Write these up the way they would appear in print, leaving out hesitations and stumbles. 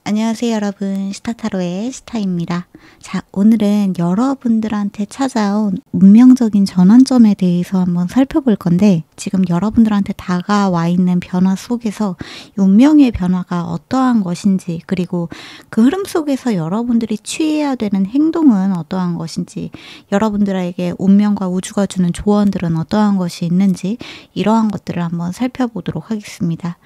안녕하세요 여러분, 스타타로의 스타입니다. 자, 오늘은 여러분들한테 찾아온 운명적인 전환점에 대해서 한번 살펴볼 건데, 지금 여러분들한테 다가와 있는 변화 속에서 이 운명의 변화가 어떠한 것인지, 그리고 그 흐름 속에서 여러분들이 취해야 되는 행동은 어떠한 것인지, 여러분들에게 운명과 우주가 주는 조언들은 어떠한 것이 있는지, 이러한 것들을 한번 살펴보도록 하겠습니다.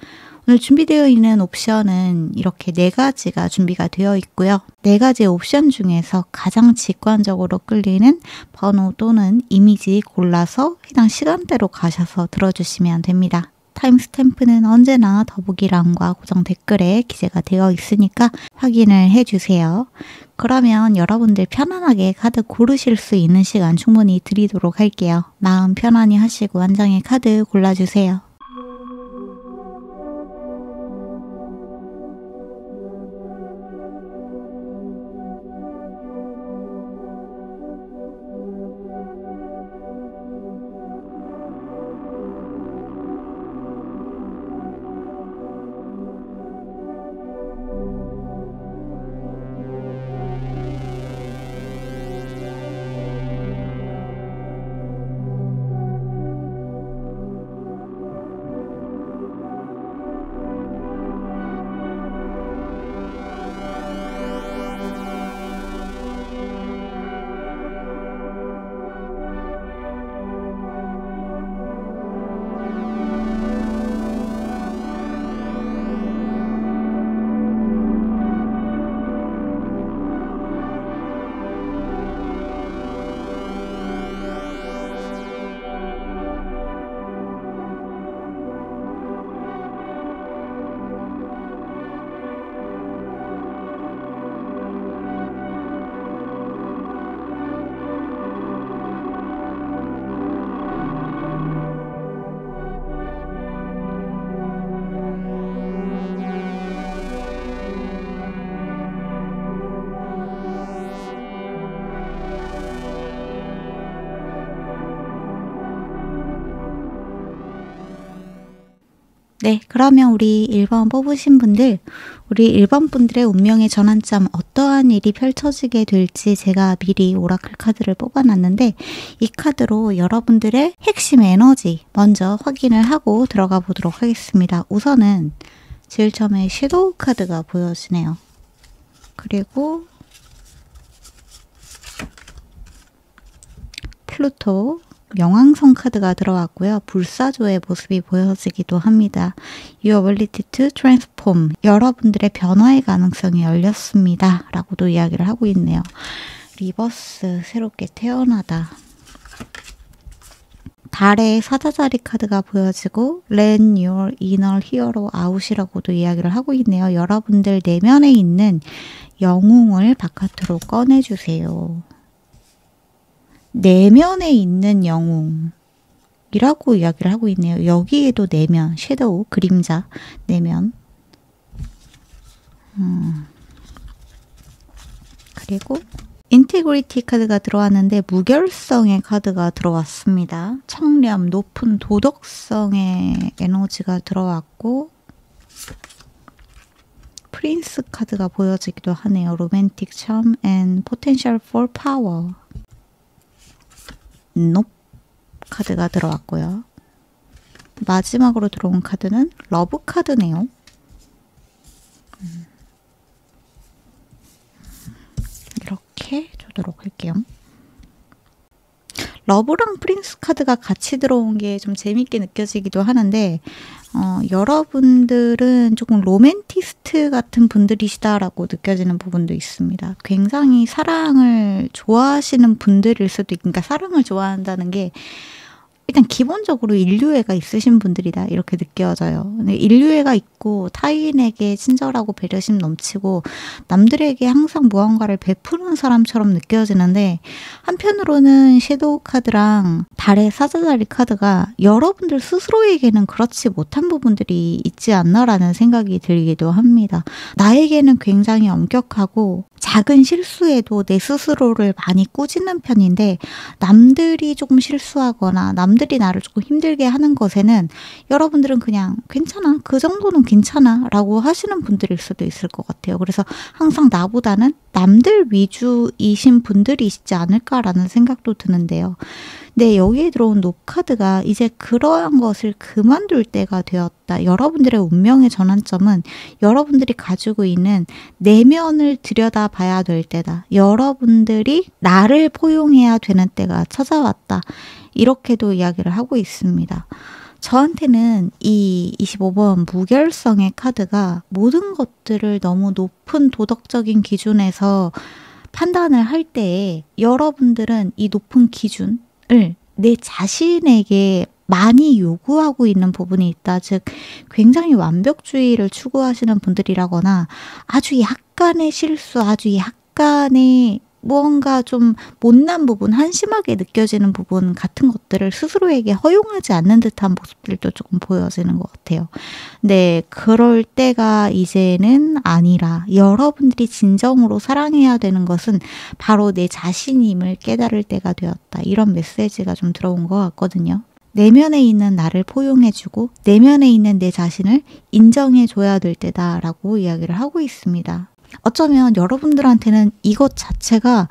오늘 준비되어 있는 옵션은 이렇게 4가지가 준비가 되어 있고요. 4가지 옵션 중에서 가장 직관적으로 끌리는 번호 또는 이미지 골라서 해당 시간대로 가셔서 들어주시면 됩니다. 타임스탬프는 언제나 더보기란과 고정 댓글에 기재가 되어 있으니까 확인을 해주세요. 그러면 여러분들 편안하게 카드 고르실 수 있는 시간 충분히 드리도록 할게요. 마음 편안히 하시고 한 장의 카드 골라주세요. 네, 그러면 우리 1번 뽑으신 분들, 우리 1번 분들의 운명의 전환점, 어떠한 일이 펼쳐지게 될지 제가 미리 오라클 카드를 뽑아놨는데, 이 카드로 여러분들의 핵심 에너지 먼저 확인을 하고 들어가 보도록 하겠습니다. 우선은 제일 처음에 섀도우 카드가 보여지네요. 그리고 플루토, 명왕성 카드가 들어왔고요. 불사조의 모습이 보여지기도 합니다. Your ability to transform. 여러분들의 변화의 가능성이 열렸습니다. 라고도 이야기를 하고 있네요. 리버스, 새롭게 태어나다. 달의 사자자리 카드가 보여지고 Let your inner hero out이라고도 이야기를 하고 있네요. 여러분들 내면에 있는 영웅을 바깥으로 꺼내주세요. 내면에 있는 영웅이라고 이야기를 하고 있네요. 여기에도 내면, 섀도우, 그림자, 내면. 그리고 인테그리티 카드가 들어왔는데 무결성의 카드가 들어왔습니다. 청렴, 높은 도덕성의 에너지가 들어왔고, 프린스 카드가 보여지기도 하네요. 로맨틱 charm and potential for power. 높 카드가 들어왔고요. 마지막으로 들어온 카드는 러브 카드네요. 이렇게 주도록 할게요. 러브랑 프린스 카드가 같이 들어온 게 좀 재밌게 느껴지기도 하는데, 여러분들은 조금 로맨티스트 같은 분들이시다라고 느껴지는 부분도 있습니다. 굉장히 사랑을 좋아하시는 분들일 수도 있고, 그러니까 사랑을 좋아한다는 게 일단 기본적으로 인류애가 있으신 분들이다 이렇게 느껴져요. 인류애가 있고 타인에게 친절하고 배려심 넘치고 남들에게 항상 무언가를 베푸는 사람처럼 느껴지는데, 한편으로는 섀도우 카드랑 달의 사자자리 카드가 여러분들 스스로에게는 그렇지 못한 부분들이 있지 않나라는 생각이 들기도 합니다. 나에게는 굉장히 엄격하고 작은 실수에도 내 스스로를 많이 꾸짖는 편인데 남들이 조금 실수하거나 남들이 나를 조금 힘들게 하는 것에는 여러분들은 그냥 괜찮아, 그 정도는 괜찮아 라고 하시는 분들일 수도 있을 것 같아요. 그래서 항상 나보다는 남들 위주이신 분들이시지 않을까라는 생각도 드는데요. 네, 여기에 들어온 노카드가 이제 그러한 것을 그만둘 때가 되었다. 여러분들의 운명의 전환점은 여러분들이 가지고 있는 내면을 들여다봐야 될 때다. 여러분들이 나를 포용해야 되는 때가 찾아왔다. 이렇게도 이야기를 하고 있습니다. 저한테는 이 25번 무결성의 카드가 모든 것들을 너무 높은 도덕적인 기준에서 판단을 할 때에 여러분들은 이 높은 기준을 내 자신에게 많이 요구하고 있는 부분이 있다. 즉 굉장히 완벽주의를 추구하시는 분들이라거나 아주 약간의 실수, 아주 약간의 무언가 좀 못난 부분, 한심하게 느껴지는 부분 같은 것들을 스스로에게 허용하지 않는 듯한 모습들도 조금 보여지는 것 같아요. 네, 그럴 때가 이제는 아니라 여러분들이 진정으로 사랑해야 되는 것은 바로 내 자신임을 깨달을 때가 되었다. 이런 메시지가 좀 들어온 것 같거든요. 내면에 있는 나를 포용해주고 내면에 있는 내 자신을 인정해줘야 될 때다라고 이야기를 하고 있습니다. 어쩌면 여러분들한테는 이것 자체가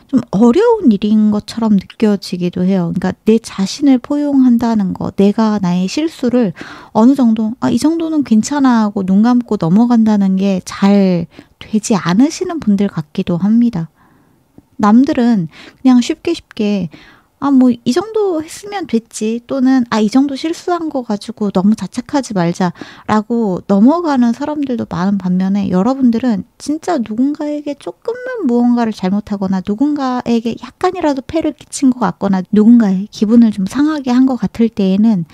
좀 어려운 일인 것처럼 느껴지기도 해요. 그러니까 내 자신을 포용한다는 거, 내가 나의 실수를 어느 정도 이 정도는 괜찮아 하고 눈 감고 넘어간다는 게 잘 되지 않으시는 분들 같기도 합니다. 남들은 그냥 쉽게 뭐 이 정도 했으면 됐지, 또는 이 정도 실수한 거 가지고 너무 자책하지 말자라고 넘어가는 사람들도 많은 반면에 여러분들은 진짜 누군가에게 조금만 무언가를 잘못하거나 누군가에게 약간이라도 폐를 끼친 것 같거나 누군가의 기분을 좀 상하게 한 것 같을 때에는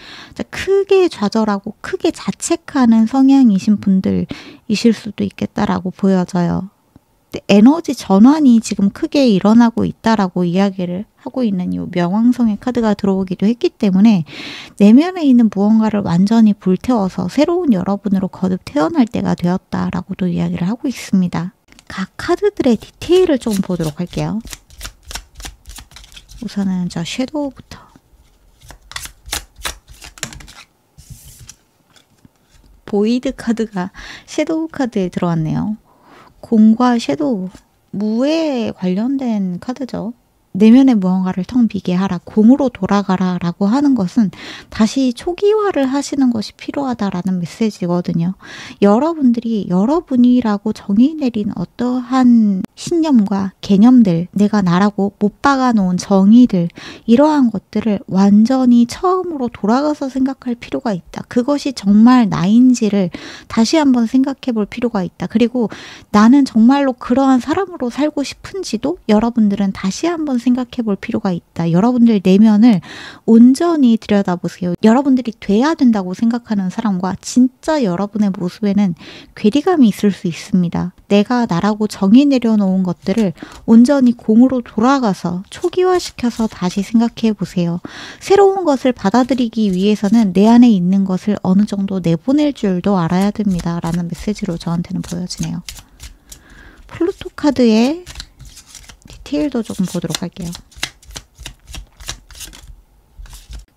크게 좌절하고 크게 자책하는 성향이신 분들이실 수도 있겠다라고 보여져요. 에너지 전환이 지금 크게 일어나고 있다라고 이야기를 하고 있는 이 명왕성의 카드가 들어오기도 했기 때문에 내면에 있는 무언가를 완전히 불태워서 새로운 여러분으로 거듭 태어날 때가 되었다라고도 이야기를 하고 있습니다. 각 카드들의 디테일을 좀 보도록 할게요. 우선은 저 섀도우부터. 보이드 카드가 섀도우 카드에 들어왔네요. 공과 섀도우, 무에 관련된 카드죠. 내면의 무언가를 텅 비게 하라, 공으로 돌아가라 라고 하는 것은 다시 초기화를 하시는 것이 필요하다라는 메시지거든요. 여러분들이 여러분이라고 정의 내린 어떠한 신념과 개념들, 내가 나라고 못 박아놓은 정의들, 이러한 것들을 완전히 처음으로 돌아가서 생각할 필요가 있다. 그것이 정말 나인지를 다시 한번 생각해 볼 필요가 있다. 그리고 나는 정말로 그러한 사람으로 살고 싶은지도 여러분들은 다시 한번 생각해 볼 필요가 있다. 여러분들 내면을 온전히 들여다보세요. 여러분들이 돼야 된다고 생각하는 사람과 진짜 여러분의 모습에는 괴리감이 있을 수 있습니다. 내가 나라고 정의 내려놓은 것들을 온전히 공으로 돌아가서 초기화시켜서 다시 생각해 보세요. 새로운 것을 받아들이기 위해서는 내 안에 있는 것을 어느 정도 내보낼 줄도 알아야 됩니다. 라는 메시지로 저한테는 보여지네요. 플루토 카드의 디테일도 조금 보도록 할게요.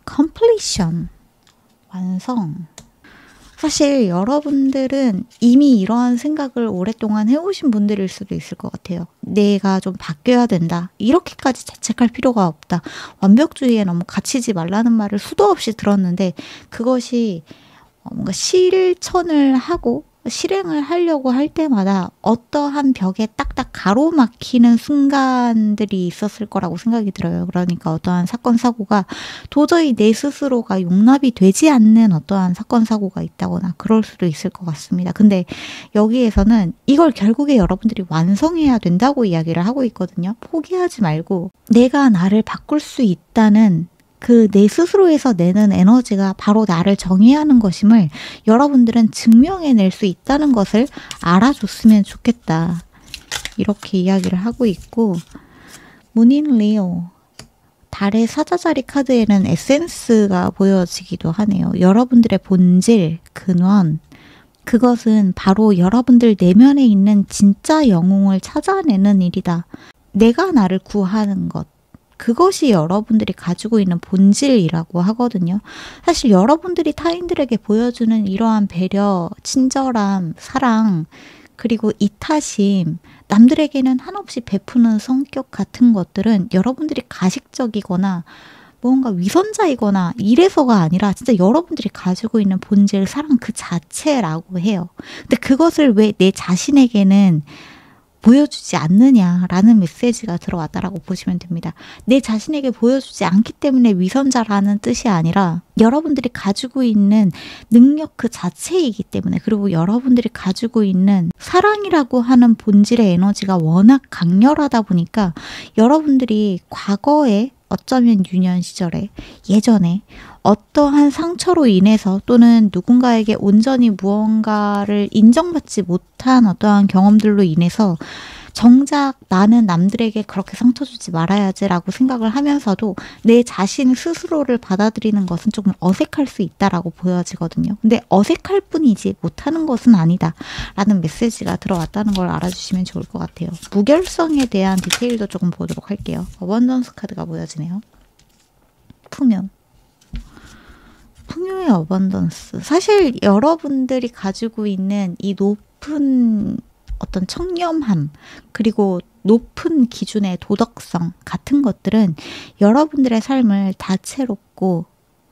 completion, 완성. 사실 여러분들은 이미 이러한 생각을 오랫동안 해오신 분들일 수도 있을 것 같아요. 내가 좀 바뀌어야 된다. 이렇게까지 자책할 필요가 없다. 완벽주의에 너무 갇히지 말라는 말을 수도 없이 들었는데 그것이 뭔가 실천을 하고 실행을 하려고 할 때마다 어떠한 벽에 딱딱 가로막히는 순간들이 있었을 거라고 생각이 들어요. 그러니까 어떠한 사건, 사고가 도저히 내 스스로가 용납이 되지 않는 어떠한 사건, 사고가 있다거나 그럴 수도 있을 것 같습니다. 근데 여기에서는 이걸 결국에 여러분들이 완성해야 된다고 이야기를 하고 있거든요. 포기하지 말고 내가 나를 바꿀 수 있다는 그 내 스스로에서 내는 에너지가 바로 나를 정의하는 것임을 여러분들은 증명해낼 수 있다는 것을 알아줬으면 좋겠다. 이렇게 이야기를 하고 있고, 문인 리오, 달의 사자자리 카드에는 에센스가 보여지기도 하네요. 여러분들의 본질, 근원, 그것은 바로 여러분들 내면에 있는 진짜 영웅을 찾아내는 일이다. 내가 나를 구하는 것. 그것이 여러분들이 가지고 있는 본질이라고 하거든요. 사실 여러분들이 타인들에게 보여주는 이러한 배려, 친절함, 사랑, 그리고 이타심, 남들에게는 한없이 베푸는 성격 같은 것들은 여러분들이 가식적이거나 뭔가 위선자이거나 이래서가 아니라 진짜 여러분들이 가지고 있는 본질, 사랑 그 자체라고 해요. 근데 그것을 왜 내 자신에게는 보여주지 않느냐라는 메시지가 들어왔다라고 보시면 됩니다. 내 자신에게 보여주지 않기 때문에 위선자라는 뜻이 아니라 여러분들이 가지고 있는 능력 그 자체이기 때문에, 그리고 여러분들이 가지고 있는 사랑이라고 하는 본질의 에너지가 워낙 강렬하다 보니까 여러분들이 과거에 어쩌면 유년 시절에 예전에 어떠한 상처로 인해서 또는 누군가에게 온전히 무언가를 인정받지 못한 어떠한 경험들로 인해서 정작 나는 남들에게 그렇게 상처 주지 말아야지라고 생각을 하면서도 내 자신 스스로를 받아들이는 것은 조금 어색할 수 있다라고 보여지거든요. 근데 어색할 뿐이지 못하는 것은 아니다 라는 메시지가 들어왔다는 걸 알아주시면 좋을 것 같아요. 무결성에 대한 디테일도 조금 보도록 할게요. 어번던스 카드가 보여지네요. 풍요. 풍요의 어번던스. 사실 여러분들이 가지고 있는 이 높은 어떤 청렴함, 그리고 높은 기준의 도덕성 같은 것들은 여러분들의 삶을 다채롭고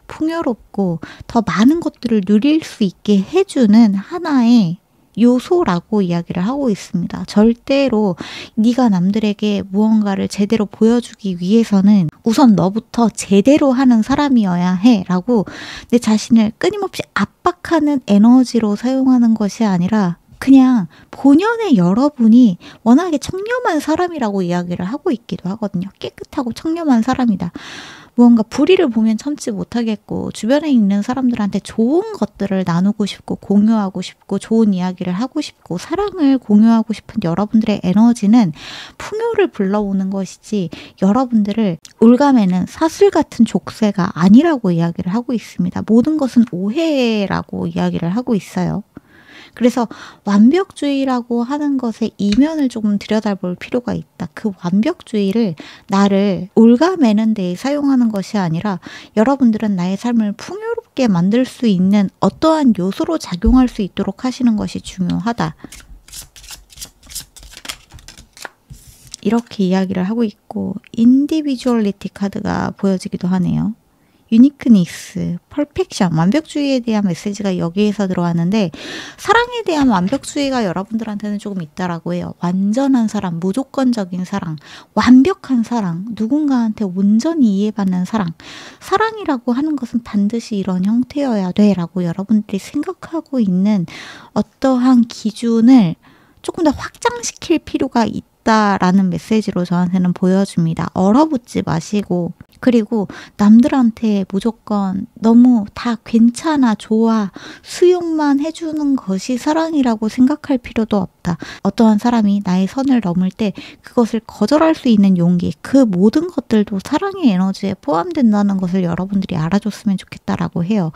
풍요롭고 더 많은 것들을 누릴 수 있게 해주는 하나의 요소라고 이야기를 하고 있습니다. 절대로 네가 남들에게 무언가를 제대로 보여주기 위해서는 우선 너부터 제대로 하는 사람이어야 해 라고 내 자신을 끊임없이 압박하는 에너지로 사용하는 것이 아니라 그냥 본연의 여러분이 워낙에 청렴한 사람이라고 이야기를 하고 있기도 하거든요. 깨끗하고 청렴한 사람이다. 무언가 불의를 보면 참지 못하겠고 주변에 있는 사람들한테 좋은 것들을 나누고 싶고 공유하고 싶고 좋은 이야기를 하고 싶고 사랑을 공유하고 싶은 여러분들의 에너지는 풍요를 불러오는 것이지 여러분들을 올가매는 사슬 같은 족쇄가 아니라고 이야기를 하고 있습니다. 모든 것은 오해라고 이야기를 하고 있어요. 그래서 완벽주의라고 하는 것의 이면을 조금 들여다볼 필요가 있다. 그 완벽주의를 나를 올가매는 데에 사용하는 것이 아니라 여러분들은 나의 삶을 풍요롭게 만들 수 있는 어떠한 요소로 작용할 수 있도록 하시는 것이 중요하다. 이렇게 이야기를 하고 있고 인디비주얼리티 카드가 보여지기도 하네요. 유니크니스, 퍼펙션, 완벽주의에 대한 메시지가 여기에서 들어왔는데 사랑에 대한 완벽주의가 여러분들한테는 조금 있다라고 해요. 완전한 사랑, 무조건적인 사랑, 완벽한 사랑, 누군가한테 온전히 이해받는 사랑. 사랑이라고 하는 것은 반드시 이런 형태여야 돼 라고 여러분들이 생각하고 있는 어떠한 기준을 조금 더 확장시킬 필요가 있다라는 메시지로 저한테는 보여줍니다. 얼어붙지 마시고 그리고 남들한테 무조건 너무 다 괜찮아, 좋아, 수용만 해주는 것이 사랑이라고 생각할 필요도 없다. 어떠한 사람이 나의 선을 넘을 때 그것을 거절할 수 있는 용기, 그 모든 것들도 사랑의 에너지에 포함된다는 것을 여러분들이 알아줬으면 좋겠다라고 해요.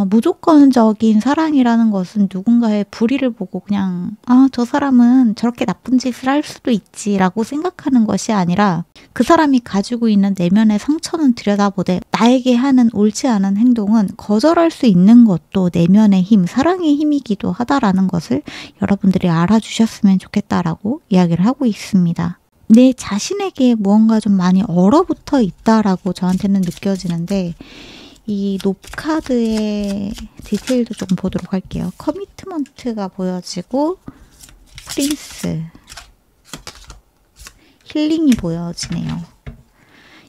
무조건적인 사랑이라는 것은 누군가의 불의를 보고 그냥 저 사람은 저렇게 나쁜 짓을 할 수도 있지 라고 생각하는 것이 아니라 그 사람이 가지고 있는 내면의 상처는 들여다보되 나에게 하는 옳지 않은 행동은 거절할 수 있는 것도 내면의 힘, 사랑의 힘이기도 하다라는 것을 여러분들이 알아주셨으면 좋겠다라고 이야기를 하고 있습니다. 내 자신에게 무언가 좀 많이 얼어붙어 있다라고 저한테는 느껴지는데 이 롭카드의 디테일도 조금 보도록 할게요. 커미트먼트가 보여지고 프린스, 힐링이 보여지네요.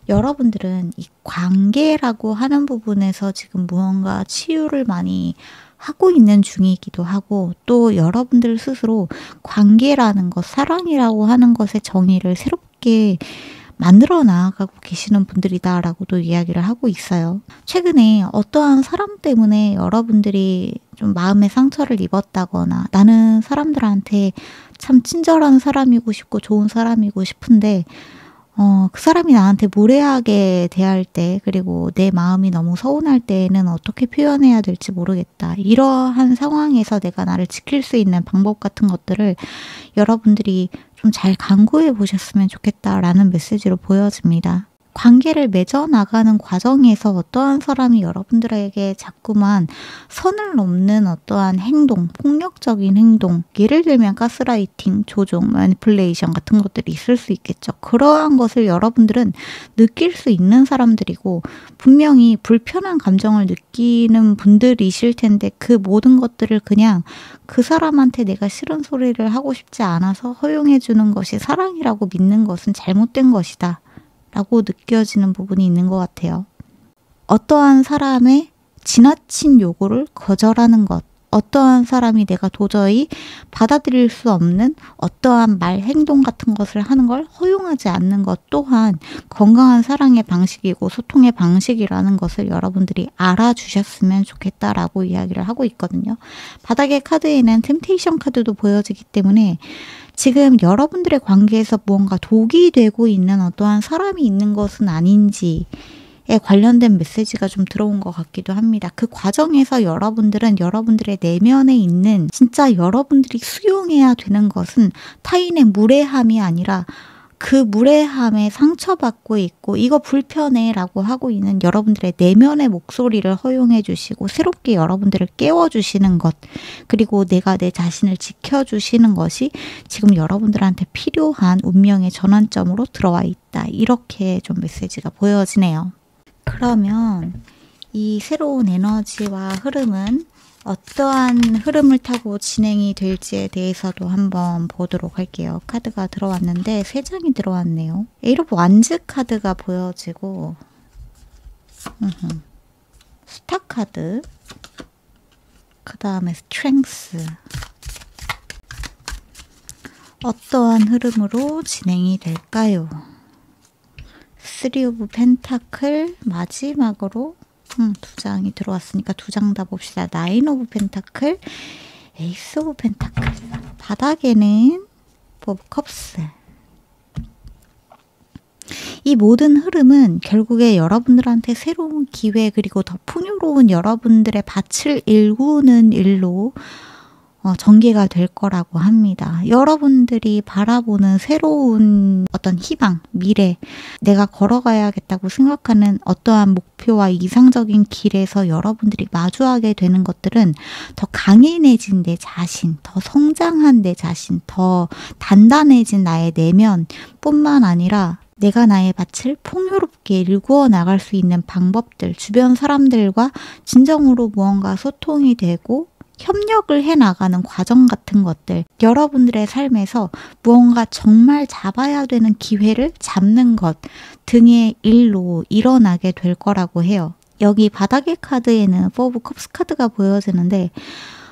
여러분들은 이 관계라고 하는 부분에서 지금 무언가 치유를 많이 하고 있는 중이기도 하고 또 여러분들 스스로 관계라는 것, 사랑이라고 하는 것의 정의를 새롭게 만들어 나아가고 계시는 분들이다라고도 이야기를 하고 있어요. 최근에 어떠한 사람 때문에 여러분들이 좀 마음의 상처를 입었다거나 나는 사람들한테 참 친절한 사람이고 싶고 좋은 사람이고 싶은데 그 사람이 나한테 무례하게 대할 때, 그리고 내 마음이 너무 서운할 때에는 어떻게 표현해야 될지 모르겠다. 이러한 상황에서 내가 나를 지킬 수 있는 방법 같은 것들을 여러분들이 좀 잘 강구해 보셨으면 좋겠다라는 메시지로 보여집니다. 관계를 맺어나가는 과정에서 어떠한 사람이 여러분들에게 자꾸만 선을 넘는 어떠한 행동, 폭력적인 행동, 예를 들면 가스라이팅, 조종, 매니플레이션 같은 것들이 있을 수 있겠죠. 그러한 것을 여러분들은 느낄 수 있는 사람들이고 분명히 불편한 감정을 느끼는 분들이실 텐데 그 모든 것들을 그냥 그 사람한테 내가 싫은 소리를 하고 싶지 않아서 허용해 주는 것이 사랑이라고 믿는 것은 잘못된 것이다. 라고 느껴지는 부분이 있는 것 같아요. 어떠한 사람의 지나친 요구를 거절하는 것, 어떠한 사람이 내가 도저히 받아들일 수 없는 어떠한 말, 행동 같은 것을 하는 걸 허용하지 않는 것 또한 건강한 사랑의 방식이고 소통의 방식이라는 것을 여러분들이 알아주셨으면 좋겠다라고 이야기를 하고 있거든요. 바닥의 카드에는 템테이션 카드도 보여지기 때문에 지금 여러분들의 관계에서 무언가 독이 되고 있는 어떠한 사람이 있는 것은 아닌지에 관련된 메시지가 좀 들어온 것 같기도 합니다. 그 과정에서 여러분들은 여러분들의 내면에 있는 진짜 여러분들이 수용해야 되는 것은 타인의 무례함이 아니라 그 무례함에 상처받고 있고 이거 불편해 라고 하고 있는 여러분들의 내면의 목소리를 허용해 주시고 새롭게 여러분들을 깨워주시는 것, 그리고 내가 내 자신을 지켜주시는 것이 지금 여러분들한테 필요한 운명의 전환점으로 들어와 있다. 이렇게 좀 메시지가 보여지네요. 그러면 이 새로운 에너지와 흐름은 어떠한 흐름을 타고 진행이 될지에 대해서도 한번 보도록 할게요. 카드가 들어왔는데 3장이 들어왔네요. 에이트 오브 완즈 카드가 보여지고 스타 카드, 그 다음에 스트렝스. 어떠한 흐름으로 진행이 될까요? 3 오브 펜타클, 마지막으로 2장이 들어왔으니까 2장 다 봅시다. 9 오브 펜타클, 에이스 오브 펜타클. 바닥에는 4 오브 컵스. 이 모든 흐름은 결국에 여러분들한테 새로운 기회, 그리고 더 풍요로운 여러분들의 밭을 일구는 일로 전개가 될 거라고 합니다. 여러분들이 바라보는 새로운 어떤 희망, 미래, 내가 걸어가야겠다고 생각하는 어떠한 목표와 이상적인 길에서 여러분들이 마주하게 되는 것들은 더 강인해진 내 자신, 더 성장한 내 자신, 더 단단해진 나의 내면 뿐만 아니라 내가 나의 밭을 풍요롭게 일구어 나갈 수 있는 방법들, 주변 사람들과 진정으로 무언가 소통이 되고 협력을 해나가는 과정 같은 것들, 여러분들의 삶에서 무언가 정말 잡아야 되는 기회를 잡는 것 등의 일로 일어나게 될 거라고 해요. 여기 바닥의 카드에는 4 오브 컵스 카드가 보여지는데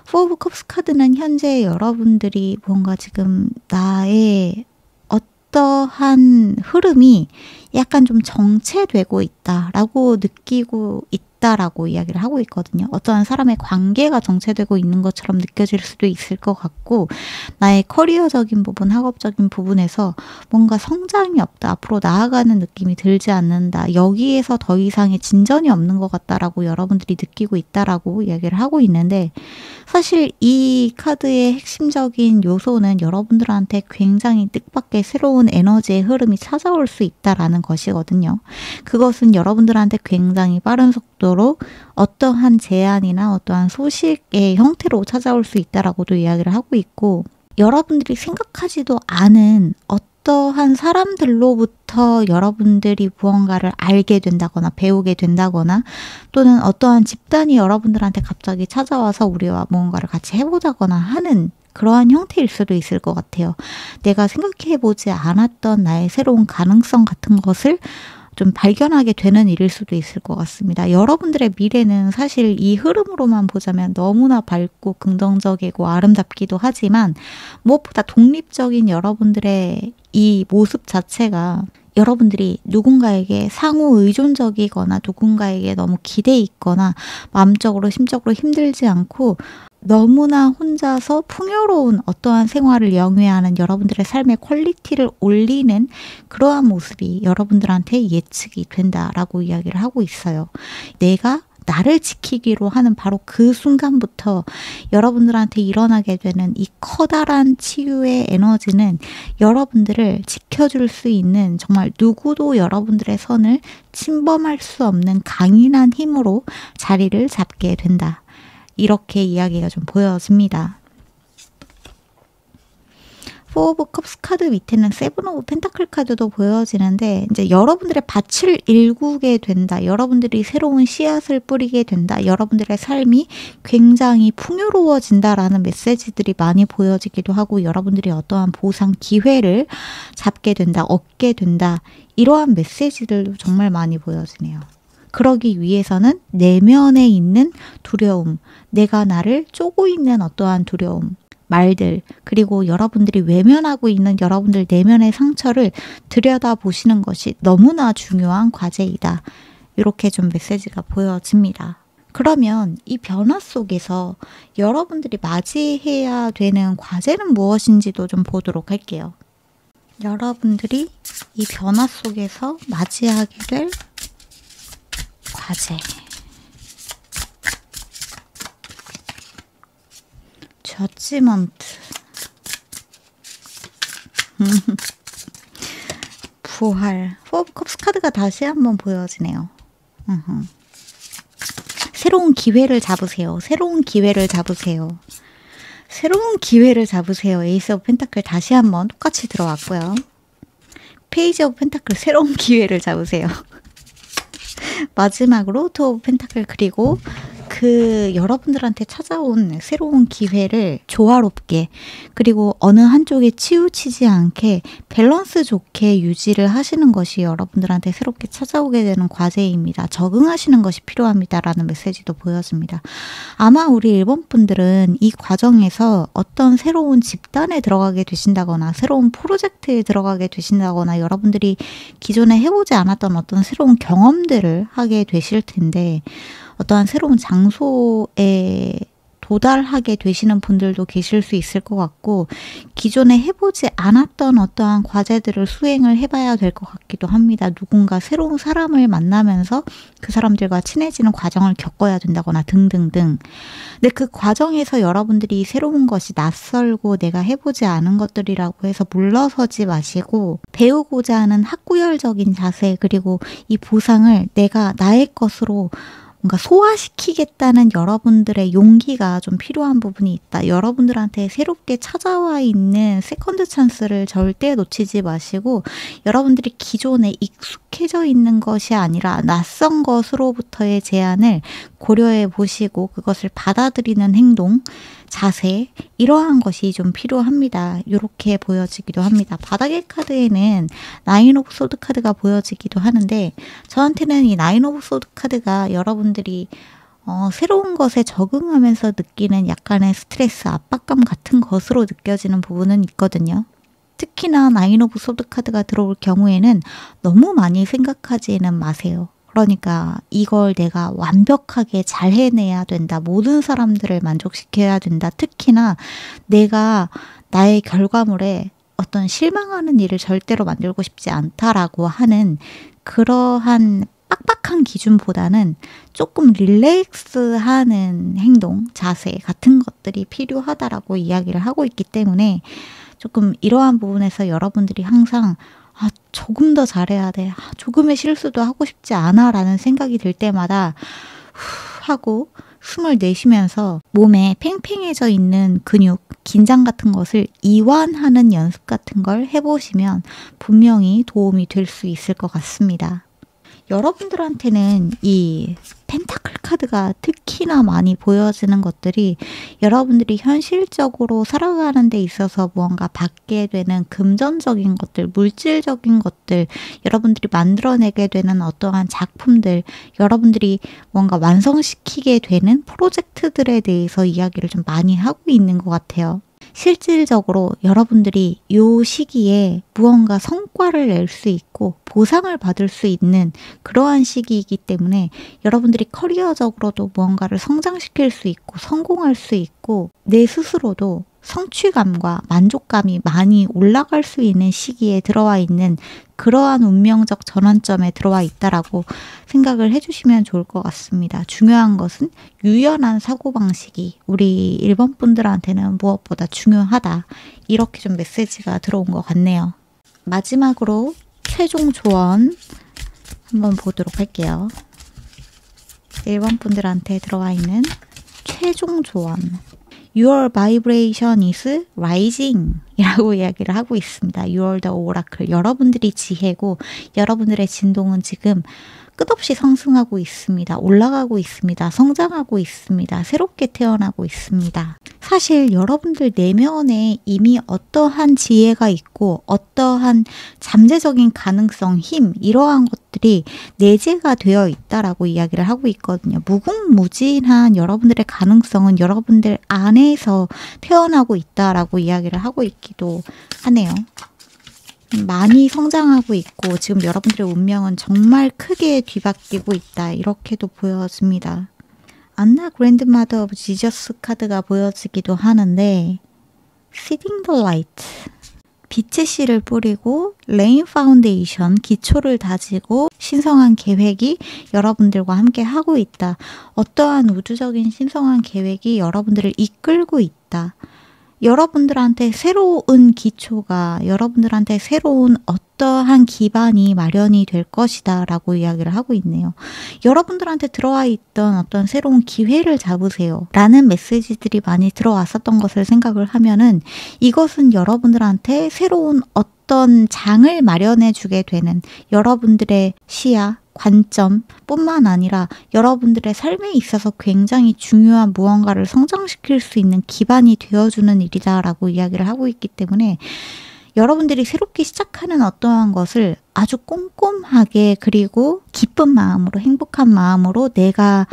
4 오브 컵스 카드는 현재 여러분들이 뭔가 지금 나의 어떠한 흐름이 약간 좀 정체되고 있다라고 느끼고 있다라고 이야기를 하고 있거든요. 어떠한 사람의 관계가 정체되고 있는 것처럼 느껴질 수도 있을 것 같고, 나의 커리어적인 부분, 학업적인 부분에서 뭔가 성장이 없다, 앞으로 나아가는 느낌이 들지 않는다, 여기에서 더 이상의 진전이 없는 것 같다라고 여러분들이 느끼고 있다라고 이야기를 하고 있는데, 사실 이 카드의 핵심적인 요소는 여러분들한테 굉장히 뜻밖의 새로운 에너지의 흐름이 찾아올 수 있다라는 것이거든요. 그것은 여러분들한테 굉장히 빠른 속도로 어떠한 제안이나 어떠한 소식의 형태로 찾아올 수 있다라고도 이야기를 하고 있고, 여러분들이 생각하지도 않은 어떠한 사람들로부터 여러분들이 무언가를 알게 된다거나 배우게 된다거나, 또는 어떠한 집단이 여러분들한테 갑자기 찾아와서 우리와 무언가를 같이 해보자거나 하는 그러한 형태일 수도 있을 것 같아요. 내가 생각해보지 않았던 나의 새로운 가능성 같은 것을 좀 발견하게 되는 일일 수도 있을 것 같습니다. 여러분들의 미래는 사실 이 흐름으로만 보자면 너무나 밝고 긍정적이고 아름답기도 하지만, 무엇보다 독립적인 여러분들의 이 모습 자체가 여러분들이 누군가에게 상호 의존적이거나 누군가에게 너무 기대 있거나 마음적으로 심적으로 힘들지 않고 너무나 혼자서 풍요로운 어떠한 생활을 영위하는 여러분들의 삶의 퀄리티를 올리는 그러한 모습이 여러분들한테 예측이 된다라고 이야기를 하고 있어요. 내가 나를 지키기로 하는 바로 그 순간부터 여러분들한테 일어나게 되는 이 커다란 치유의 에너지는 여러분들을 지켜줄 수 있는 정말 누구도 여러분들의 선을 침범할 수 없는 강인한 힘으로 자리를 잡게 된다. 이렇게 이야기가 좀 보여집니다. 포 오브 컵스 카드 밑에는 세븐 오브 펜타클 카드도 보여지는데 이제 여러분들의 밭을 일구게 된다. 여러분들이 새로운 씨앗을 뿌리게 된다. 여러분들의 삶이 굉장히 풍요로워진다라는 메시지들이 많이 보여지기도 하고 여러분들이 어떠한 보상 기회를 잡게 된다. 얻게 된다. 이러한 메시지들도 정말 많이 보여지네요. 그러기 위해서는 내면에 있는 두려움, 내가 나를 쪼고 있는 어떠한 두려움, 말들, 그리고 여러분들이 외면하고 있는 여러분들 내면의 상처를 들여다보시는 것이 너무나 중요한 과제이다. 이렇게 좀 메시지가 보여집니다. 그러면 이 변화 속에서 여러분들이 맞이해야 되는 과제는 무엇인지도 좀 보도록 할게요. 여러분들이 이 변화 속에서 맞이하게 될 과제. 저지먼트. 부활. 포 오브 컵스 카드가 다시 한번 보여지네요. 새로운 기회를 잡으세요. 새로운 기회를 잡으세요. 새로운 기회를 잡으세요. 에이스 오브 펜타클 다시 한번 똑같이 들어왔고요. 페이지 오브 펜타클 새로운 기회를 잡으세요. 마지막으로 투 오브 펜타클 그리고 그 여러분들한테 찾아온 새로운 기회를 조화롭게 그리고 어느 한쪽에 치우치지 않게 밸런스 좋게 유지를 하시는 것이 여러분들한테 새롭게 찾아오게 되는 과제입니다. 적응하시는 것이 필요합니다라는 메시지도 보여집니다. 아마 우리 일본 분들은 이 과정에서 어떤 새로운 집단에 들어가게 되신다거나 새로운 프로젝트에 들어가게 되신다거나 여러분들이 기존에 해보지 않았던 어떤 새로운 경험들을 하게 되실 텐데 어떠한 새로운 장소에 도달하게 되시는 분들도 계실 수 있을 것 같고 기존에 해보지 않았던 어떠한 과제들을 수행을 해봐야 될 것 같기도 합니다. 누군가 새로운 사람을 만나면서 그 사람들과 친해지는 과정을 겪어야 된다거나 등등등. 근데 그 과정에서 여러분들이 새로운 것이 낯설고 내가 해보지 않은 것들이라고 해서 물러서지 마시고 배우고자 하는 학구열적인 자세 그리고 이 보상을 내가 나의 것으로 뭔가 소화시키겠다는 여러분들의 용기가 좀 필요한 부분이 있다. 여러분들한테 새롭게 찾아와 있는 세컨드 찬스를 절대 놓치지 마시고 여러분들이 기존에 익숙해져 있는 것이 아니라 낯선 것으로부터의 제안을 고려해 보시고 그것을 받아들이는 행동, 자세 이러한 것이 좀 필요합니다. 이렇게 보여지기도 합니다. 바닥의 카드에는 나인 오브 소드 카드가 보여지기도 하는데 저한테는 이 나인 오브 소드 카드가 여러분들이 새로운 것에 적응하면서 느끼는 약간의 스트레스, 압박감 같은 것으로 느껴지는 부분은 있거든요. 특히나 나인 오브 소드 카드가 들어올 경우에는 너무 많이 생각하지는 마세요. 그러니까 이걸 내가 완벽하게 잘 해내야 된다. 모든 사람들을 만족시켜야 된다. 특히나 내가 나의 결과물에 어떤 실망하는 일을 절대로 만들고 싶지 않다라고 하는 그러한 빡빡한 기준보다는 조금 릴렉스하는 행동, 자세 같은 것들이 필요하다라고 이야기를 하고 있기 때문에 조금 이러한 부분에서 여러분들이 항상 조금 더 잘해야 돼. 조금의 실수도 하고 싶지 않아 라는 생각이 들 때마다 후 하고 숨을 내쉬면서 몸에 팽팽해져 있는 근육, 긴장 같은 것을 이완하는 연습 같은 걸 해보시면 분명히 도움이 될 수 있을 것 같습니다. 여러분들한테는 이 펜타클 카드가 특히나 많이 보여지는 것들이 여러분들이 현실적으로 살아가는 데 있어서 무언가 받게 되는 금전적인 것들, 물질적인 것들, 여러분들이 만들어내게 되는 어떠한 작품들, 여러분들이 뭔가 완성시키게 되는 프로젝트들에 대해서 이야기를 좀 많이 하고 있는 것 같아요. 실질적으로 여러분들이 이 시기에 무언가 성과를 낼 수 있고 보상을 받을 수 있는 그러한 시기이기 때문에 여러분들이 커리어적으로도 무언가를 성장시킬 수 있고 성공할 수 있고 내 스스로도 성취감과 만족감이 많이 올라갈 수 있는 시기에 들어와 있는 그러한 운명적 전환점에 들어와 있다라고 생각을 해주시면 좋을 것 같습니다. 중요한 것은 유연한 사고방식이 우리 1번 분들한테는 무엇보다 중요하다. 이렇게 좀 메시지가 들어온 것 같네요. 마지막으로 최종 조언 한번 보도록 할게요. 1번 분들한테 들어와 있는 최종 조언. Your vibration is rising 이라고 이야기를 하고 있습니다. You are the oracle. 여러분들이 지혜고 여러분들의 진동은 지금 끝없이 상승하고 있습니다. 올라가고 있습니다. 성장하고 있습니다. 새롭게 태어나고 있습니다. 사실 여러분들 내면에 이미 어떠한 지혜가 있고 어떠한 잠재적인 가능성, 힘 이러한 것들이 내재가 되어 있다라고 이야기를 하고 있거든요. 무궁무진한 여러분들의 가능성은 여러분들 안에서 태어나고 있다라고 이야기를 하고 있기도 하네요. 많이 성장하고 있고 지금 여러분들의 운명은 정말 크게 뒤바뀌고 있다. 이렇게도 보여집니다. 안나 그랜드마더 오브 지저스 카드가 보여지기도 하는데 Seeding the Light 빛의 씨를 뿌리고 레인 파운데이션 기초를 다지고 신성한 계획이 여러분들과 함께 하고 있다. 어떠한 우주적인 신성한 계획이 여러분들을 이끌고 있다. 여러분들한테 새로운 기초가 여러분들한테 새로운 어떠한 기반이 마련이 될 것이다 라고 이야기를 하고 있네요. 여러분들한테 들어와 있던 어떤 새로운 기회를 잡으세요 라는 메시지들이 많이 들어왔었던 것을 생각을 하면은 이것은 여러분들한테 새로운 어떤 장을 마련해 주게 되는 여러분들의 시야 관점 뿐만 아니라 여러분들의 삶에 있어서 굉장히 중요한 무언가를 성장시킬 수 있는 기반이 되어주는 일이다라고 이야기를 하고 있기 때문에 여러분들이 새롭게 시작하는 어떠한 것을 아주 꼼꼼하게 그리고 기쁜 마음으로 행복한 마음으로 내가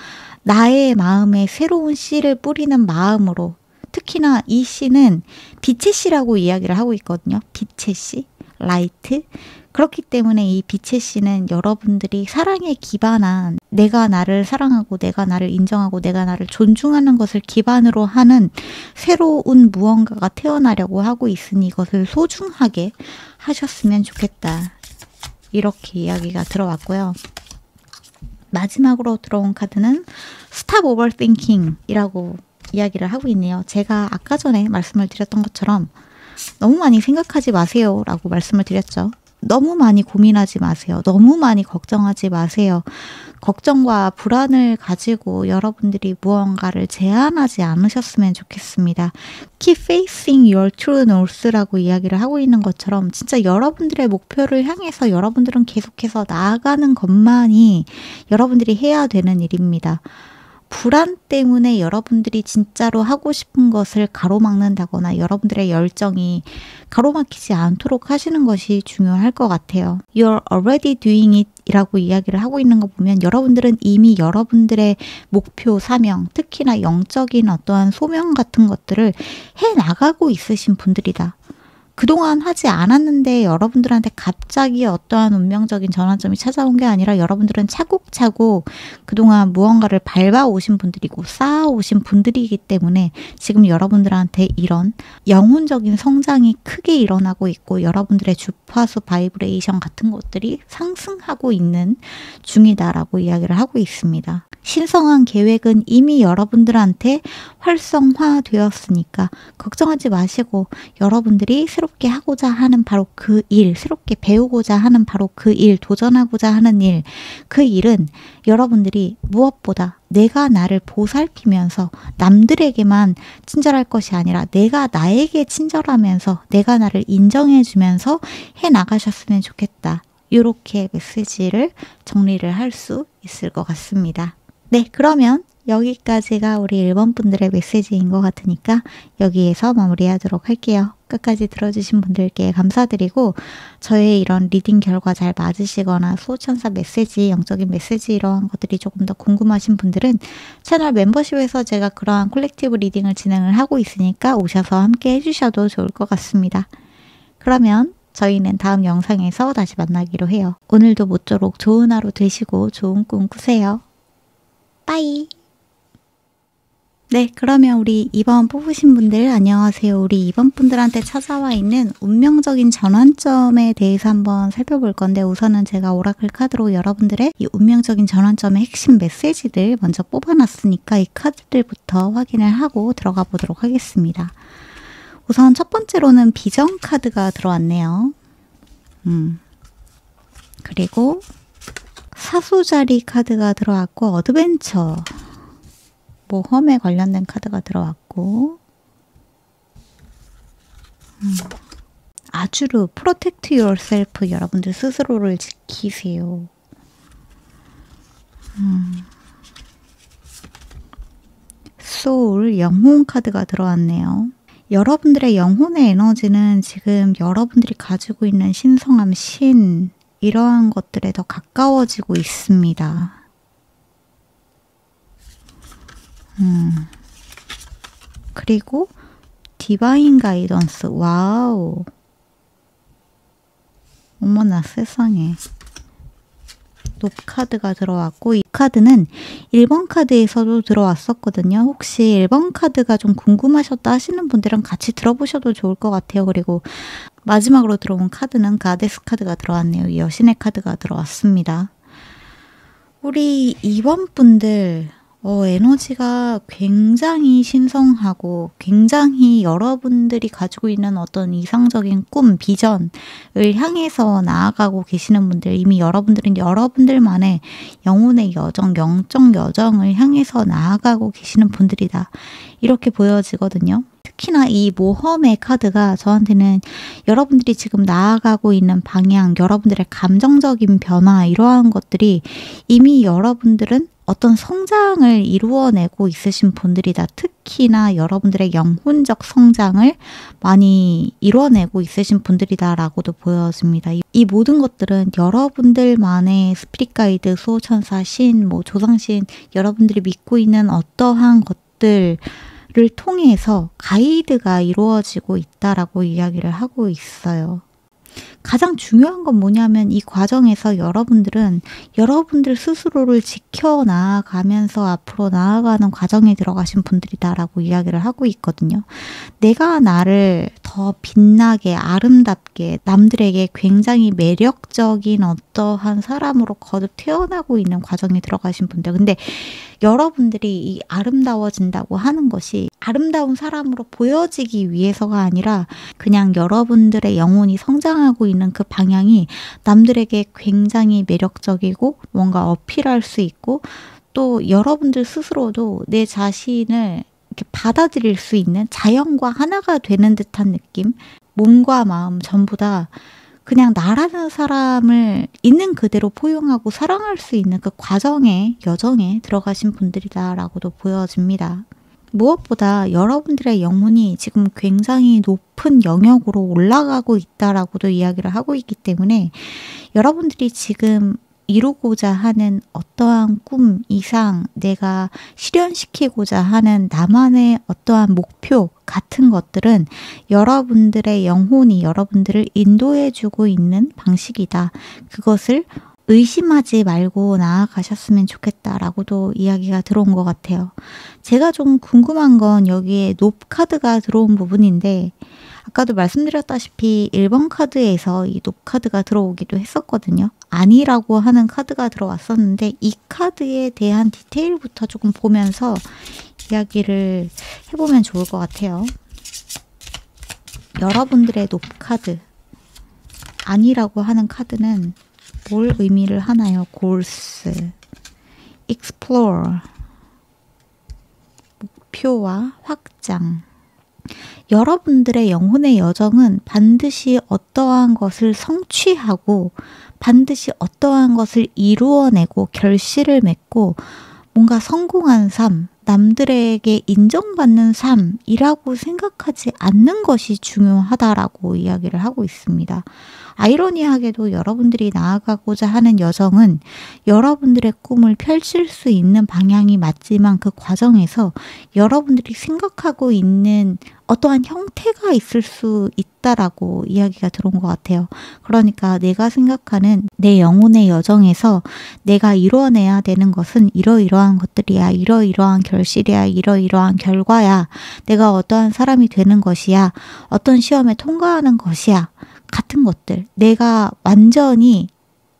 나의 마음에 새로운 씨를 뿌리는 마음으로 특히나 이 씨는 빛의 씨라고 이야기를 하고 있거든요. 빛의 씨, 라이트. 그렇기 때문에 이 빛의 씨는 여러분들이 사랑에 기반한 내가 나를 사랑하고 내가 나를 인정하고 내가 나를 존중하는 것을 기반으로 하는 새로운 무언가가 태어나려고 하고 있으니 이것을 소중하게 하셨으면 좋겠다. 이렇게 이야기가 들어왔고요. 마지막으로 들어온 카드는 Stop Overthinking 이라고 이야기를 하고 있네요. 제가 아까 전에 말씀을 드렸던 것처럼 너무 많이 생각하지 마세요 라고 말씀을 드렸죠. 너무 많이 고민하지 마세요. 너무 많이 걱정하지 마세요. 걱정과 불안을 가지고 여러분들이 무언가를 제한하지 않으셨으면 좋겠습니다. Keep facing your true north라고 이야기를 하고 있는 것처럼 진짜 여러분들의 목표를 향해서 여러분들은 계속해서 나아가는 것만이 여러분들이 해야 되는 일입니다. 불안 때문에 여러분들이 진짜로 하고 싶은 것을 가로막는다거나 여러분들의 열정이 가로막히지 않도록 하시는 것이 중요할 것 같아요. You're already doing it 이라고 이야기를 하고 있는 거 보면 여러분들은 이미 여러분들의 목표, 사명, 특히나 영적인 어떠한 소명 같은 것들을 해나가고 있으신 분들이다. 그동안 하지 않았는데 여러분들한테 갑자기 어떠한 운명적인 전환점이 찾아온 게 아니라 여러분들은 차곡차곡 그동안 무언가를 밟아오신 분들이고 쌓아오신 분들이기 때문에 지금 여러분들한테 이런 영혼적인 성장이 크게 일어나고 있고 여러분들의 주파수 바이브레이션 같은 것들이 상승하고 있는 중이다라고 이야기를 하고 있습니다. 신성한 계획은 이미 여러분들한테 활성화되었으니까 걱정하지 마시고 여러분들이 새롭게 하고자 하는 바로 그 일, 새롭게 배우고자 하는 바로 그 일, 도전하고자 하는 일, 그 일은 여러분들이 무엇보다 내가 나를 보살피면서 남들에게만 친절할 것이 아니라 내가 나에게 친절하면서 내가 나를 인정해주면서 해나가셨으면 좋겠다. 이렇게 메시지를 정리를 할 수 있을 것 같습니다. 네, 그러면 여기까지가 우리 1번 분들의 메시지인 것 같으니까 여기에서 마무리하도록 할게요. 끝까지 들어주신 분들께 감사드리고 저의 이런 리딩 결과 잘 맞으시거나 수호천사 메시지, 영적인 메시지 이러한 것들이 조금 더 궁금하신 분들은 채널 멤버십에서 제가 그러한 콜렉티브 리딩을 진행을 하고 있으니까 오셔서 함께 해주셔도 좋을 것 같습니다. 그러면 저희는 다음 영상에서 다시 만나기로 해요. 오늘도 모쪼록 좋은 하루 되시고 좋은 꿈 꾸세요. 빠이! 네, 그러면 우리 2번 뽑으신 분들 안녕하세요. 우리 2번 분들한테 찾아와 있는 운명적인 전환점에 대해서 한번 살펴볼 건데 우선은 제가 오라클 카드로 여러분들의 이 운명적인 전환점의 핵심 메시지들 먼저 뽑아놨으니까 이 카드들부터 확인을 하고 들어가 보도록 하겠습니다. 우선 첫 번째로는 비전 카드가 들어왔네요. 그리고 사수자리 카드가 들어왔고 어드벤처 모험에 관련된 카드가 들어왔고 아주르 프로텍트 yourself 여러분들 스스로를 지키세요. 소울 영혼 카드가 들어왔네요. 여러분들의 영혼의 에너지는 지금 여러분들이 가지고 있는 신성함, 신 이러한 것들에 더 가까워지고 있습니다. 그리고 디바인 가이던스. 와우. 어머나 세상에. 높 카드가 들어왔고 이 카드는 1번 카드에서도 들어왔었거든요. 혹시 1번 카드가 좀 궁금하셨다 하시는 분들은 같이 들어보셔도 좋을 것 같아요. 그리고 마지막으로 들어온 카드는 가데스 카드가 들어왔네요. 여신의 카드가 들어왔습니다. 우리 2번 분들 에너지가 굉장히 신성하고 굉장히 여러분들이 가지고 있는 어떤 이상적인 꿈, 비전을 향해서 나아가고 계시는 분들, 이미 여러분들은 여러분들만의 영혼의 여정, 영적 여정을 향해서 나아가고 계시는 분들이다. 이렇게 보여지거든요. 특히나 이 모험의 카드가 저한테는 여러분들이 지금 나아가고 있는 방향, 여러분들의 감정적인 변화 이러한 것들이 이미 여러분들은 어떤 성장을 이루어내고 있으신 분들이다. 특히나 여러분들의 영혼적 성장을 많이 이루어내고 있으신 분들이다라고도 보여집니다. 이 모든 것들은 여러분들만의 스피릿 가이드, 수호천사, 신, 조상신, 여러분들이 믿고 있는 어떠한 것들을 통해서 가이드가 이루어지고 있다라고 이야기를 하고 있어요. 가장 중요한 건 뭐냐면 이 과정에서 여러분들은 여러분들 스스로를 지켜나가면서 앞으로 나아가는 과정에 들어가신 분들이다라고 이야기를 하고 있거든요. 내가 나를 더 빛나게 아름답게 남들에게 굉장히 매력적인 어떠한 사람으로 거듭 태어나고 있는 과정에 들어가신 분들. 근데 여러분들이 이 아름다워진다고 하는 것이 아름다운 사람으로 보여지기 위해서가 아니라 그냥 여러분들의 영혼이 성장하고 있는 그 방향이 남들에게 굉장히 매력적이고 뭔가 어필할 수 있고 또 여러분들 스스로도 내 자신을 이렇게 받아들일 수 있는 자연과 하나가 되는 듯한 느낌, 몸과 마음 전부 다 그냥 나라는 사람을 있는 그대로 포용하고 사랑할 수 있는 그 과정의 여정에 들어가신 분들이다라고도 보여집니다. 무엇보다 여러분들의 영혼이 지금 굉장히 높은 영역으로 올라가고 있다라고도 이야기를 하고 있기 때문에 여러분들이 지금 이루고자 하는 어떠한 꿈, 이상, 내가 실현시키고자 하는 나만의 어떠한 목표 같은 것들은 여러분들의 영혼이 여러분들을 인도해주고 있는 방식이다. 그것을 의심하지 말고 나아가셨으면 좋겠다라고도 이야기가 들어온 것 같아요. 제가 좀 궁금한 건 여기에 높 카드가 들어온 부분인데 아까도 말씀드렸다시피 1번 카드에서 이 높 카드가 들어오기도 했었거든요. 아니라고 하는 카드가 들어왔었는데 이 카드에 대한 디테일부터 조금 보면서 이야기를 해보면 좋을 것 같아요. 여러분들의 높 카드 아니라고 하는 카드는 뭘 의미를 하나요? goals, explore, 목표와 확장. 여러분들의 영혼의 여정은 반드시 어떠한 것을 성취하고 반드시 어떠한 것을 이루어내고 결실을 맺고 뭔가 성공한 삶, 남들에게 인정받는 삶이라고 생각하지 않는 것이 중요하다라고 이야기를 하고 있습니다. 아이러니하게도 여러분들이 나아가고자 하는 여정은 여러분들의 꿈을 펼칠 수 있는 방향이 맞지만 그 과정에서 여러분들이 생각하고 있는 어떠한 형태가 있을 수 있다라고 이야기가 들어온 것 같아요. 그러니까 내가 생각하는 내 영혼의 여정에서 내가 이루어내야 되는 것은 이러이러한 것들이야. 이러이러한 결실이야. 이러이러한 결과야. 내가 어떠한 사람이 되는 것이야. 어떤 시험에 통과하는 것이야. 같은 것들. 내가 완전히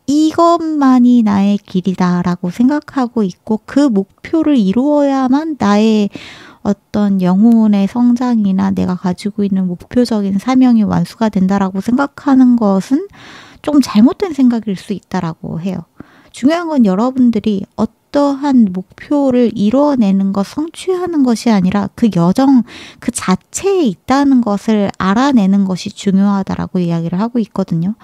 이것만이 나의 길이다라고 생각하고 있고 그 목표를 이루어야만 나의 어떤 영혼의 성장이나 내가 가지고 있는 목표적인 사명이 완수가 된다라고 생각하는 것은 좀 잘못된 생각일 수 있다라고 해요. 중요한 건 여러분들이 어떠한 목표를 이루어내는 것, 성취하는 것이 아니라 그 여정 그 자체에 있다는 것을 알아내는 것이 중요하다라고 이야기를 하고 있거든요.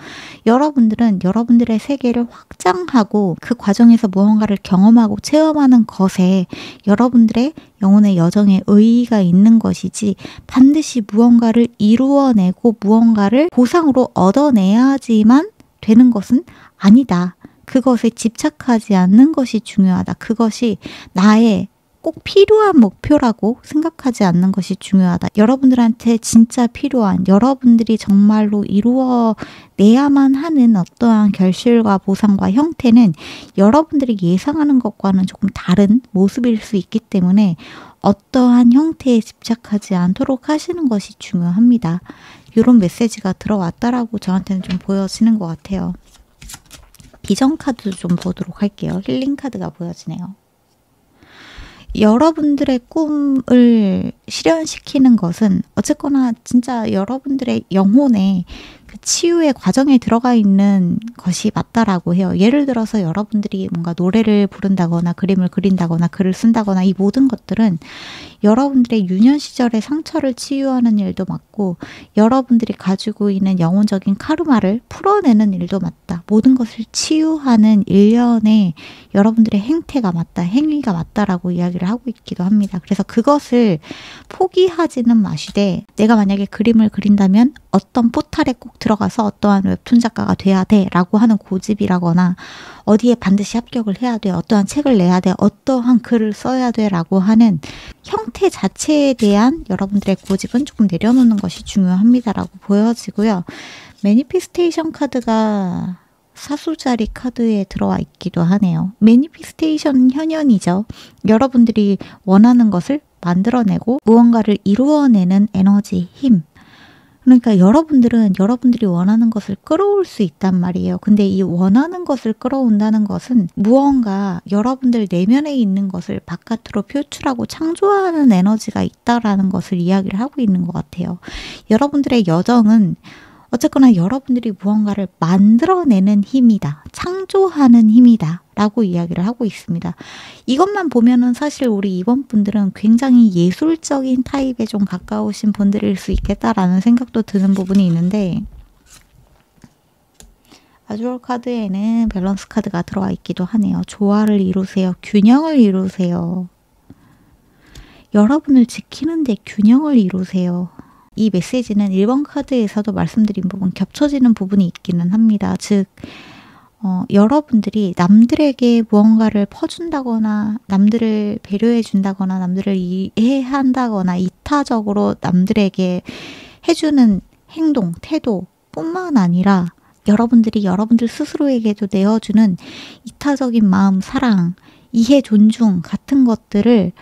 여러분들은 여러분들의 세계를 확장하고 그 과정에서 무언가를 경험하고 체험하는 것에 여러분들의 영혼의 여정에 의의가 있는 것이지 반드시 무언가를 이루어내고 무언가를 보상으로 얻어내야지만 되는 것은 아니다. 그것에 집착하지 않는 것이 중요하다. 그것이 나의 꼭 필요한 목표라고 생각하지 않는 것이 중요하다. 여러분들한테 진짜 필요한, 여러분들이 정말로 이루어내야만 하는 어떠한 결실과 보상과 형태는 여러분들이 예상하는 것과는 조금 다른 모습일 수 있기 때문에 어떠한 형태에 집착하지 않도록 하시는 것이 중요합니다. 이런 메시지가 들어왔다라고 저한테는 좀 보여지는 것 같아요. 비전 카드 좀 보도록 할게요. 힐링 카드가 보여지네요. 여러분들의 꿈을 실현시키는 것은 어쨌거나 진짜 여러분들의 영혼의 그 치유의 과정에 들어가 있는 것이 맞다라고 해요. 예를 들어서 여러분들이 뭔가 노래를 부른다거나 그림을 그린다거나 글을 쓴다거나 이 모든 것들은 여러분들의 유년 시절의 상처를 치유하는 일도 맞고 여러분들이 가지고 있는 영혼적인 카르마를 풀어내는 일도 맞다. 모든 것을 치유하는 일련의 여러분들의 행태가 맞다. 행위가 맞다라고 이야기를 하고 있기도 합니다. 그래서 그것을 포기하지는 마시되 내가 만약에 그림을 그린다면 어떤 포탈에 꼭 들어가서 어떠한 웹툰 작가가 돼야 돼 라고 하는 고집이라거나 어디에 반드시 합격을 해야 돼, 어떠한 책을 내야 돼, 어떠한 글을 써야 돼 라고 하는 형태 자체에 대한 여러분들의 고집은 조금 내려놓는 것이 중요합니다라고 보여지고요. 매니피스테이션 카드가 사수자리 카드에 들어와 있기도 하네요. 매니피스테이션은 현현이죠. 여러분들이 원하는 것을 만들어내고 무언가를 이루어내는 에너지, 힘. 그러니까 여러분들은 여러분들이 원하는 것을 끌어올 수 있단 말이에요. 근데 이 원하는 것을 끌어온다는 것은 무언가 여러분들 내면에 있는 것을 바깥으로 표출하고 창조하는 에너지가 있다라는 것을 이야기를 하고 있는 것 같아요. 여러분들의 여정은 어쨌거나 여러분들이 무언가를 만들어내는 힘이다. 창조하는 힘이다. 라고 이야기를 하고 있습니다. 이것만 보면은 사실 우리 이번 분들은 굉장히 예술적인 타입에 좀 가까우신 분들일 수 있겠다라는 생각도 드는 부분이 있는데 아주얼 카드에는 밸런스 카드가 들어와 있기도 하네요. 조화를 이루세요. 균형을 이루세요. 여러분을 지키는데 균형을 이루세요. 이 메시지는 1번 카드에서도 말씀드린 부분 겹쳐지는 부분이 있기는 합니다. 즉 여러분들이 남들에게 무언가를 퍼준다거나 남들을 배려해 준다거나 남들을 이해한다거나 이타적으로 남들에게 해주는 행동, 태도 뿐만 아니라 여러분들이 여러분들 스스로에게도 내어주는 이타적인 마음, 사랑, 이해, 존중 같은 것들을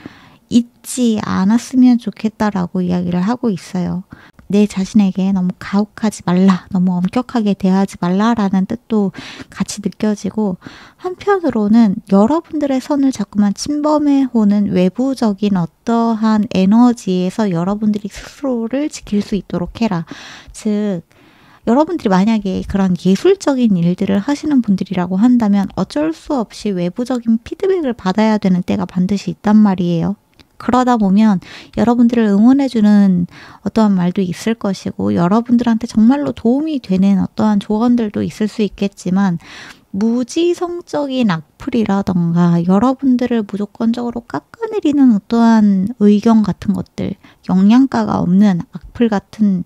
잊지 않았으면 좋겠다라고 이야기를 하고 있어요. 내 자신에게 너무 가혹하지 말라, 너무 엄격하게 대하지 말라라는 뜻도 같이 느껴지고 한편으로는 여러분들의 선을 자꾸만 침범해 오는 외부적인 어떠한 에너지에서 여러분들이 스스로를 지킬 수 있도록 해라. 즉 여러분들이 만약에 그런 예술적인 일들을 하시는 분들이라고 한다면 어쩔 수 없이 외부적인 피드백을 받아야 되는 때가 반드시 있단 말이에요. 그러다 보면 여러분들을 응원해주는 어떠한 말도 있을 것이고 여러분들한테 정말로 도움이 되는 어떠한 조언들도 있을 수 있겠지만 무지성적인 악플이라던가 여러분들을 무조건적으로 깎아내리는 어떠한 의견 같은 것들, 영양가가 없는 악플 같은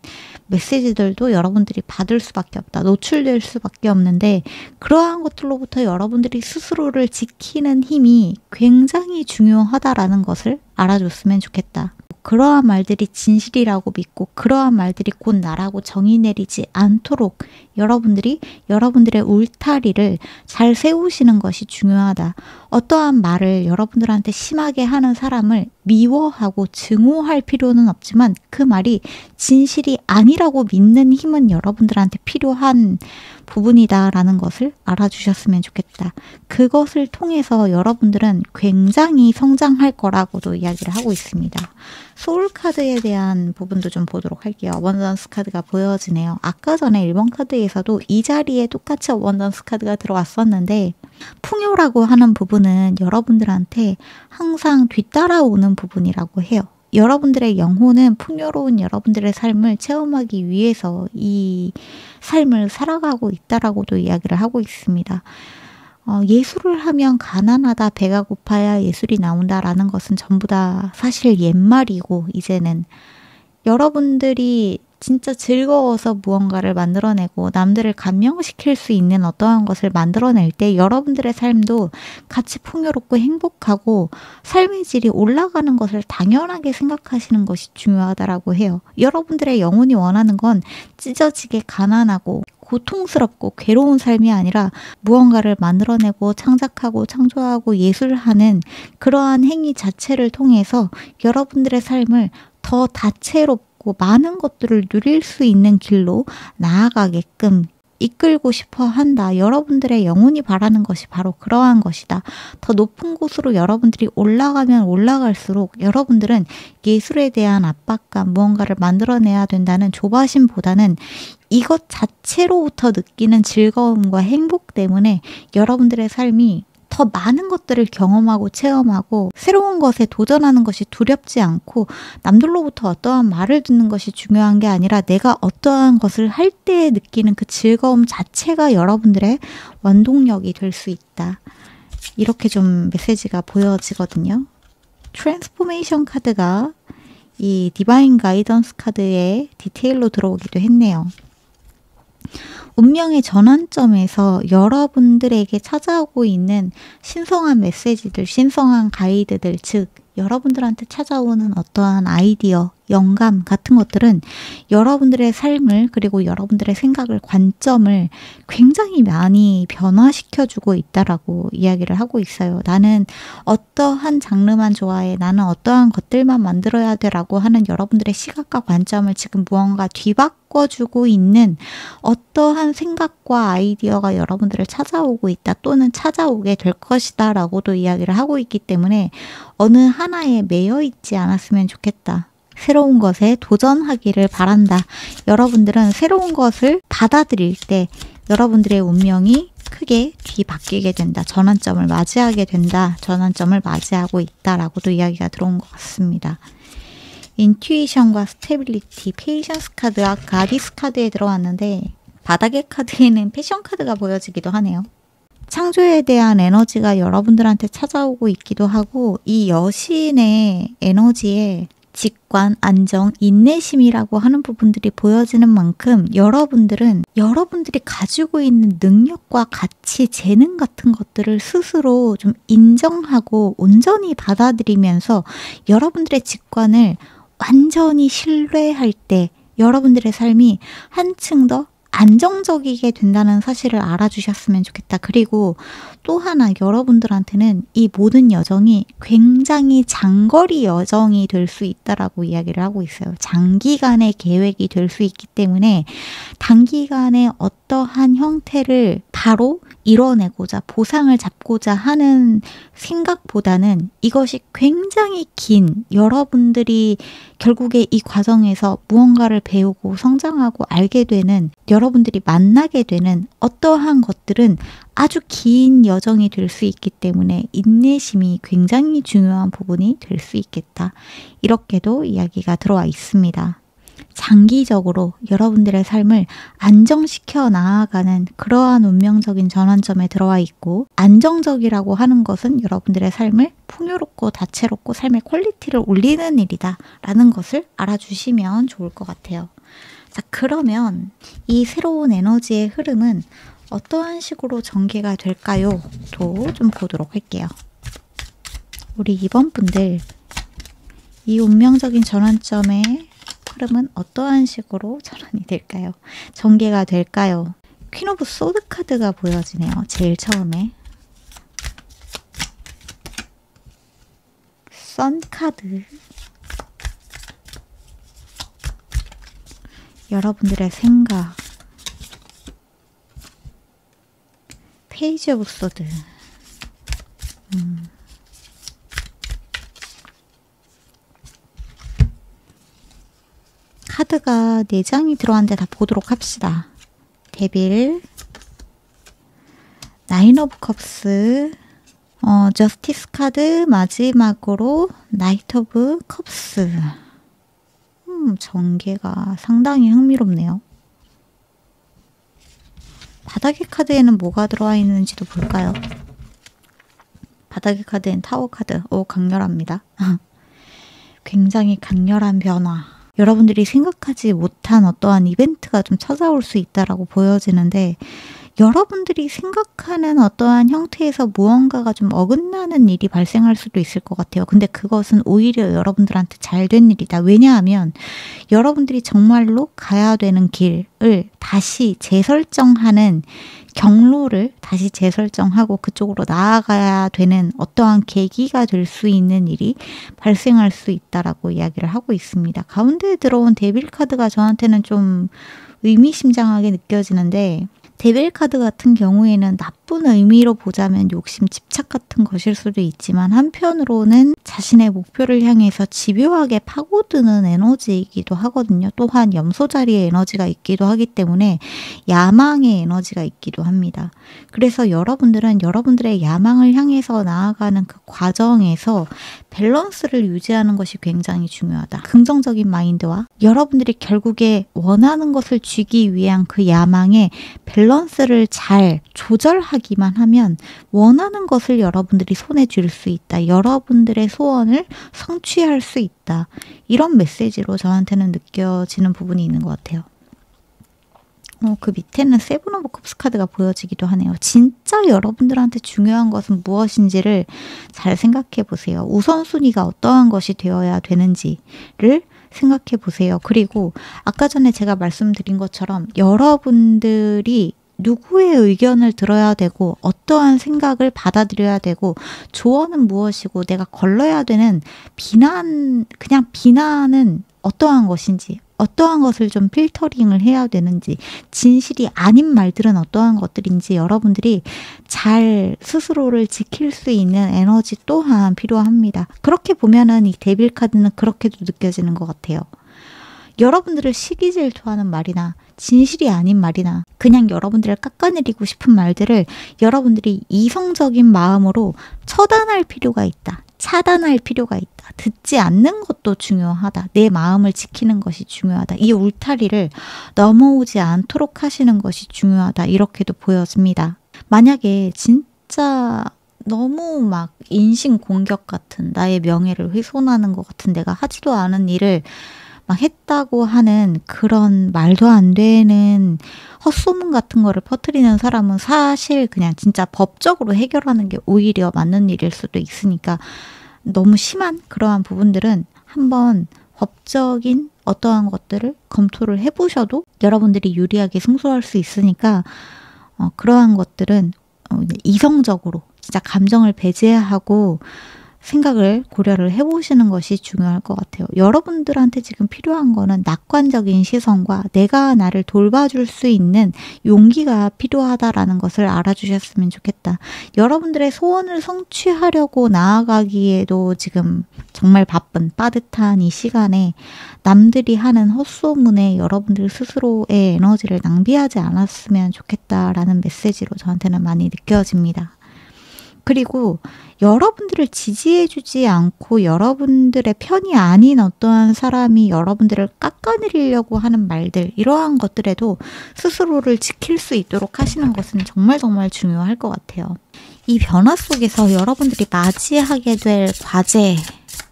메시지들도 여러분들이 받을 수밖에 없다. 노출될 수밖에 없는데 그러한 것들로부터 여러분들이 스스로를 지키는 힘이 굉장히 중요하다라는 것을 알아줬으면 좋겠다. 그러한 말들이 진실이라고 믿고 그러한 말들이 곧 나라고 정의 내리지 않도록 여러분들이 여러분들의 울타리를 잘 세우시는 것이 중요하다. 어떠한 말을 여러분들한테 심하게 하는 사람을 미워하고 증오할 필요는 없지만 그 말이 진실이 아니라고 믿는 힘은 여러분들한테 필요한 부분이다라는 것을 알아주셨으면 좋겠다. 그것을 통해서 여러분들은 굉장히 성장할 거라고도 이야기를 하고 있습니다. 소울 카드에 대한 부분도 좀 보도록 할게요. 어번던스 카드가 보여지네요. 아까 전에 1번 카드에서도 이 자리에 똑같이 어번던스 카드가 들어왔었는데 풍요라고 하는 부분은 여러분들한테 항상 뒤따라오는 부분이라고 해요. 여러분들의 영혼은 풍요로운 여러분들의 삶을 체험하기 위해서 이 삶을 살아가고 있다라고도 이야기를 하고 있습니다. 예술을 하면 가난하다, 배가 고파야 예술이 나온다라는 것은 전부 다 사실 옛말이고 이제는 여러분들이 진짜 즐거워서 무언가를 만들어내고 남들을 감명시킬 수 있는 어떠한 것을 만들어낼 때 여러분들의 삶도 같이 풍요롭고 행복하고 삶의 질이 올라가는 것을 당연하게 생각하시는 것이 중요하다라고 해요. 여러분들의 영혼이 원하는 건 찢어지게 가난하고 고통스럽고 괴로운 삶이 아니라 무언가를 만들어내고 창작하고 창조하고 예술하는 그러한 행위 자체를 통해서 여러분들의 삶을 더 다채롭고 많은 것들을 누릴 수 있는 길로 나아가게끔 이끌고 싶어 한다. 여러분들의 영혼이 바라는 것이 바로 그러한 것이다. 더 높은 곳으로 여러분들이 올라가면 올라갈수록 여러분들은 예술에 대한 압박감, 무언가를 만들어내야 된다는 조바심보다는 이것 자체로부터 느끼는 즐거움과 행복 때문에 여러분들의 삶이 더 많은 것들을 경험하고 체험하고 새로운 것에 도전하는 것이 두렵지 않고 남들로부터 어떠한 말을 듣는 것이 중요한 게 아니라 내가 어떠한 것을 할 때 느끼는 그 즐거움 자체가 여러분들의 원동력이 될 수 있다. 이렇게 좀 메시지가 보여지거든요. 트랜스포메이션 카드가 이 디바인 가이던스 카드의 디테일로 들어오기도 했네요. 운명의 전환점에서 여러분들에게 찾아오고 있는 신성한 메시지들, 신성한 가이드들, 즉 여러분들한테 찾아오는 어떠한 아이디어, 영감 같은 것들은 여러분들의 삶을 그리고 여러분들의 생각을, 관점을 굉장히 많이 변화시켜주고 있다라고 이야기를 하고 있어요. 나는 어떠한 장르만 좋아해, 나는 어떠한 것들만 만들어야 돼라고 하는 여러분들의 시각과 관점을 지금 무언가 뒤바꿔주고 있는 어떠한 생각과 아이디어가 여러분들을 찾아오고 있다 또는 찾아오게 될 것이다 라고도 이야기를 하고 있기 때문에 어느 하나에 매여 있지 않았으면 좋겠다. 새로운 것에 도전하기를 바란다. 여러분들은 새로운 것을 받아들일 때 여러분들의 운명이 크게 뒤바뀌게 된다. 전환점을 맞이하게 된다. 전환점을 맞이하고 있다라고도 이야기가 들어온 것 같습니다. 인투이션과 스테빌리티, 페이션스 카드와 가디스 카드에 들어왔는데 바닥의 카드에는 패션 카드가 보여지기도 하네요. 창조에 대한 에너지가 여러분들한테 찾아오고 있기도 하고 이 여신의 에너지에 직관, 안정, 인내심이라고 하는 부분들이 보여지는 만큼 여러분들은 여러분들이 가지고 있는 능력과 가치, 재능 같은 것들을 스스로 좀 인정하고 온전히 받아들이면서 여러분들의 직관을 완전히 신뢰할 때 여러분들의 삶이 한층 더 안정적이게 된다는 사실을 알아주셨으면 좋겠다. 그리고 또 하나 여러분들한테는 이 모든 여정이 굉장히 장거리 여정이 될 수 있다라고 이야기를 하고 있어요. 장기간의 계획이 될 수 있기 때문에 단기간에 어떠한 형태를 바로 이뤄내고자 보상을 잡고자 하는 생각보다는 이것이 굉장히 긴 여러분들이 결국에 이 과정에서 무언가를 배우고 성장하고 알게 되는 여러분들이 만나게 되는 어떠한 것들은 아주 긴 여정이 될 수 있기 때문에 인내심이 굉장히 중요한 부분이 될 수 있겠다. 이렇게도 이야기가 들어와 있습니다. 장기적으로 여러분들의 삶을 안정시켜 나아가는 그러한 운명적인 전환점에 들어와 있고, 안정적이라고 하는 것은 여러분들의 삶을 풍요롭고 다채롭고 삶의 퀄리티를 올리는 일이다 라는 것을 알아주시면 좋을 것 같아요. 자, 그러면 이 새로운 에너지의 흐름은 어떠한 식으로 전개가 될까요? 도 좀 보도록 할게요. 우리 이번 분들, 이 운명적인 전환점의 흐름은 어떠한 식으로 전환이 될까요? 전개가 될까요? 퀸 오브 소드 카드가 보여지네요. 제일 처음에. 선 카드. 여러분들의 생각. 페이지 오브 소드. 카드가 4장이 들어왔는데 다 보도록 합시다. 데빌, 나인 오브 컵스, 저스티스 카드, 마지막으로 나이트 오브 컵스. 전개가 상당히 흥미롭네요. 바닥의 카드에는 뭐가 들어와 있는지도 볼까요? 바닥의 카드엔 타워 카드. 오, 강렬합니다. 굉장히 강렬한 변화. 여러분들이 생각하지 못한 어떠한 이벤트가 좀 찾아올 수 있다라고 보여지는데, 여러분들이 생각하는 어떠한 형태에서 무언가가 좀 어긋나는 일이 발생할 수도 있을 것 같아요. 근데 그것은 오히려 여러분들한테 잘 된 일이다. 왜냐하면 여러분들이 정말로 가야 되는 길을 다시 재설정하는, 경로를 다시 재설정하고 그쪽으로 나아가야 되는 어떠한 계기가 될 수 있는 일이 발생할 수 있다라고 이야기를 하고 있습니다. 가운데에 들어온 데빌 카드가 저한테는 좀 의미심장하게 느껴지는데, 데빌 카드 같은 경우에는 나쁜 의미로 보자면 욕심, 집착 같은 것일 수도 있지만, 한편으로는 자신의 목표를 향해서 집요하게 파고드는 에너지이기도 하거든요. 또한 염소 자리의 에너지가 있기도 하기 때문에 야망의 에너지가 있기도 합니다. 그래서 여러분들은 여러분들의 야망을 향해서 나아가는 그 과정에서 밸런스를 유지하는 것이 굉장히 중요하다. 긍정적인 마인드와 여러분들이 결국에 원하는 것을 쥐기 위한 그 야망의 밸런스를 잘 조절하기만 하면 원하는 것을 여러분들이 손에 쥘 수 있다. 여러분들의 소원을 성취할 수 있다. 이런 메시지로 저한테는 느껴지는 부분이 있는 것 같아요. 그 밑에는 세븐 오브 컵스 카드가 보여지기도 하네요. 진짜 여러분들한테 중요한 것은 무엇인지를 잘 생각해 보세요. 우선순위가 어떠한 것이 되어야 되는지를 생각해 보세요. 그리고 아까 전에 제가 말씀드린 것처럼 여러분들이 누구의 의견을 들어야 되고 어떠한 생각을 받아들여야 되고 조언은 무엇이고 내가 걸러야 되는 그냥 비난은 어떠한 것인지, 어떠한 것을 좀 필터링을 해야 되는지, 진실이 아닌 말들은 어떠한 것들인지 여러분들이 잘 스스로를 지킬 수 있는 에너지 또한 필요합니다. 그렇게 보면은 이 데빌 카드는 그렇게도 느껴지는 것 같아요. 여러분들을 시기 질투하는 말이나 진실이 아닌 말이나 그냥 여러분들을 깎아내리고 싶은 말들을 여러분들이 이성적인 마음으로 처단할 필요가 있다. 차단할 필요가 있다. 듣지 않는 것도 중요하다. 내 마음을 지키는 것이 중요하다. 이 울타리를 넘어오지 않도록 하시는 것이 중요하다. 이렇게도 보여집니다. 만약에 진짜 너무 막 인신공격 같은, 나의 명예를 훼손하는 것 같은, 내가 하지도 않은 일을 막 했다고 하는 그런 말도 안 되는 헛소문 같은 거를 퍼뜨리는 사람은 사실 그냥 진짜 법적으로 해결하는 게 오히려 맞는 일일 수도 있으니까, 너무 심한 그러한 부분들은 한번 법적인 어떠한 것들을 검토를 해보셔도 여러분들이 유리하게 승소할 수 있으니까, 그러한 것들은 이성적으로 진짜 감정을 배제하고 생각을 고려를 해보시는 것이 중요할 것 같아요. 여러분들한테 지금 필요한 거는 낙관적인 시선과 내가 나를 돌봐줄 수 있는 용기가 필요하다라는 것을 알아주셨으면 좋겠다. 여러분들의 소원을 성취하려고 나아가기에도 지금 정말 바쁜 빠듯한 이 시간에 남들이 하는 헛소문에 여러분들 스스로의 에너지를 낭비하지 않았으면 좋겠다라는 메시지로 저한테는 많이 느껴집니다. 그리고 여러분들을 지지해주지 않고 여러분들의 편이 아닌 어떠한 사람이 여러분들을 깎아내리려고 하는 말들, 이러한 것들에도 스스로를 지킬 수 있도록 하시는 것은 정말 정말 중요할 것 같아요. 이 변화 속에서 여러분들이 맞이하게 될 과제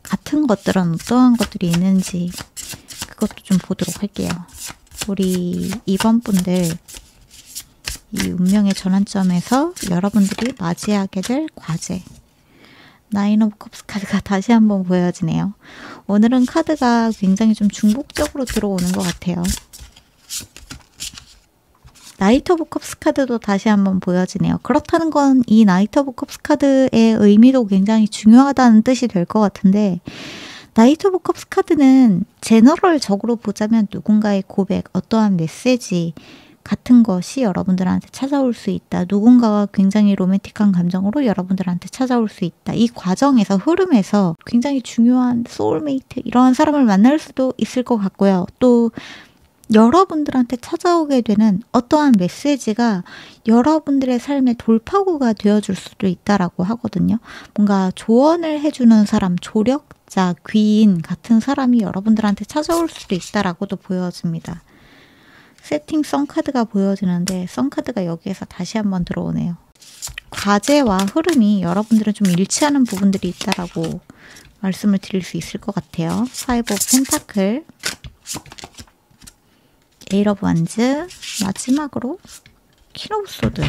같은 것들은 어떠한 것들이 있는지 그것도 좀 보도록 할게요. 우리 2번 분들, 이 운명의 전환점에서 여러분들이 맞이하게 될 과제. 나인 오브 컵스 카드가 다시 한번 보여지네요. 오늘은 카드가 굉장히 좀 중복적으로 들어오는 것 같아요. 나이트 오브 컵스 카드도 다시 한번 보여지네요. 그렇다는 건 이 나이트 오브 컵스 카드의 의미도 굉장히 중요하다는 뜻이 될 것 같은데, 나이트 오브 컵스 카드는 제너럴적으로 보자면 누군가의 고백, 어떠한 메시지 같은 것이 여러분들한테 찾아올 수 있다. 누군가가 굉장히 로맨틱한 감정으로 여러분들한테 찾아올 수 있다. 이 과정에서, 흐름에서 굉장히 중요한 소울메이트, 이러한 사람을 만날 수도 있을 것 같고요. 또 여러분들한테 찾아오게 되는 어떠한 메시지가 여러분들의 삶의 돌파구가 되어줄 수도 있다라고 하거든요. 뭔가 조언을 해주는 사람, 조력자, 귀인 같은 사람이 여러분들한테 찾아올 수도 있다라고도 보여집니다. 세팅 썬카드가 보여지는데 썬카드가 여기에서 다시 한번 들어오네요. 과제와 흐름이 여러분들은 좀 일치하는 부분들이 있다라고 말씀을 드릴 수 있을 것 같아요. 파이브 오브 펜타클, 에이트 오브 완즈, 마지막으로 퀸 오브 소드.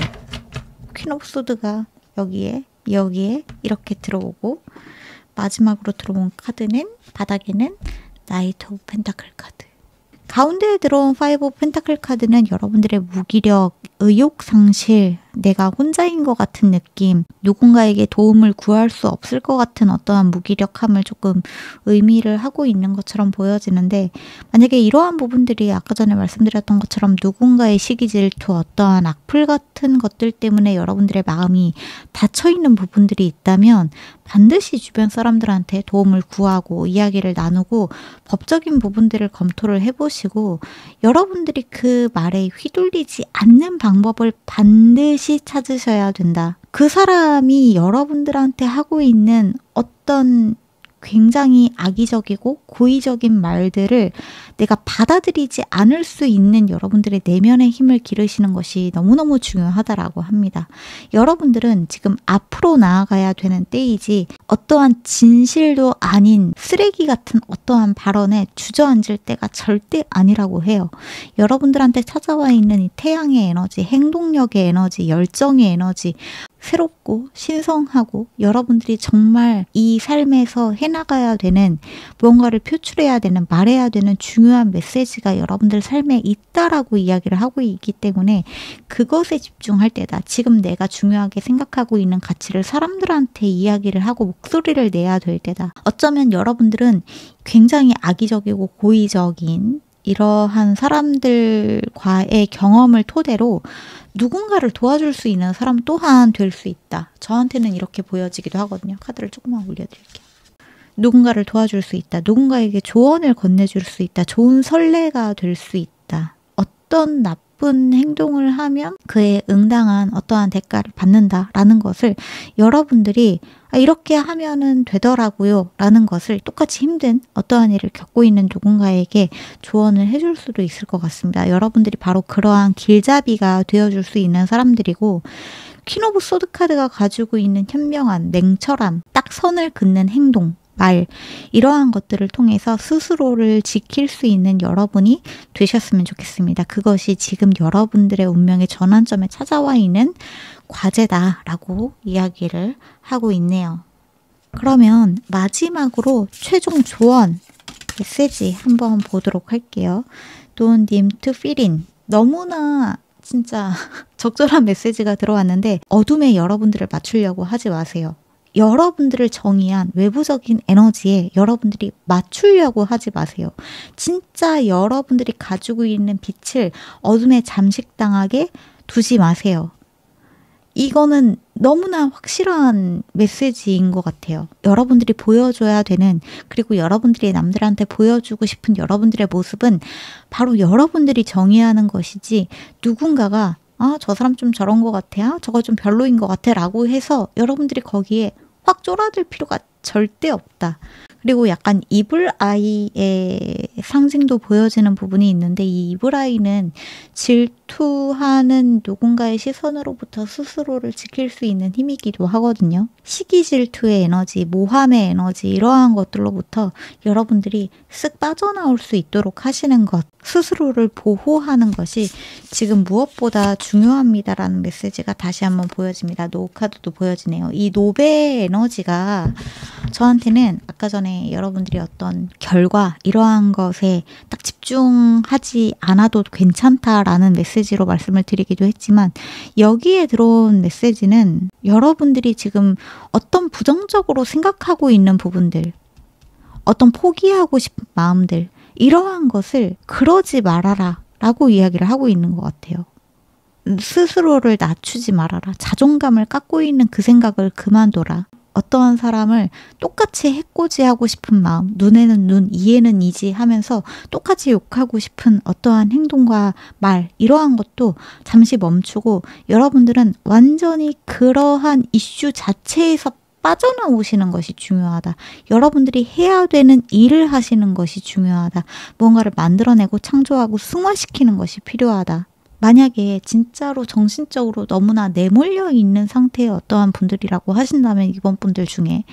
퀸 오브 소드가 여기에 이렇게 들어오고, 마지막으로 들어온 카드는, 바닥에는 나이트 오브 펜타클 카드. 가운데에 들어온 파이브 오브 펜타클 카드는 여러분들의 무기력, 의욕 상실, 내가 혼자인 것 같은 느낌, 누군가에게 도움을 구할 수 없을 것 같은 어떠한 무기력함을 조금 의미를 하고 있는 것처럼 보여지는데, 만약에 이러한 부분들이 아까 전에 말씀드렸던 것처럼 누군가의 시기 질투, 어떠한 악플 같은 것들 때문에 여러분들의 마음이 닫혀있는 부분들이 있다면 반드시 주변 사람들한테 도움을 구하고 이야기를 나누고 법적인 부분들을 검토를 해보시고, 여러분들이 그 말에 휘둘리지 않는 방법을 반드시 찾으셔야 된다. 그 사람이 여러분들한테 하고 있는 어떤 굉장히 악의적이고 고의적인 말들을 내가 받아들이지 않을 수 있는 여러분들의 내면의 힘을 기르시는 것이 너무너무 중요하다라고 합니다. 여러분들은 지금 앞으로 나아가야 되는 때이지 어떠한 진실도 아닌 쓰레기 같은 어떠한 발언에 주저앉을 때가 절대 아니라고 해요. 여러분들한테 찾아와 있는 이 태양의 에너지, 행동력의 에너지, 열정의 에너지, 새롭고 신성하고 여러분들이 정말 이 삶에서 해나가야 되는, 무언가를 표출해야 되는, 말해야 되는 중요한 메시지가 여러분들 삶에 있다라고 이야기를 하고 있기 때문에 그것에 집중할 때다. 지금 내가 중요하게 생각하고 있는 가치를 사람들한테 이야기를 하고 목소리를 내야 될 때다. 어쩌면 여러분들은 굉장히 악의적이고 고의적인 이러한 사람들과의 경험을 토대로 누군가를 도와줄 수 있는 사람 또한 될 수 있다. 저한테는 이렇게 보여지기도 하거든요. 카드를 조금만 올려드릴게요. 누군가를 도와줄 수 있다. 누군가에게 조언을 건네줄 수 있다. 좋은 선례가 될 수 있다. 어떤 나쁜 행동을 하면 그에 응당한 어떠한 대가를 받는다라는 것을 여러분들이 이렇게 하면은 되더라고요 라는 것을 똑같이 힘든 어떠한 일을 겪고 있는 누군가에게 조언을 해줄 수도 있을 것 같습니다. 여러분들이 바로 그러한 길잡이가 되어줄 수 있는 사람들이고, 퀸 오브 소드 카드가 가지고 있는 현명한, 냉철함, 딱 선을 긋는 행동, 말, 이러한 것들을 통해서 스스로를 지킬 수 있는 여러분이 되셨으면 좋겠습니다. 그것이 지금 여러분들의 운명의 전환점에 찾아와 있는 과제다라고 이야기를 하고 있네요. 그러면 마지막으로 최종 조언 메시지 한번 보도록 할게요. Don't need to fit in. 너무나 진짜 적절한 메시지가 들어왔는데 어둠에 여러분들을 맞추려고 하지 마세요. 여러분들을 정의한 외부적인 에너지에 여러분들이 맞추려고 하지 마세요. 진짜 여러분들이 가지고 있는 빛을 어둠에 잠식당하게 두지 마세요. 이거는 너무나 확실한 메시지인 것 같아요. 여러분들이 보여줘야 되는, 그리고 여러분들이 남들한테 보여주고 싶은 여러분들의 모습은 바로 여러분들이 정의하는 것이지 누군가가 아, 저 사람 좀 저런 것 같아. 아, 저거 좀 별로인 것 같아. 라고 해서 여러분들이 거기에 확 쫄아들 필요가 절대 없다. 그리고 약간 이불 아이의 상징도 보여지는 부분이 있는데 이 이불 아이는 질투하는 누군가의 시선으로부터 스스로를 지킬 수 있는 힘이기도 하거든요. 시기 질투의 에너지, 모함의 에너지 이러한 것들로부터 여러분들이 쓱 빠져나올 수 있도록 하시는 것, 스스로를 보호하는 것이 지금 무엇보다 중요합니다라는 메시지가 다시 한번 보여집니다. 노 카드도 보여지네요. 이 노베의 에너지가 저한테는 아까 전에 여러분들이 어떤 결과 이러한 것에 딱 집중하지 않아도 괜찮다라는 메시지로 말씀을 드리기도 했지만 여기에 들어온 메시지는 여러분들이 지금 어떤 부정적으로 생각하고 있는 부분들, 어떤 포기하고 싶은 마음들 이러한 것을 그러지 말아라 라고 이야기를 하고 있는 것 같아요. 스스로를 낮추지 말아라. 자존감을 깎고 있는 그 생각을 그만둬라. 어떠한 사람을 똑같이 해코지하고 싶은 마음, 눈에는 눈, 이에는 이지 하면서 똑같이 욕하고 싶은 어떠한 행동과 말 이러한 것도 잠시 멈추고 여러분들은 완전히 그러한 이슈 자체에서 빠져나오시는 것이 중요하다. 여러분들이 해야 되는 일을 하시는 것이 중요하다. 무언가를 만들어내고 창조하고 승화시키는 것이 필요하다. 만약에 진짜로 정신적으로 너무나 내몰려 있는 상태의 어떠한 분들이라고 하신다면 이번 분들 중에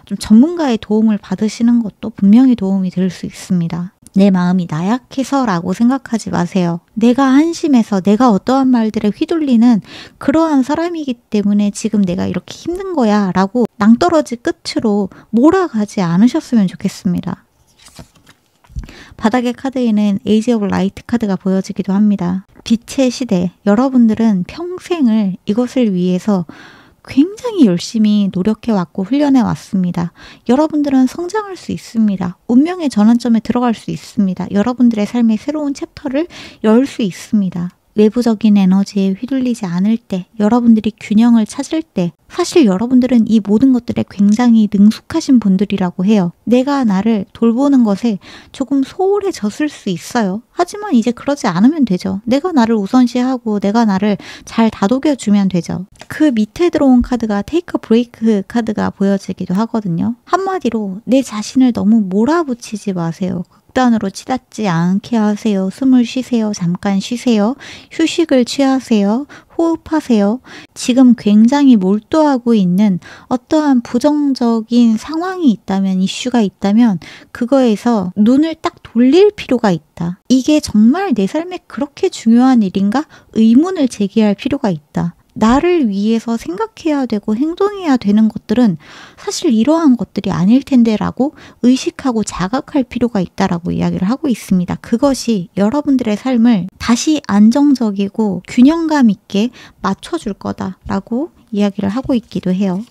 좀 전문가의 도움을 받으시는 것도 분명히 도움이 될 수 있습니다. 내 마음이 나약해서 라고 생각하지 마세요. 내가 한심해서 내가 어떠한 말들에 휘둘리는 그러한 사람이기 때문에 지금 내가 이렇게 힘든 거야 라고 낭떠러지 끝으로 몰아가지 않으셨으면 좋겠습니다. 바닥의 카드에는 에이지 오브 라이트 카드가 보여지기도 합니다. 빛의 시대, 여러분들은 평생을 이것을 위해서 굉장히 열심히 노력해왔고 훈련해왔습니다. 여러분들은 성장할 수 있습니다. 운명의 전환점에 들어갈 수 있습니다. 여러분들의 삶의 새로운 챕터를 열 수 있습니다. 외부적인 에너지에 휘둘리지 않을 때, 여러분들이 균형을 찾을 때 사실 여러분들은 이 모든 것들에 굉장히 능숙하신 분들이라고 해요. 내가 나를 돌보는 것에 조금 소홀해졌을 수 있어요. 하지만 이제 그러지 않으면 되죠. 내가 나를 우선시하고 내가 나를 잘 다독여주면 되죠. 그 밑에 들어온 카드가 테이크 브레이크 카드가 보여지기도 하거든요. 한마디로 내 자신을 너무 몰아붙이지 마세요. 극단으로 치닫지 않게 하세요. 숨을 쉬세요. 잠깐 쉬세요. 휴식을 취하세요. 호흡하세요. 지금 굉장히 몰두하고 있는 어떠한 부정적인 상황이 있다면, 이슈가 있다면 그거에서 눈을 딱 돌릴 필요가 있다. 이게 정말 내 삶에 그렇게 중요한 일인가? 의문을 제기할 필요가 있다. 나를 위해서 생각해야 되고 행동해야 되는 것들은 사실 이러한 것들이 아닐 텐데 라고 의식하고 자각할 필요가 있다라고 이야기를 하고 있습니다. 그것이 여러분들의 삶을 다시 안정적이고 균형감 있게 맞춰줄 거다라고 이야기를 하고 있기도 해요.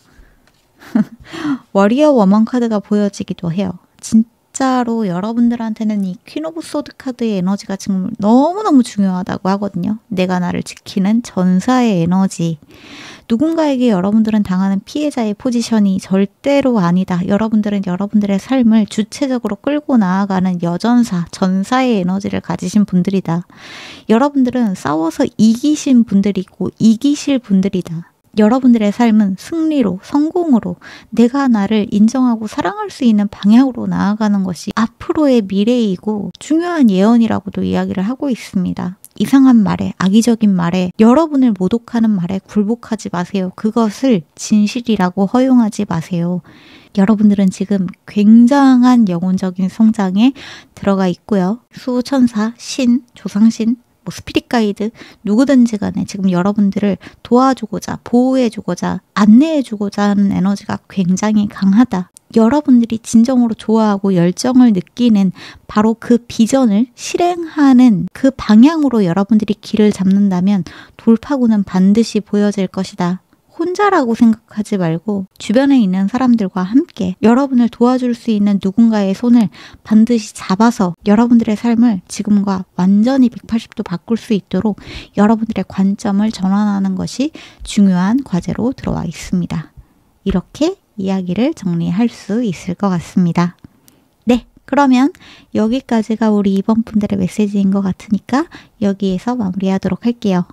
워리어 워먼 카드가 보여지기도 해요. 진짜로 여러분들한테는 이 퀸 오브 소드 카드의 에너지가 지금 너무너무 중요하다고 하거든요. 내가 나를 지키는 전사의 에너지. 누군가에게 여러분들은 당하는 피해자의 포지션이 절대로 아니다. 여러분들은 여러분들의 삶을 주체적으로 끌고 나아가는 여전사, 전사의 에너지를 가지신 분들이다. 여러분들은 싸워서 이기신 분들이고 이기실 분들이다. 여러분들의 삶은 승리로, 성공으로 내가 나를 인정하고 사랑할 수 있는 방향으로 나아가는 것이 앞으로의 미래이고 중요한 예언이라고도 이야기를 하고 있습니다. 이상한 말에, 악의적인 말에, 여러분을 모독하는 말에 굴복하지 마세요. 그것을 진실이라고 허용하지 마세요. 여러분들은 지금 굉장한 영혼적인 성장에 들어가 있고요. 수호천사, 신, 조상신, 스피릿 가이드 누구든지 간에 지금 여러분들을 도와주고자, 보호해주고자, 안내해주고자 하는 에너지가 굉장히 강하다. 여러분들이 진정으로 좋아하고 열정을 느끼는 바로 그 비전을 실행하는 그 방향으로 여러분들이 길을 잡는다면 돌파구는 반드시 보여질 것이다. 혼자라고 생각하지 말고 주변에 있는 사람들과 함께 여러분을 도와줄 수 있는 누군가의 손을 반드시 잡아서 여러분들의 삶을 지금과 완전히 180도 바꿀 수 있도록 여러분들의 관점을 전환하는 것이 중요한 과제로 들어와 있습니다. 이렇게 이야기를 정리할 수 있을 것 같습니다. 네, 그러면 여기까지가 우리 이번 분들의 메시지인 것 같으니까 여기에서 마무리하도록 할게요.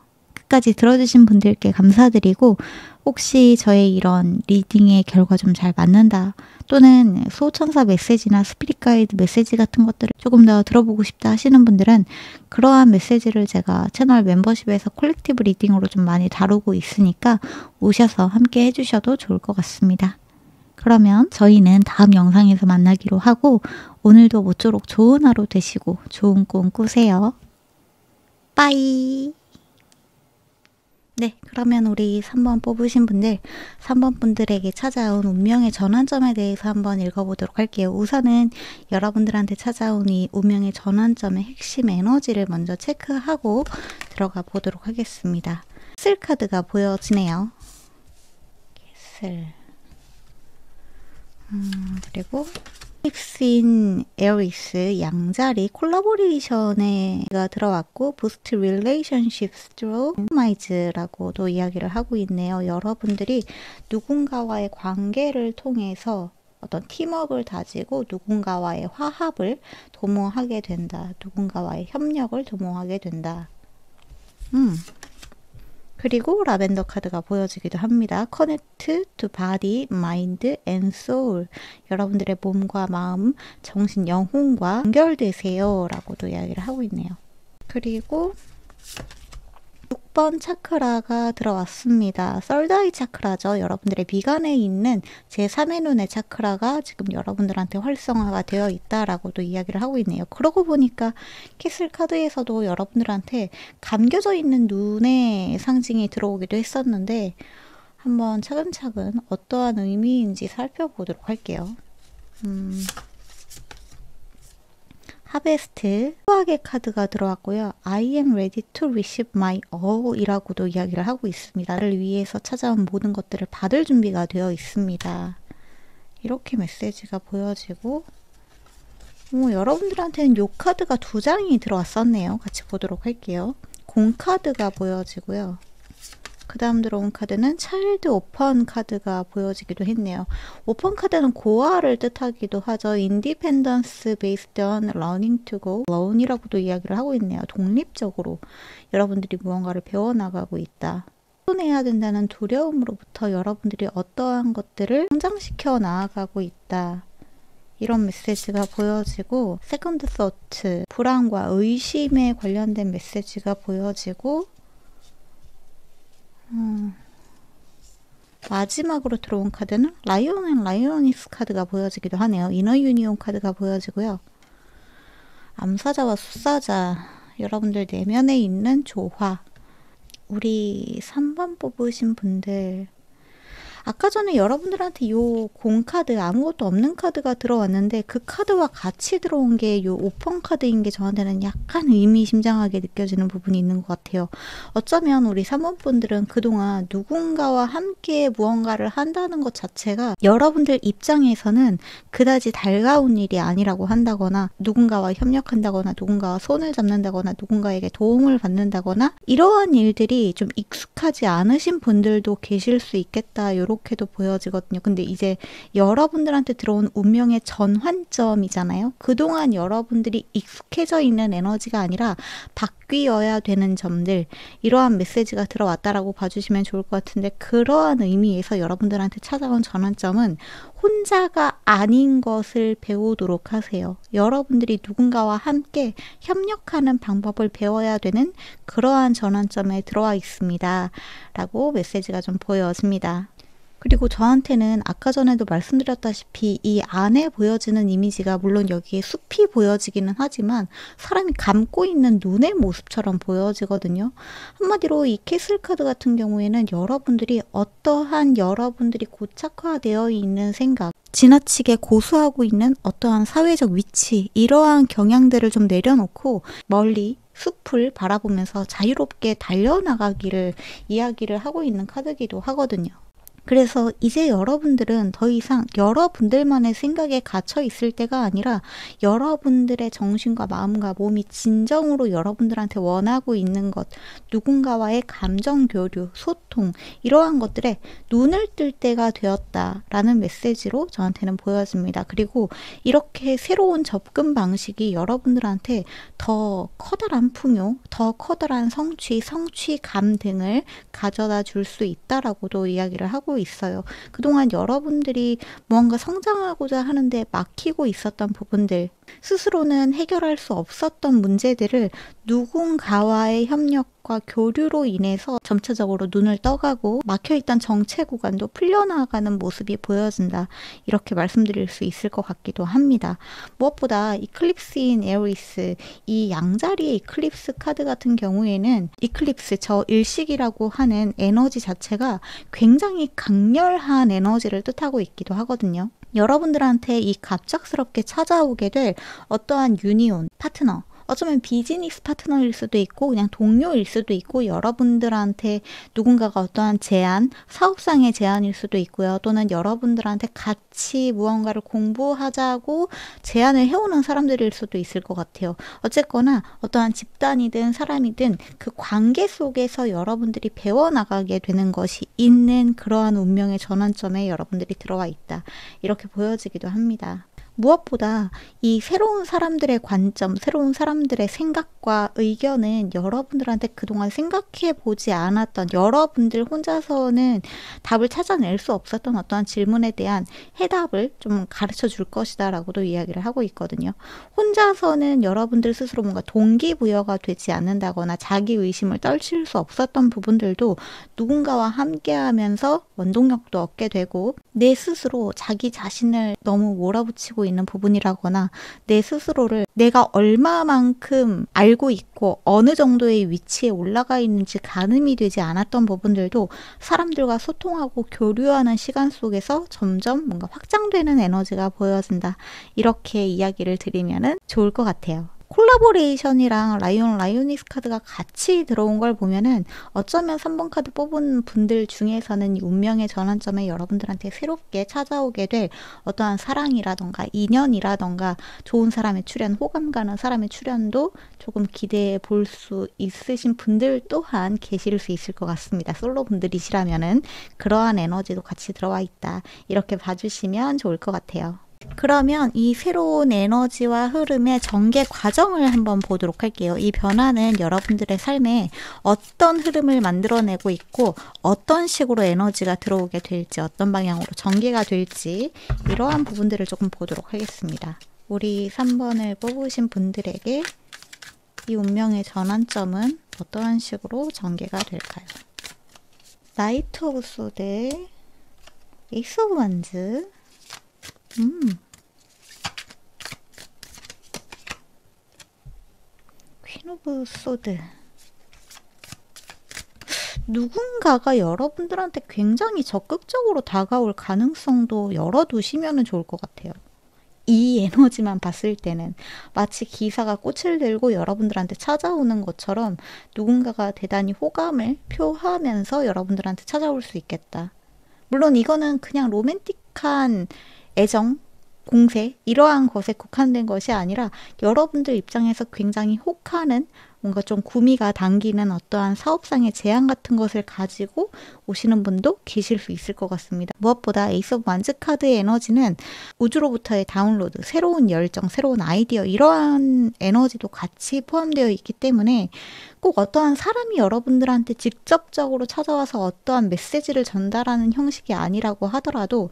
여기까지 들어주신 분들께 감사드리고, 혹시 저의 이런 리딩의 결과 좀 잘 맞는다, 또는 수호천사 메시지나 스피릿 가이드 메시지 같은 것들을 조금 더 들어보고 싶다 하시는 분들은 그러한 메시지를 제가 채널 멤버십에서 콜렉티브 리딩으로 좀 많이 다루고 있으니까 오셔서 함께 해주셔도 좋을 것 같습니다. 그러면 저희는 다음 영상에서 만나기로 하고, 오늘도 모쪼록 좋은 하루 되시고 좋은 꿈 꾸세요. 빠이. 네, 그러면 우리 3번 뽑으신 분들, 3번 분들에게 찾아온 운명의 전환점에 대해서 한번 읽어보도록 할게요. 우선은 여러분들한테 찾아온 이 운명의 전환점의 핵심 에너지를 먼저 체크하고 들어가 보도록 하겠습니다. 캐슬 카드가 보여지네요. 캐슬. 그리고 픽스인 에리스 양자리 콜라보레이션에가 들어왔고, 부스트 릴레이션십스 트루 마이즈라고도 이야기를 하고 있네요. 여러분들이 누군가와의 관계를 통해서 어떤 팀워크를 다지고 누군가와의 화합을 도모하게 된다. 누군가와의 협력을 도모하게 된다. 그리고 라벤더 카드가 보여지기도 합니다. Connect to body, mind and soul. 여러분들의 몸과 마음, 정신, 영혼과 연결되세요 라고도 이야기를 하고 있네요. 그리고 6번 차크라가 들어왔습니다. 썰다이 차크라죠. 여러분들의 미간에 있는 제3의 눈의 차크라가 지금 여러분들한테 활성화가 되어 있다라고도 이야기를 하고 있네요. 그러고 보니까 캐슬 카드에서도 여러분들한테 감겨져 있는 눈의 상징이 들어오기도 했었는데, 한번 차근차근 어떠한 의미인지 살펴보도록 할게요. 하베스트 수학의 카드가 들어왔고요. I am ready to receive my all 이라고도 이야기를 하고 있습니다. 나를 위해서 찾아온 모든 것들을 받을 준비가 되어 있습니다. 이렇게 메시지가 보여지고, 여러분들한테는 요 카드가 2장이 들어왔었네요. 같이 보도록 할게요. 공 카드가 보여지고요. 그 다음 들어온 카드는 차일드 오펀 카드가 보여지기도 했네요. 오펀 카드는 고아를 뜻하기도 하죠. Independence based on learning to go alone이라고도 이야기를 하고 있네요. 독립적으로 여러분들이 무언가를 배워나가고 있다. 해야 된다는 두려움으로부터 여러분들이 어떠한 것들을 성장시켜 나아가고 있다. 이런 메시지가 보여지고, 세컨드 소트, 불안과 의심에 관련된 메시지가 보여지고, 마지막으로 들어온 카드는 라이온 앤 라이오니스 카드가 보여지기도 하네요. 이너 유니온 카드가 보여지고요. 암사자와 숫사자, 여러분들 내면에 있는 조화. 우리 3번 뽑으신 분들, 아까 전에 여러분들한테 요 공카드, 아무것도 없는 카드가 들어왔는데 그 카드와 같이 들어온 게 요 오픈 카드인 게 저한테는 약간 의미심장하게 느껴지는 부분이 있는 것 같아요. 어쩌면 우리 3번 분들은 그동안 누군가와 함께 무언가를 한다는 것 자체가 여러분들 입장에서는 그다지 달가운 일이 아니라고 한다거나, 누군가와 협력한다거나, 누군가와 손을 잡는다거나, 누군가에게 도움을 받는다거나, 이러한 일들이 좀 익숙하지 않으신 분들도 계실 수 있겠다, 이렇게도 보여지거든요. 근데 이제 여러분들한테 들어온 운명의 전환점이잖아요. 그동안 여러분들이 익숙해져 있는 에너지가 아니라 바뀌어야 되는 점들, 이러한 메시지가 들어왔다라고 봐주시면 좋을 것 같은데, 그러한 의미에서 여러분들한테 찾아온 전환점은 혼자가 아닌 것을 배우도록 하세요. 여러분들이 누군가와 함께 협력하는 방법을 배워야 되는 그러한 전환점에 들어와 있습니다. 라고 메시지가 좀 보여집니다. 그리고 저한테는 아까 전에도 말씀드렸다시피 이 안에 보여지는 이미지가 물론 여기에 숲이 보여지기는 하지만 사람이 감고 있는 눈의 모습처럼 보여지거든요. 한마디로 이 캐슬 카드 같은 경우에는 여러분들이 어떠한 여러분들이 고착화되어 있는 생각, 지나치게 고수하고 있는 어떠한 사회적 위치, 이러한 경향들을 좀 내려놓고 멀리 숲을 바라보면서 자유롭게 달려나가기를 이야기를 하고 있는 카드기도 하거든요. 그래서 이제 여러분들은 더 이상 여러분들만의 생각에 갇혀 있을 때가 아니라 여러분들의 정신과 마음과 몸이 진정으로 여러분들한테 원하고 있는 것, 누군가와의 감정 교류, 소통, 이러한 것들에 눈을 뜰 때가 되었다라는 메시지로 저한테는 보여집니다. 그리고 이렇게 새로운 접근 방식이 여러분들한테 더 커다란 풍요, 더 커다란 성취감 등을 가져다 줄 수 있다라고도 이야기를 하고 있어요. 그동안 여러분들이 무언가 성장하고자 하는데 막히고 있었던 부분들, 스스로는 해결할 수 없었던 문제들을 누군가와의 협력과 교류로 인해서 점차적으로 눈을 떠가고 막혀있던 정체 구간도 풀려나가는 모습이 보여진다. 이렇게 말씀드릴 수 있을 것 같기도 합니다. 무엇보다 이클립스인 에어리스, 이 양자리의 이클립스 카드 같은 경우에는 이클립스, 저 일식이라고 하는 에너지 자체가 굉장히 강렬한 에너지를 뜻하고 있기도 하거든요. 여러분들한테 이 갑작스럽게 찾아오게 될 어떠한 유니온, 파트너, 어쩌면 비즈니스 파트너일 수도 있고 그냥 동료일 수도 있고 여러분들한테 누군가가 어떠한 제안, 사업상의 제안일 수도 있고요. 또는 여러분들한테 같이 무언가를 공부하자고 제안을 해오는 사람들일 수도 있을 것 같아요. 어쨌거나 어떠한 집단이든 사람이든 그 관계 속에서 여러분들이 배워나가게 되는 것이 있는 그러한 운명의 전환점에 여러분들이 들어와 있다. 이렇게 보여지기도 합니다. 무엇보다 이 새로운 사람들의 관점, 새로운 사람들의 생각과 의견은 여러분들한테 그동안 생각해 보지 않았던, 여러분들 혼자서는 답을 찾아낼 수 없었던 어떠한 질문에 대한 해답을 좀 가르쳐 줄 것이다 라고도 이야기를 하고 있거든요. 혼자서는 여러분들 스스로 뭔가 동기부여가 되지 않는다거나 자기의심을 떨칠 수 없었던 부분들도 누군가와 함께 하면서 원동력도 얻게 되고, 내 스스로 자기 자신을 너무 몰아붙이고 있는 부분이라거나 내 스스로를 내가 얼마만큼 알고 있고 어느 정도의 위치에 올라가 있는지 가늠이 되지 않았던 부분들도 사람들과 소통하고 교류하는 시간 속에서 점점 뭔가 확장되는 에너지가 보여진다. 이렇게 이야기를 드리면은 좋을 것 같아요. 콜라보레이션이랑 라이오니스 카드가 같이 들어온 걸 보면은 어쩌면 3번 카드 뽑은 분들 중에서는 이 운명의 전환점에 여러분들한테 새롭게 찾아오게 될 어떠한 사랑이라던가 인연이라던가 좋은 사람의 출현, 호감 가는 사람의 출현도 조금 기대해 볼 수 있으신 분들 또한 계실 수 있을 것 같습니다. 솔로 분들이시라면은 그러한 에너지도 같이 들어와 있다. 이렇게 봐주시면 좋을 것 같아요. 그러면 이 새로운 에너지와 흐름의 전개 과정을 한번 보도록 할게요. 이 변화는 여러분들의 삶에 어떤 흐름을 만들어내고 있고 어떤 식으로 에너지가 들어오게 될지, 어떤 방향으로 전개가 될지, 이러한 부분들을 조금 보도록 하겠습니다. 우리 3번을 뽑으신 분들에게 이 운명의 전환점은 어떠한 식으로 전개가 될까요? 나이트 오브 소드, 에이스 오브 완즈, 퀸 오브 소드. 누군가가 여러분들한테 굉장히 적극적으로 다가올 가능성도 열어두시면 좋을 것 같아요. 이 에너지만 봤을 때는 마치 기사가 꽃을 들고 여러분들한테 찾아오는 것처럼 누군가가 대단히 호감을 표하면서 여러분들한테 찾아올 수 있겠다. 물론 이거는 그냥 로맨틱한 애정, 공세, 이러한 것에 국한된 것이 아니라 여러분들 입장에서 굉장히 혹하는, 뭔가 좀 구미가 당기는 어떠한 사업상의 제안 같은 것을 가지고 오시는 분도 계실 수 있을 것 같습니다. 무엇보다 에이스 오브 완즈 카드의 에너지는 우주로부터의 다운로드, 새로운 열정, 새로운 아이디어, 이러한 에너지도 같이 포함되어 있기 때문에 꼭 어떠한 사람이 여러분들한테 직접적으로 찾아와서 어떠한 메시지를 전달하는 형식이 아니라고 하더라도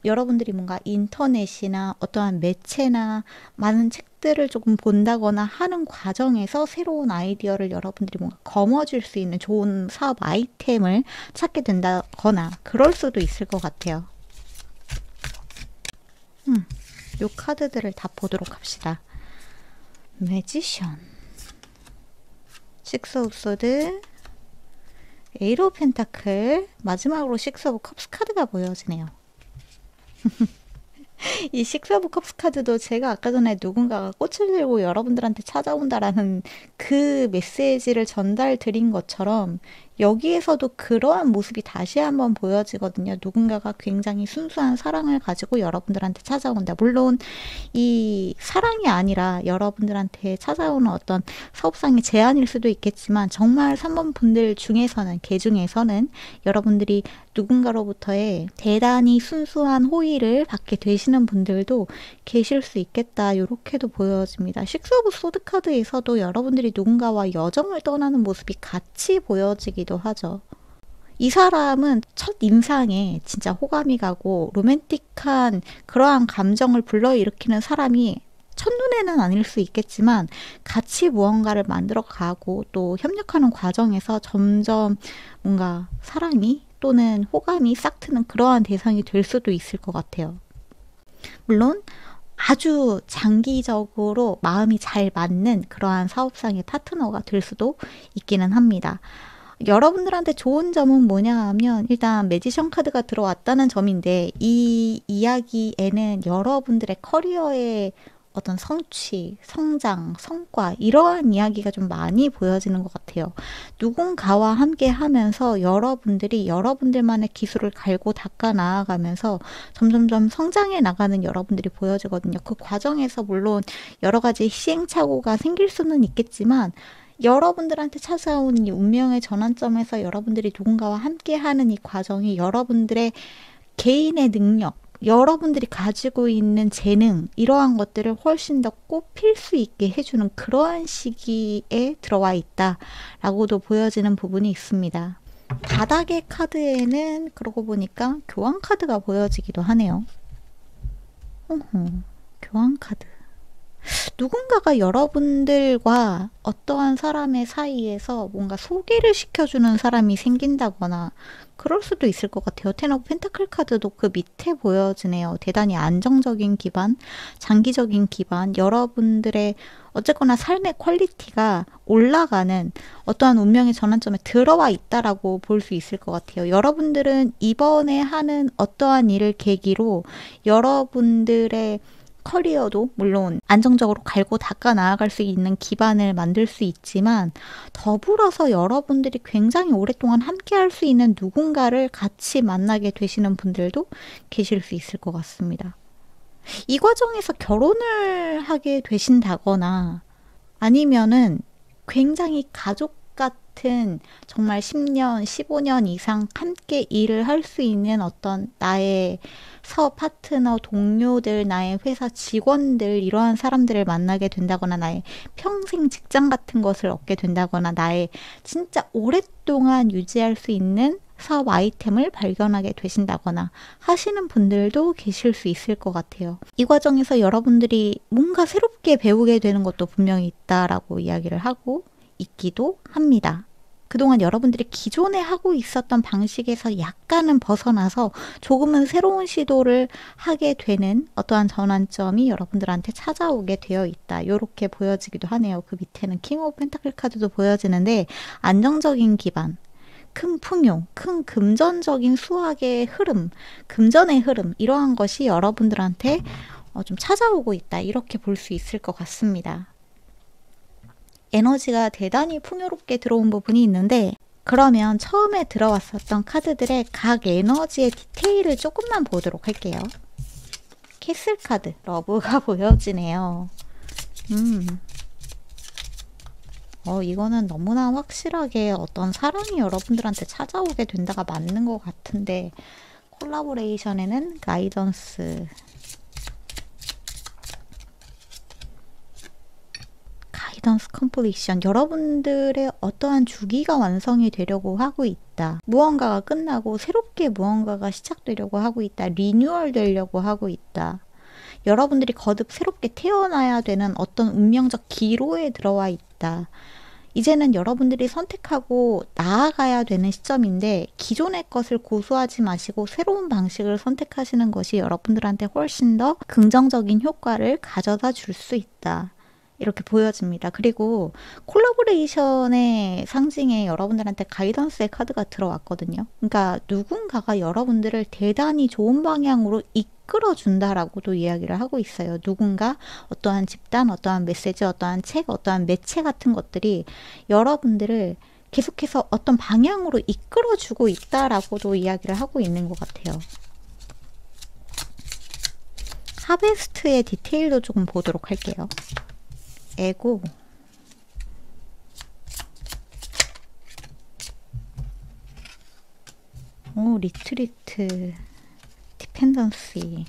여러분들이 뭔가 인터넷이나 어떠한 매체나 많은 책들을 조금 본다거나 하는 과정에서 새로운 아이디어를 여러분들이 뭔가 거머쥘 수 있는 좋은 사업 아이템을 찾게 된다거나 그럴 수도 있을 것 같아요. 요 카드들을 다 보도록 합시다. 매지션, 식스 오브 소드, 에이트 오브 펜타클, 마지막으로 식스 오브 컵스 카드가 보여지네요. 이 식스 오브 컵스 카드도 제가 아까 전에 누군가가 꽃을 들고 여러분들한테 찾아온다라는 그 메시지를 전달 드린 것처럼 여기에서도 그러한 모습이 다시 한번 보여지거든요. 누군가가 굉장히 순수한 사랑을 가지고 여러분들한테 찾아온다. 물론 이 사랑이 아니라 여러분들한테 찾아오는 어떤 사업상의 제안일 수도 있겠지만 정말 3번 분들 중에서는, 개 중에서는 여러분들이 누군가로부터의 대단히 순수한 호의를 받게 되시는 분들도 계실 수 있겠다. 이렇게도 보여집니다. 식스 오브 소드 카드에서도 여러분들이 누군가와 여정을 떠나는 모습이 같이 보여지기도 하죠. 이 사람은 첫 인상에 진짜 호감이 가고 로맨틱한 그러한 감정을 불러일으키는 사람이 첫눈에는 아닐 수 있겠지만 같이 무언가를 만들어 가고 또 협력하는 과정에서 점점 뭔가 사랑이 또는 호감이 싹트는 그러한 대상이 될 수도 있을 것 같아요. 물론 아주 장기적으로 마음이 잘 맞는 그러한 사업상의 파트너가 될 수도 있기는 합니다. 여러분들한테 좋은 점은 뭐냐 하면 일단 매지션 카드가 들어왔다는 점인데 이 이야기에는 여러분들의 커리어의 어떤 성취, 성장, 성과 이러한 이야기가 좀 많이 보여지는 것 같아요. 누군가와 함께 하면서 여러분들이 여러분들만의 기술을 갈고 닦아 나아가면서 점점점 성장해 나가는 여러분들이 보여지거든요. 그 과정에서 물론 여러 가지 시행착오가 생길 수는 있겠지만 여러분들한테 찾아오는 이 운명의 전환점에서 여러분들이 누군가와 함께하는 이 과정이 여러분들의 개인의 능력, 여러분들이 가지고 있는 재능 이러한 것들을 훨씬 더 꼽힐 수 있게 해주는 그러한 시기에 들어와 있다라고도 보여지는 부분이 있습니다. 바닥의 카드에는 그러고 보니까 교환 카드가 보여지기도 하네요. 교환 카드. 누군가가 여러분들과 어떠한 사람의 사이에서 뭔가 소개를 시켜주는 사람이 생긴다거나 그럴 수도 있을 것 같아요. 텐 오브 펜타클 카드도 그 밑에 보여지네요. 대단히 안정적인 기반, 장기적인 기반, 여러분들의 어쨌거나 삶의 퀄리티가 올라가는 어떠한 운명의 전환점에 들어와 있다라고 볼 수 있을 것 같아요. 여러분들은 이번에 하는 어떠한 일을 계기로 여러분들의 커리어도 물론 안정적으로 갈고 닦아 나아갈 수 있는 기반을 만들 수 있지만 더불어서 여러분들이 굉장히 오랫동안 함께 할 수 있는 누군가를 같이 만나게 되시는 분들도 계실 수 있을 것 같습니다. 이 과정에서 결혼을 하게 되신다거나 아니면은 굉장히 가족 같은 정말 10년, 15년 이상 함께 일을 할 수 있는 어떤 나의 사업 파트너, 동료들, 나의 회사 직원들 이러한 사람들을 만나게 된다거나 나의 평생 직장 같은 것을 얻게 된다거나 나의 진짜 오랫동안 유지할 수 있는 사업 아이템을 발견하게 되신다거나 하시는 분들도 계실 수 있을 것 같아요. 이 과정에서 여러분들이 뭔가 새롭게 배우게 되는 것도 분명히 있다라고 이야기를 하고 있기도 합니다. 그동안 여러분들이 기존에 하고 있었던 방식에서 약간은 벗어나서 조금은 새로운 시도를 하게 되는 어떠한 전환점이 여러분들한테 찾아오게 되어 있다. 이렇게 보여지기도 하네요. 그 밑에는 킹 오브 펜타클 카드도 보여지는데 안정적인 기반, 큰 풍요, 큰 금전적인 수확의 흐름, 금전의 흐름 이러한 것이 여러분들한테 좀 찾아오고 있다. 이렇게 볼 수 있을 것 같습니다. 에너지가 대단히 풍요롭게 들어온 부분이 있는데 그러면 처음에 들어왔었던 카드들의 각 에너지의 디테일을 조금만 보도록 할게요. 캐슬 카드, 러브가 보여지네요. 이거는 너무나 확실하게 어떤 사랑이 여러분들한테 찾아오게 된다가 맞는 것 같은데 콜라보레이션에는 가이던스, 가이던스 컴플리션, 여러분들의 어떠한 주기가 완성이 되려고 하고 있다. 무언가가 끝나고 새롭게 무언가가 시작되려고 하고 있다. 리뉴얼 되려고 하고 있다. 여러분들이 거듭 새롭게 태어나야 되는 어떤 운명적 기로에 들어와 있다. 이제는 여러분들이 선택하고 나아가야 되는 시점인데 기존의 것을 고수하지 마시고 새로운 방식을 선택하시는 것이 여러분들한테 훨씬 더 긍정적인 효과를 가져다 줄 수 있다. 이렇게 보여집니다. 그리고 콜라보레이션의 상징에 여러분들한테 가이던스의 카드가 들어왔거든요. 그러니까 누군가가 여러분들을 대단히 좋은 방향으로 이끌어준다라고도 이야기를 하고 있어요. 누군가, 어떠한 집단, 어떠한 메시지, 어떠한 책, 어떠한 매체 같은 것들이 여러분들을 계속해서 어떤 방향으로 이끌어주고 있다라고도 이야기를 하고 있는 것 같아요. 하베스트의 디테일도 조금 보도록 할게요. 에고, 리트리트, 디펜던시,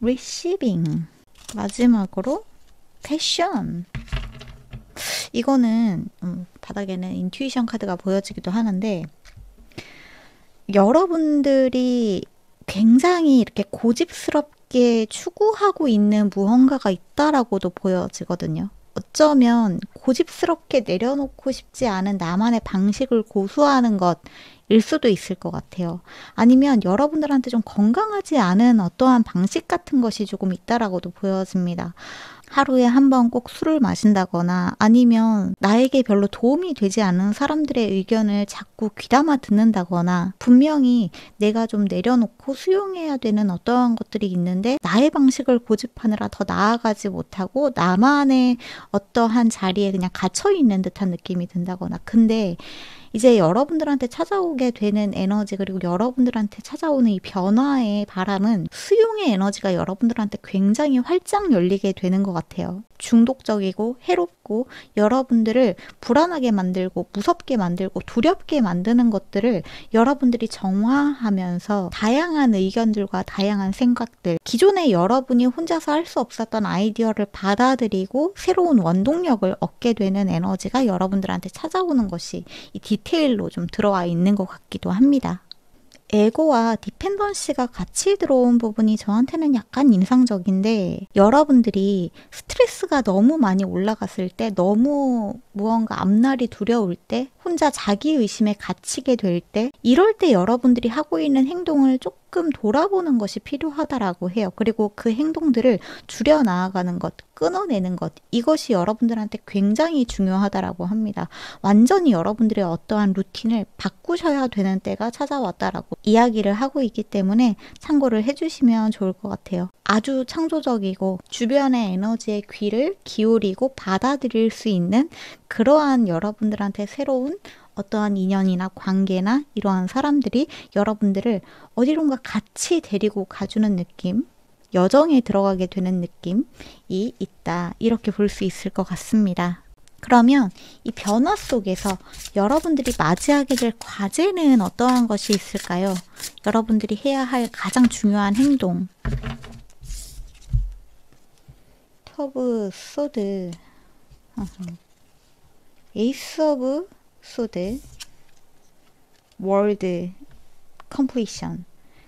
리시빙, 마지막으로 패션. 이거는 바닥에는 인투이션 카드가 보여지기도 하는데, 여러분들이 굉장히 이렇게 고집스럽게 추구하고 있는 무언가가 있다라고도 보여지거든요. 어쩌면 고집스럽게 내려놓고 싶지 않은 나만의 방식을 고수하는 것일 수도 있을 것 같아요. 아니면 여러분들한테 좀 건강하지 않은 어떠한 방식 같은 것이 조금 있다라고도 보여집니다. 하루에 한 번 꼭 술을 마신다거나 아니면 나에게 별로 도움이 되지 않는 사람들의 의견을 자꾸 귀담아 듣는다거나 분명히 내가 좀 내려놓고 수용해야 되는 어떠한 것들이 있는데 나의 방식을 고집하느라 더 나아가지 못하고 나만의 어떠한 자리에 그냥 갇혀 있는 듯한 느낌이 든다거나 근데 이제 여러분들한테 찾아오게 되는 에너지 그리고 여러분들한테 찾아오는 이 변화의 바람은 수용의 에너지가 여러분들한테 굉장히 활짝 열리게 되는 것 같아요. 중독적이고 해롭고 여러분들을 불안하게 만들고 무섭게 만들고 두렵게 만드는 것들을 여러분들이 정화하면서 다양한 의견들과 다양한 생각들 기존에 여러분이 혼자서 할 수 없었던 아이디어를 받아들이고 새로운 원동력을 얻게 되는 에너지가 여러분들한테 찾아오는 것이 이 디테일로 좀 들어와 있는 것 같기도 합니다. 에고와 디펜던시가 같이 들어온 부분이 저한테는 약간 인상적인데 여러분들이 스트레스가 너무 많이 올라갔을 때 너무 무언가 앞날이 두려울 때 혼자 자기의심에 갇히게 될 때 이럴 때 여러분들이 하고 있는 행동을 조금 돌아보는 것이 필요하다라고 해요. 그리고 그 행동들을 줄여 나아가는 것, 끊어내는 것 이것이 여러분들한테 굉장히 중요하다라고 합니다. 완전히 여러분들의 어떠한 루틴을 바꾸셔야 되는 때가 찾아왔다라고 이야기를 하고 있기 때문에 참고를 해주시면 좋을 것 같아요. 아주 창조적이고 주변의 에너지에 귀를 기울이고 받아들일 수 있는 그러한 여러분들한테 새로운 어떠한 인연이나 관계나 이러한 사람들이 여러분들을 어디론가 같이 데리고 가주는 느낌 여정에 들어가게 되는 느낌이 있다. 이렇게 볼 수 있을 것 같습니다. 그러면 이 변화 속에서 여러분들이 맞이하게 될 과제는 어떠한 것이 있을까요? 여러분들이 해야 할 가장 중요한 행동. 터브 소드, 에이스 오브 소드, 월드, 컴플리션.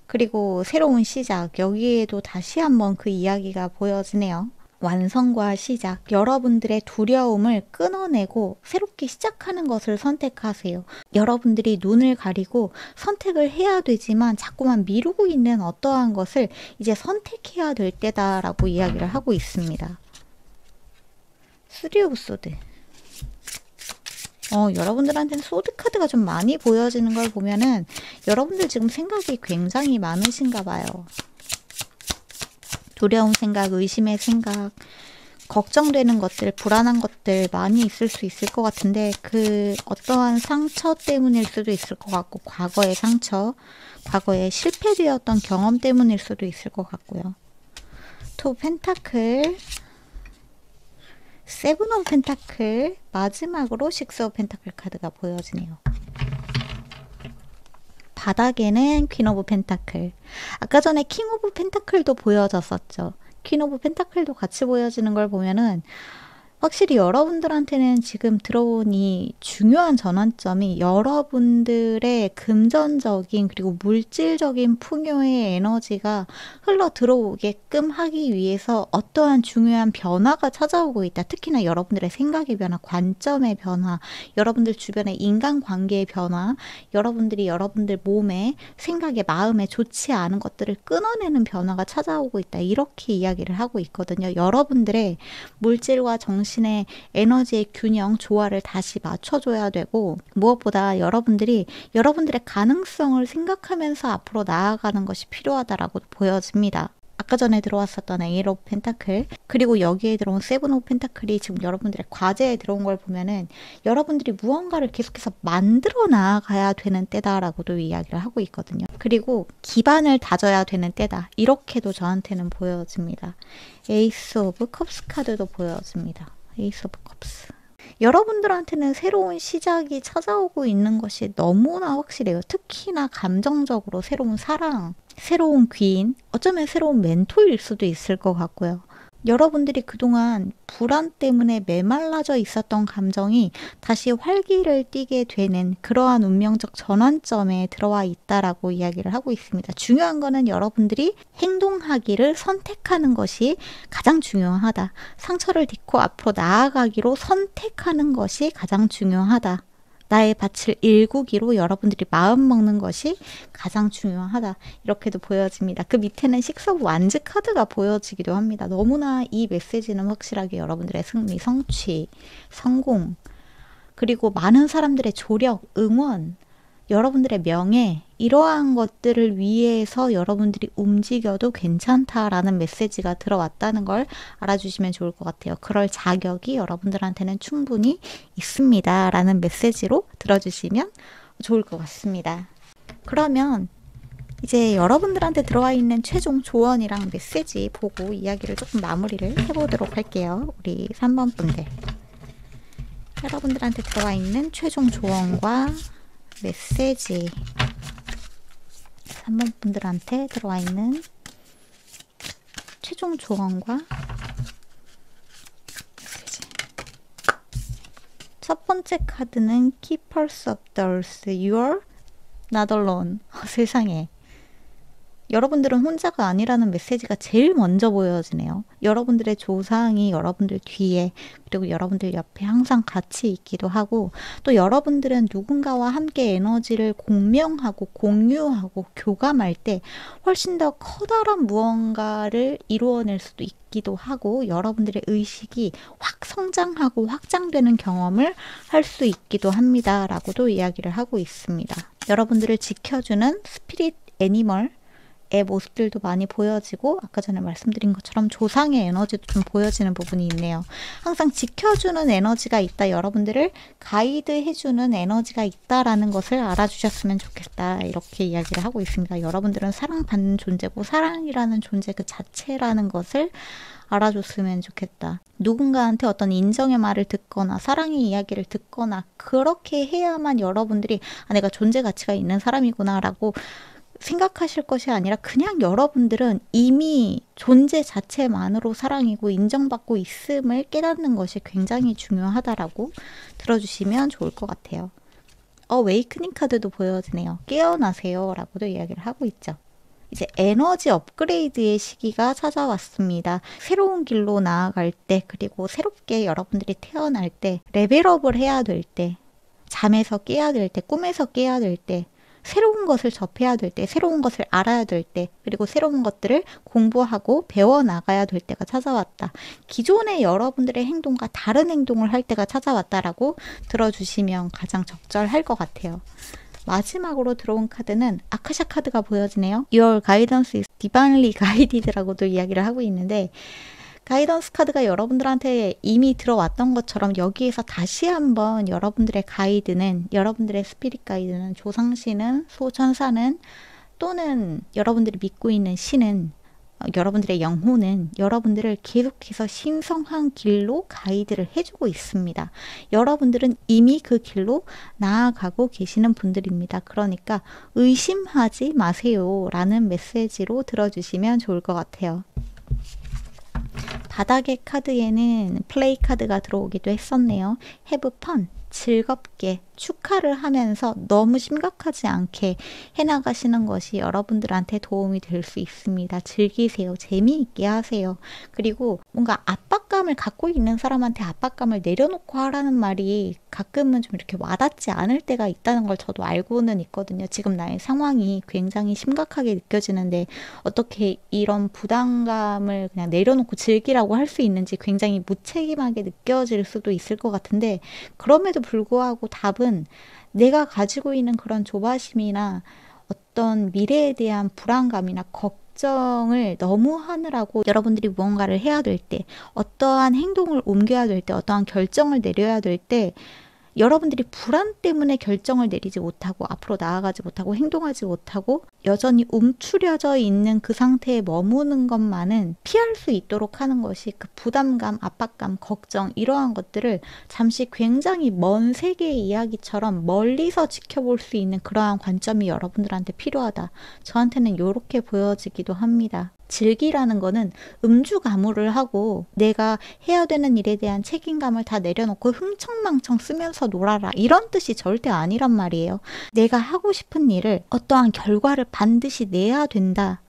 그리고 새로운 시작, 여기에도 다시 한번 그 이야기가 보여지네요. 완성과 시작, 여러분들의 두려움을 끊어내고 새롭게 시작하는 것을 선택하세요. 여러분들이 눈을 가리고 선택을 해야 되지만 자꾸만 미루고 있는 어떠한 것을 이제 선택해야 될 때다라고 이야기를 하고 있습니다. 쓰리 오브 소드. 여러분들한테는 소드 카드가 좀 많이 보여지는 걸 보면은 여러분들 지금 생각이 굉장히 많으신가 봐요. 두려운 생각, 의심의 생각, 걱정되는 것들, 불안한 것들 많이 있을 수 있을 것 같은데 그 어떠한 상처 때문일 수도 있을 것 같고 과거의 상처, 과거에 실패되었던 경험 때문일 수도 있을 것 같고요. 투 펜타클, 세븐 오브 펜타클, 마지막으로 식스 오브 펜타클 카드가 보여지네요. 바닥에는 퀸 오브 펜타클. 아까 전에 킹 오브 펜타클도 보여졌었죠. 퀸 오브 펜타클도 같이 보여지는 걸 보면은 확실히 여러분들한테는 지금 들어온 이 중요한 전환점이 여러분들의 금전적인 그리고 물질적인 풍요의 에너지가 흘러 들어오게끔 하기 위해서 어떠한 중요한 변화가 찾아오고 있다. 특히나 여러분들의 생각의 변화, 관점의 변화, 여러분들 주변의 인간관계의 변화, 여러분들이 여러분들 몸에, 생각에, 마음에 좋지 않은 것들을 끊어내는 변화가 찾아오고 있다. 이렇게 이야기를 하고 있거든요. 여러분들의 물질과 정신의 에너지의 균형, 조화를 다시 맞춰줘야 되고 무엇보다 여러분들이 여러분들의 가능성을 생각하면서 앞으로 나아가는 것이 필요하다라고 보여집니다. 아까 전에 들어왔었던 에잇 오브 펜타클, 그리고 여기에 들어온 세븐 오브 펜타클이 지금 여러분들의 과제에 들어온 걸 보면은 여러분들이 무언가를 계속해서 만들어 나아가야 되는 때다라고도 이야기를 하고 있거든요. 그리고 기반을 다져야 되는 때다, 이렇게도 저한테는 보여집니다. 에이스 오브 컵스 카드도 보여집니다. 에이스 오브 컵스. 여러분들한테는 새로운 시작이 찾아오고 있는 것이 너무나 확실해요. 특히나 감정적으로 새로운 사랑, 새로운 귀인, 어쩌면 새로운 멘토일 수도 있을 것 같고요. 여러분들이 그동안 불안 때문에 메말라져 있었던 감정이 다시 활기를 띠게 되는 그러한 운명적 전환점에 들어와 있다라고 이야기를 하고 있습니다. 중요한 거는 여러분들이 행동하기를 선택하는 것이 가장 중요하다. 상처를 딛고 앞으로 나아가기로 선택하는 것이 가장 중요하다. 나의 밭을 일구기로 여러분들이 마음 먹는 것이 가장 중요하다, 이렇게도 보여집니다. 그 밑에는 식스 오브 완즈 카드가 보여지기도 합니다. 너무나 이 메시지는 확실하게 여러분들의 승리, 성취, 성공, 그리고 많은 사람들의 조력, 응원, 여러분들의 명예, 이러한 것들을 위해서 여러분들이 움직여도 괜찮다라는 메시지가 들어왔다는 걸 알아주시면 좋을 것 같아요. 그럴 자격이 여러분들한테는 충분히 있습니다 라는 메시지로 들어주시면 좋을 것 같습니다. 그러면 이제 여러분들한테 들어와 있는 최종 조언이랑 메시지 보고 이야기를 조금 마무리를 해보도록 할게요. 우리 3번 분들, 여러분들한테 들어와 있는 최종 조언과 메시지, 3번 분들한테 들어와 있는 최종 조언과 메시지. 첫 번째 카드는 Keepers of the Earth, You're not alone. 세상에, 여러분들은 혼자가 아니라는 메시지가 제일 먼저 보여지네요. 여러분들의 조상이 여러분들 뒤에, 그리고 여러분들 옆에 항상 같이 있기도 하고, 또 여러분들은 누군가와 함께 에너지를 공명하고 공유하고 교감할 때 훨씬 더 커다란 무언가를 이루어낼 수도 있기도 하고, 여러분들의 의식이 확 성장하고 확장되는 경험을 할 수 있기도 합니다 라고도 이야기를 하고 있습니다. 여러분들을 지켜주는 스피릿 애니멀 의 모습들도 많이 보여지고, 아까 전에 말씀드린 것처럼 조상의 에너지도 좀 보여지는 부분이 있네요. 항상 지켜주는 에너지가 있다, 여러분들을 가이드해주는 에너지가 있다라는 것을 알아주셨으면 좋겠다, 이렇게 이야기를 하고 있습니다. 여러분들은 사랑받는 존재고 사랑이라는 존재 그 자체라는 것을 알아줬으면 좋겠다. 누군가한테 어떤 인정의 말을 듣거나 사랑의 이야기를 듣거나 그렇게 해야만 여러분들이 내가 존재 가치가 있는 사람이구나 라고 생각하실 것이 아니라, 그냥 여러분들은 이미 존재 자체만으로 사랑이고 인정받고 있음을 깨닫는 것이 굉장히 중요하다라고 들어주시면 좋을 것 같아요. 웨이크닝 카드도 보여지네요. 깨어나세요 라고도 이야기를 하고 있죠. 이제 에너지 업그레이드의 시기가 찾아왔습니다. 새로운 길로 나아갈 때, 그리고 새롭게 여러분들이 태어날 때, 레벨업을 해야 될 때, 잠에서 깨야 될 때, 꿈에서 깨야 될 때, 새로운 것을 접해야 될 때, 새로운 것을 알아야 될 때, 그리고 새로운 것들을 공부하고 배워나가야 될 때가 찾아왔다. 기존의 여러분들의 행동과 다른 행동을 할 때가 찾아왔다라고 들어주시면 가장 적절할 것 같아요. 마지막으로 들어온 카드는 아카샤 카드가 보여지네요. Your guidance is divinely guided라고도 이야기를 하고 있는데, 가이던스 카드가 여러분들한테 이미 들어왔던 것처럼 여기에서 다시 한번 여러분들의 가이드는, 여러분들의 스피릿 가이드는, 조상신은, 소천사는, 또는 여러분들이 믿고 있는 신은, 여러분들의 영혼은 여러분들을 계속해서 신성한 길로 가이드를 해주고 있습니다. 여러분들은 이미 그 길로 나아가고 계시는 분들입니다. 그러니까 의심하지 마세요 라는 메시지로 들어주시면 좋을 것 같아요. 바닥의 카드에는 플레이 카드가 들어오기도 했었네요. Have fun, 즐겁게 축하를 하면서 너무 심각하지 않게 해나가시는 것이 여러분들한테 도움이 될 수 있습니다. 즐기세요. 재미있게 하세요. 그리고 뭔가 압박감을 갖고 있는 사람한테 압박감을 내려놓고 하라는 말이 가끔은 좀 이렇게 와닿지 않을 때가 있다는 걸 저도 알고는 있거든요. 지금 나의 상황이 굉장히 심각하게 느껴지는데 어떻게 이런 부담감을 그냥 내려놓고 즐기라고 할 수 있는지 굉장히 무책임하게 느껴질 수도 있을 것 같은데, 그럼에도 불구하고 답은 내가 가지고 있는 그런 조바심이나 어떤 미래에 대한 불안감이나 걱정, 결정을 너무 하느라고 여러분들이 무언가를 해야 될 때, 어떠한 행동을 옮겨야 될 때, 어떠한 결정을 내려야 될 때 여러분들이 불안 때문에 결정을 내리지 못하고 앞으로 나아가지 못하고 행동하지 못하고 여전히 움츠려져 있는 그 상태에 머무는 것만은 피할 수 있도록 하는 것이 그 부담감, 압박감, 걱정 이러한 것들을 잠시 굉장히 먼 세계의 이야기처럼 멀리서 지켜볼 수 있는 그러한 관점이 여러분들한테 필요하다. 저한테는 이렇게 보여지기도 합니다. 즐기라는 거는 음주가무를 하고 내가 해야 되는 일에 대한 책임감을 다 내려놓고 흥청망청 쓰면서 놀아라 이런 뜻이 절대 아니란 말이에요. 내가 하고 싶은 일을 어떠한 결과를 반드시 내야 된다.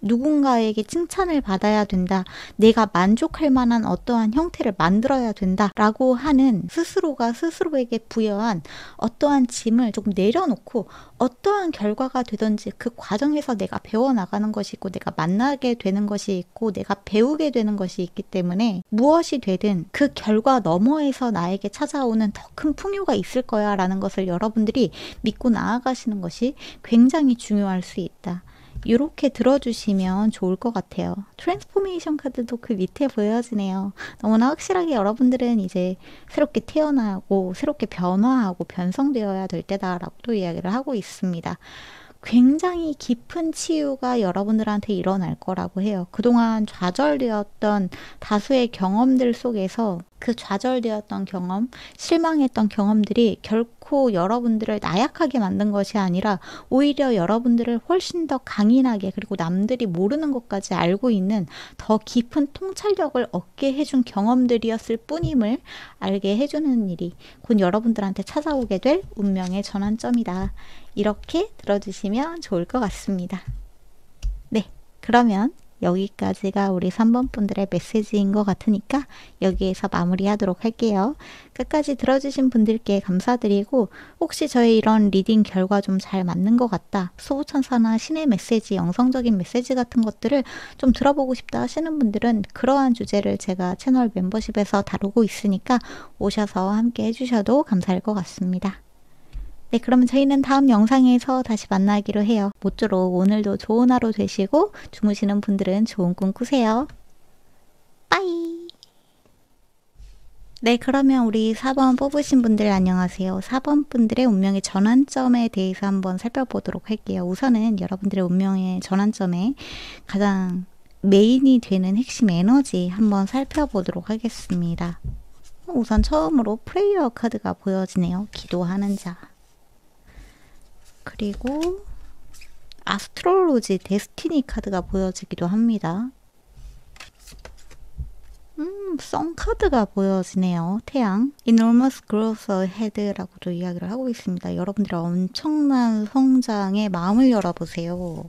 누군가에게 칭찬을 받아야 된다. 내가 만족할 만한 어떠한 형태를 만들어야 된다. 라고 하는 스스로가 스스로에게 부여한 어떠한 짐을 조금 내려놓고 어떠한 결과가 되든지 그 과정에서 내가 배워나가는 것이 있고 내가 만나게 되는 것이 있고 내가 배우게 되는 것이 있기 때문에 무엇이 되든 그 결과 너머에서 나에게 찾아오는 더 큰 풍요가 있을 거야 라는 것을 여러분들이 믿고 나아가시는 것이 굉장히 중요할 수 있다. 이렇게 들어주시면 좋을 것 같아요. 트랜스포메이션 카드도 그 밑에 보여지네요. 너무나 확실하게 여러분들은 이제 새롭게 태어나고 새롭게 변화하고 변성되어야 될 때다라고 또 이야기를 하고 있습니다. 굉장히 깊은 치유가 여러분들한테 일어날 거라고 해요. 그동안 좌절되었던 다수의 경험들 속에서 그 좌절되었던 경험, 실망했던 경험들이 결코 여러분들을 나약하게 만든 것이 아니라 오히려 여러분들을 훨씬 더 강인하게 그리고 남들이 모르는 것까지 알고 있는 더 깊은 통찰력을 얻게 해준 경험들이었을 뿐임을 알게 해주는 일이 곧 여러분들한테 찾아오게 될 운명의 전환점이다. 이렇게 들어주시면 좋을 것 같습니다. 네, 그러면 여기까지가 우리 3번 분들의 메시지인 것 같으니까 여기에서 마무리하도록 할게요. 끝까지 들어주신 분들께 감사드리고 혹시 저의 이런 리딩 결과 좀 잘 맞는 것 같다. 수호천사나 신의 메시지, 영성적인 메시지 같은 것들을 좀 들어보고 싶다 하시는 분들은 그러한 주제를 제가 채널 멤버십에서 다루고 있으니까 오셔서 함께 해주셔도 감사할 것 같습니다. 네, 그러면 저희는 다음 영상에서 다시 만나기로 해요. 모쪼록 오늘도 좋은 하루 되시고 주무시는 분들은 좋은 꿈 꾸세요. 빠이! 네, 그러면 우리 4번 뽑으신 분들 안녕하세요. 4번 분들의 운명의 전환점에 대해서 한번 살펴보도록 할게요. 우선은 여러분들의 운명의 전환점에 가장 메인이 되는 핵심 에너지 한번 살펴보도록 하겠습니다. 우선 처음으로 프레이어 카드가 보여지네요. 기도하는 자. 그리고 아스트롤로지 데스티니 카드가 보여지기도 합니다. 성 카드가 보여지네요. 태양. Enormous growth ahead라고도 이야기를 하고 있습니다. 여러분들의 엄청난 성장에 마음을 열어보세요.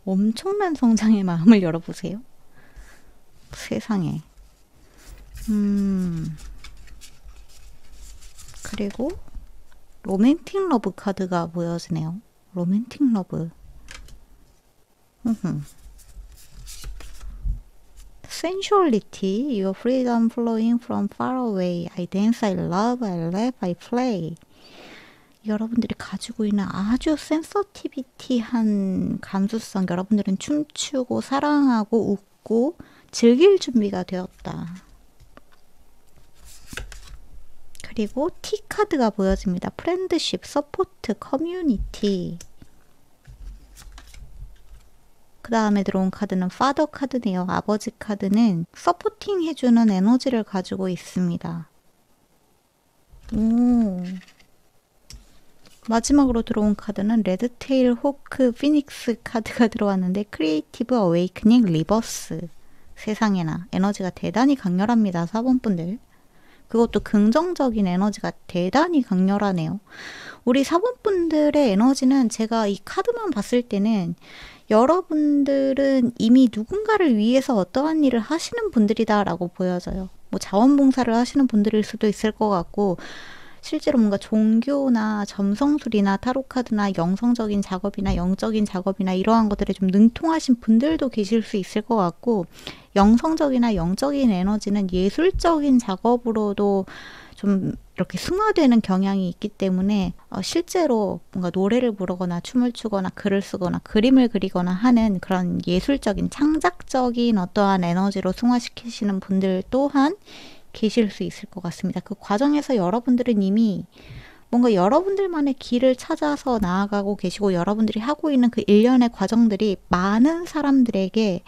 엄청난 성장의 마음을 열어보세요. 세상에. 그리고 로맨틱 러브 카드가 보여지네요. 로맨틱 러브. Sensuality, your freedom flowing from far away. I dance, I love, I laugh, I play. 여러분들이 가지고 있는 아주 센서티비티한 감수성. 여러분들은 춤추고 사랑하고 웃고 즐길 준비가 되었다. 그리고 T 카드가 보여집니다. 프렌드십, 서포트, 커뮤니티. 그 다음에 들어온 카드는 파더 카드네요. 아버지 카드는 서포팅 해주는 에너지를 가지고 있습니다. 오. 마지막으로 들어온 카드는 레드테일 호크 피닉스 카드가 들어왔는데 크리에이티브 어웨이크닝 리버스. 세상에나 에너지가 대단히 강렬합니다. 4번 분들. 그것도 긍정적인 에너지가 대단히 강렬하네요. 우리 4번 분들의 에너지는 제가 이 카드만 봤을 때는 여러분들은 이미 누군가를 위해서 어떠한 일을 하시는 분들이다 라고 보여져요. 뭐 자원봉사를 하시는 분들일 수도 있을 것 같고 실제로 뭔가 종교나 점성술이나 타로카드나 영성적인 작업이나 영적인 작업이나 이러한 것들에 좀 능통하신 분들도 계실 수 있을 것 같고 영성적이나 영적인 에너지는 예술적인 작업으로도 좀 이렇게 승화되는 경향이 있기 때문에 실제로 뭔가 노래를 부르거나 춤을 추거나 글을 쓰거나 그림을 그리거나 하는 그런 예술적인 창작적인 어떠한 에너지로 승화시키시는 분들 또한 계실 수 있을 것 같습니다. 그 과정에서 여러분들은 이미 뭔가 여러분들만의 길을 찾아서 나아가고 계시고 여러분들이 하고 있는 그 일련의 과정들이 많은 사람들에게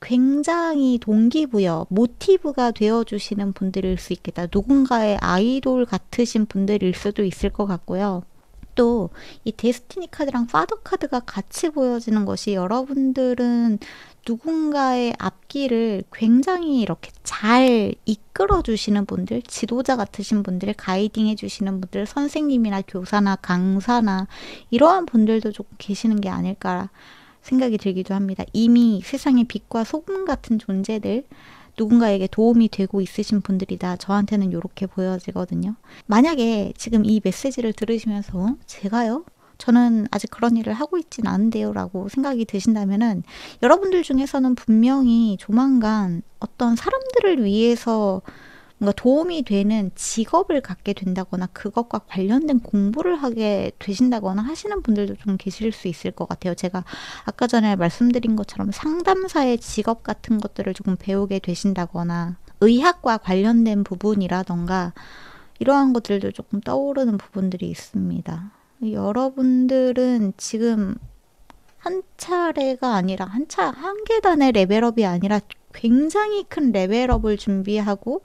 굉장히 동기부여, 모티브가 되어주시는 분들일 수 있겠다. 누군가의 아이돌 같으신 분들일 수도 있을 것 같고요. 또 이 데스티니 카드랑 파더 카드가 같이 보여지는 것이 여러분들은 누군가의 앞길을 굉장히 이렇게 잘 이끌어 주시는 분들, 지도자 같으신 분들, 가이딩 해주시는 분들, 선생님이나 교사나 강사나 이러한 분들도 조금 계시는 게 아닐까 생각이 들기도 합니다. 이미 세상의 빛과 소금 같은 존재들, 누군가에게 도움이 되고 있으신 분들이다. 저한테는 이렇게 보여지거든요. 만약에 지금 이 메시지를 들으시면서 제가요? 저는 아직 그런 일을 하고 있진 않은데요 라고 생각이 드신다면은 여러분들 중에서는 분명히 조만간 어떤 사람들을 위해서 뭔가 도움이 되는 직업을 갖게 된다거나 그것과 관련된 공부를 하게 되신다거나 하시는 분들도 좀 계실 수 있을 것 같아요. 제가 아까 전에 말씀드린 것처럼 상담사의 직업 같은 것들을 조금 배우게 되신다거나 의학과 관련된 부분이라던가 이러한 것들도 조금 떠오르는 부분들이 있습니다. 여러분들은 지금 한 차례가 아니라 한 계단의 레벨업이 아니라 굉장히 큰 레벨업을 준비하고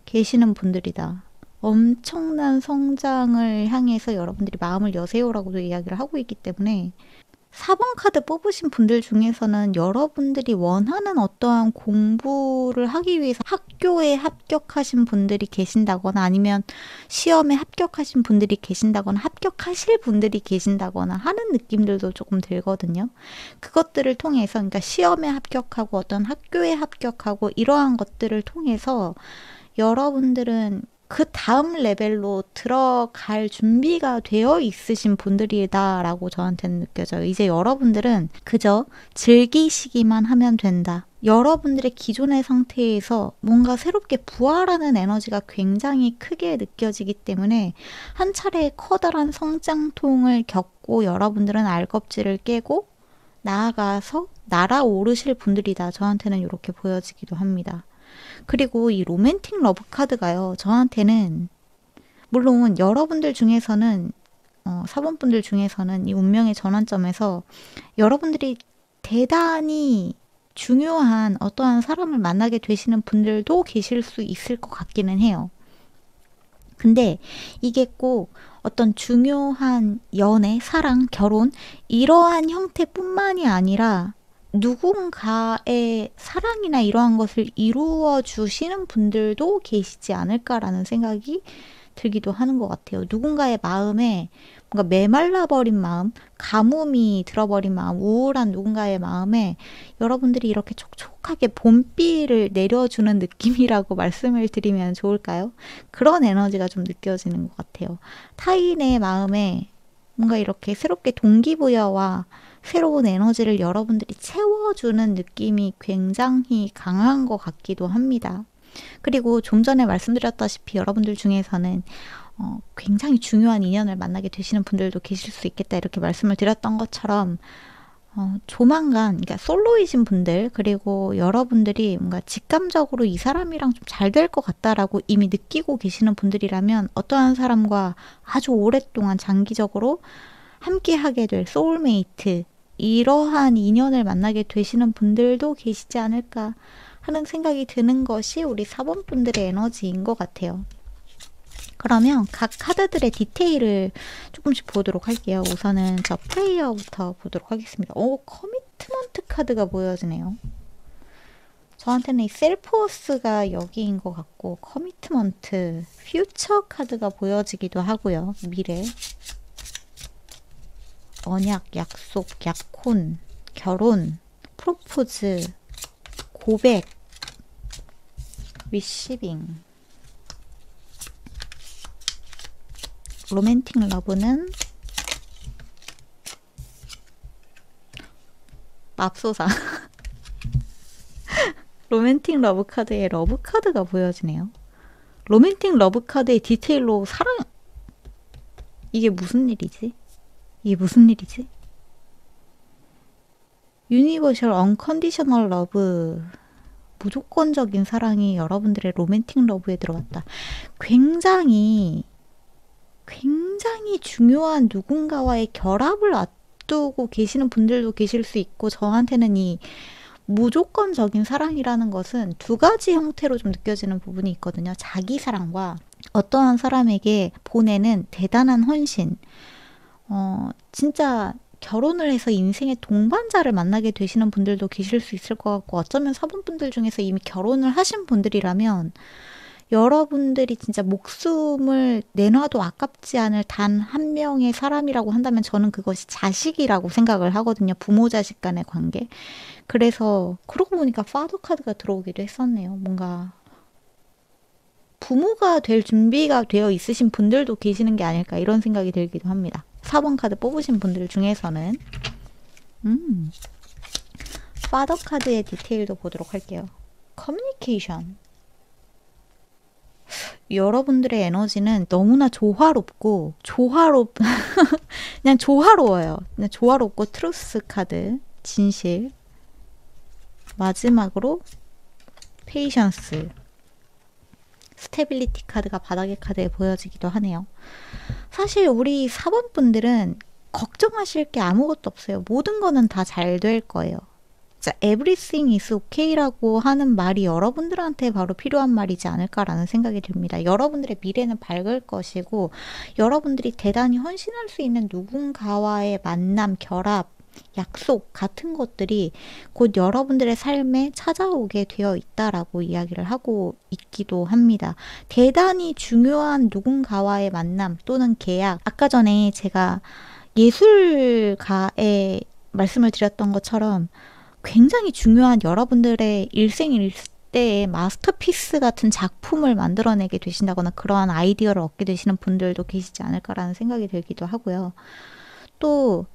계시는 분들이다. 엄청난 성장을 향해서 여러분들이 마음을 여세요라고도 이야기를 하고 있기 때문에 4번 카드 뽑으신 분들 중에서는 여러분들이 원하는 어떠한 공부를 하기 위해서 학교에 합격하신 분들이 계신다거나 아니면 시험에 합격하신 분들이 계신다거나 합격하실 분들이 계신다거나 하는 느낌들도 조금 들거든요. 그것들을 통해서 그러니까 시험에 합격하고 어떤 학교에 합격하고 이러한 것들을 통해서 여러분들은 그 다음 레벨로 들어갈 준비가 되어 있으신 분들이다라고 저한테는 느껴져요. 이제 여러분들은 그저 즐기시기만 하면 된다. 여러분들의 기존의 상태에서 뭔가 새롭게 부활하는 에너지가 굉장히 크게 느껴지기 때문에 한 차례의 커다란 성장통을 겪고 여러분들은 알껍질을 깨고 나아가서 날아오르실 분들이다. 저한테는 이렇게 보여지기도 합니다. 그리고 이 로맨틱 러브 카드가요. 저한테는 물론 여러분들 중에서는 4번 분들 중에서는 이 운명의 전환점에서 여러분들이 대단히 중요한 어떠한 사람을 만나게 되시는 분들도 계실 수 있을 것 같기는 해요. 근데 이게 꼭 어떤 중요한 연애, 사랑, 결혼 이러한 형태뿐만이 아니라 누군가의 사랑이나 이러한 것을 이루어 주시는 분들도 계시지 않을까라는 생각이 들기도 하는 것 같아요. 누군가의 마음에 뭔가 메말라버린 마음, 가뭄이 들어버린 마음, 우울한 누군가의 마음에 여러분들이 이렇게 촉촉하게 봄비를 내려주는 느낌이라고 말씀을 드리면 좋을까요? 그런 에너지가 좀 느껴지는 것 같아요. 타인의 마음에 뭔가 이렇게 새롭게 동기부여와 새로운 에너지를 여러분들이 채워주는 느낌이 굉장히 강한 것 같기도 합니다. 그리고 좀 전에 말씀드렸다시피 여러분들 중에서는 굉장히 중요한 인연을 만나게 되시는 분들도 계실 수 있겠다 이렇게 말씀을 드렸던 것처럼 조만간 그러니까 솔로이신 분들 그리고 여러분들이 뭔가 직감적으로 이 사람이랑 좀 잘 될 것 같다라고 이미 느끼고 계시는 분들이라면 어떠한 사람과 아주 오랫동안 장기적으로 함께하게 될 소울메이트 이러한 인연을 만나게 되시는 분들도 계시지 않을까 하는 생각이 드는 것이 우리 4번 분들의 에너지인 것 같아요. 그러면 각 카드들의 디테일을 조금씩 보도록 할게요. 우선은 저 플레이어부터 보도록 하겠습니다. 커미트먼트 카드가 보여지네요. 저한테는 이 셀프워스가 여기인 것 같고 커미트먼트, 퓨처 카드가 보여지기도 하고요. 미래, 언약, 약속, 약혼, 결혼, 프로포즈, 고백, 리시빙, 로맨틱 러브는 맙소사 로맨틱 러브 카드에 러브 카드가 보여지네요. 로맨틱 러브 카드의 디테일로 사랑, 이게 무슨 일이지? 이게 무슨 일이지? 유니버셜 언컨디셔널 러브, 무조건적인 사랑이 여러분들의 로맨틱 러브에 들어왔다. 굉장히 중요한 누군가와의 결합을 앞두고 계시는 분들도 계실 수 있고, 저한테는 이 무조건적인 사랑이라는 것은 두 가지 형태로 좀 느껴지는 부분이 있거든요. 자기 사랑과 어떠한 사람에게 보내는 대단한 헌신. 진짜 결혼을 해서 인생의 동반자를 만나게 되시는 분들도 계실 수 있을 것 같고, 어쩌면 사본분들 중에서 이미 결혼을 하신 분들이라면 여러분들이 진짜 목숨을 내놔도 아깝지 않을 단 한 명의 사람이라고 한다면 저는 그것이 자식이라고 생각을 하거든요. 부모 자식 간의 관계. 그래서 그러고 보니까 파더 카드가 들어오기도 했었네요. 뭔가 부모가 될 준비가 되어 있으신 분들도 계시는 게 아닐까, 이런 생각이 들기도 합니다. 4번 카드 뽑으신 분들 중에서는 파더 카드의 디테일도 보도록 할게요. 커뮤니케이션. 여러분들의 에너지는 너무나 조화롭고 그냥 조화로워요. 그냥 조화롭고, 트루스 카드, 진실. 마지막으로 페이션스, 스테빌리티 카드가 바닥의 카드에 보여지기도 하네요. 사실 우리 4번 분들은 걱정하실 게 아무것도 없어요. 모든 거는 다 잘 될 거예요. 자, everything is okay라고 하는 말이 여러분들한테 바로 필요한 말이지 않을까라는 생각이 듭니다. 여러분들의 미래는 밝을 것이고, 여러분들이 대단히 헌신할 수 있는 누군가와의 만남, 결합, 약속 같은 것들이 곧 여러분들의 삶에 찾아오게 되어 있다라고 이야기를 하고 있기도 합니다. 대단히 중요한 누군가와의 만남 또는 계약, 아까 전에 제가 예술가에 말씀을 드렸던 것처럼 굉장히 중요한 여러분들의 일생일대의 마스터피스 같은 작품을 만들어내게 되신다거나 그러한 아이디어를 얻게 되시는 분들도 계시지 않을까라는 생각이 들기도 하고요. 또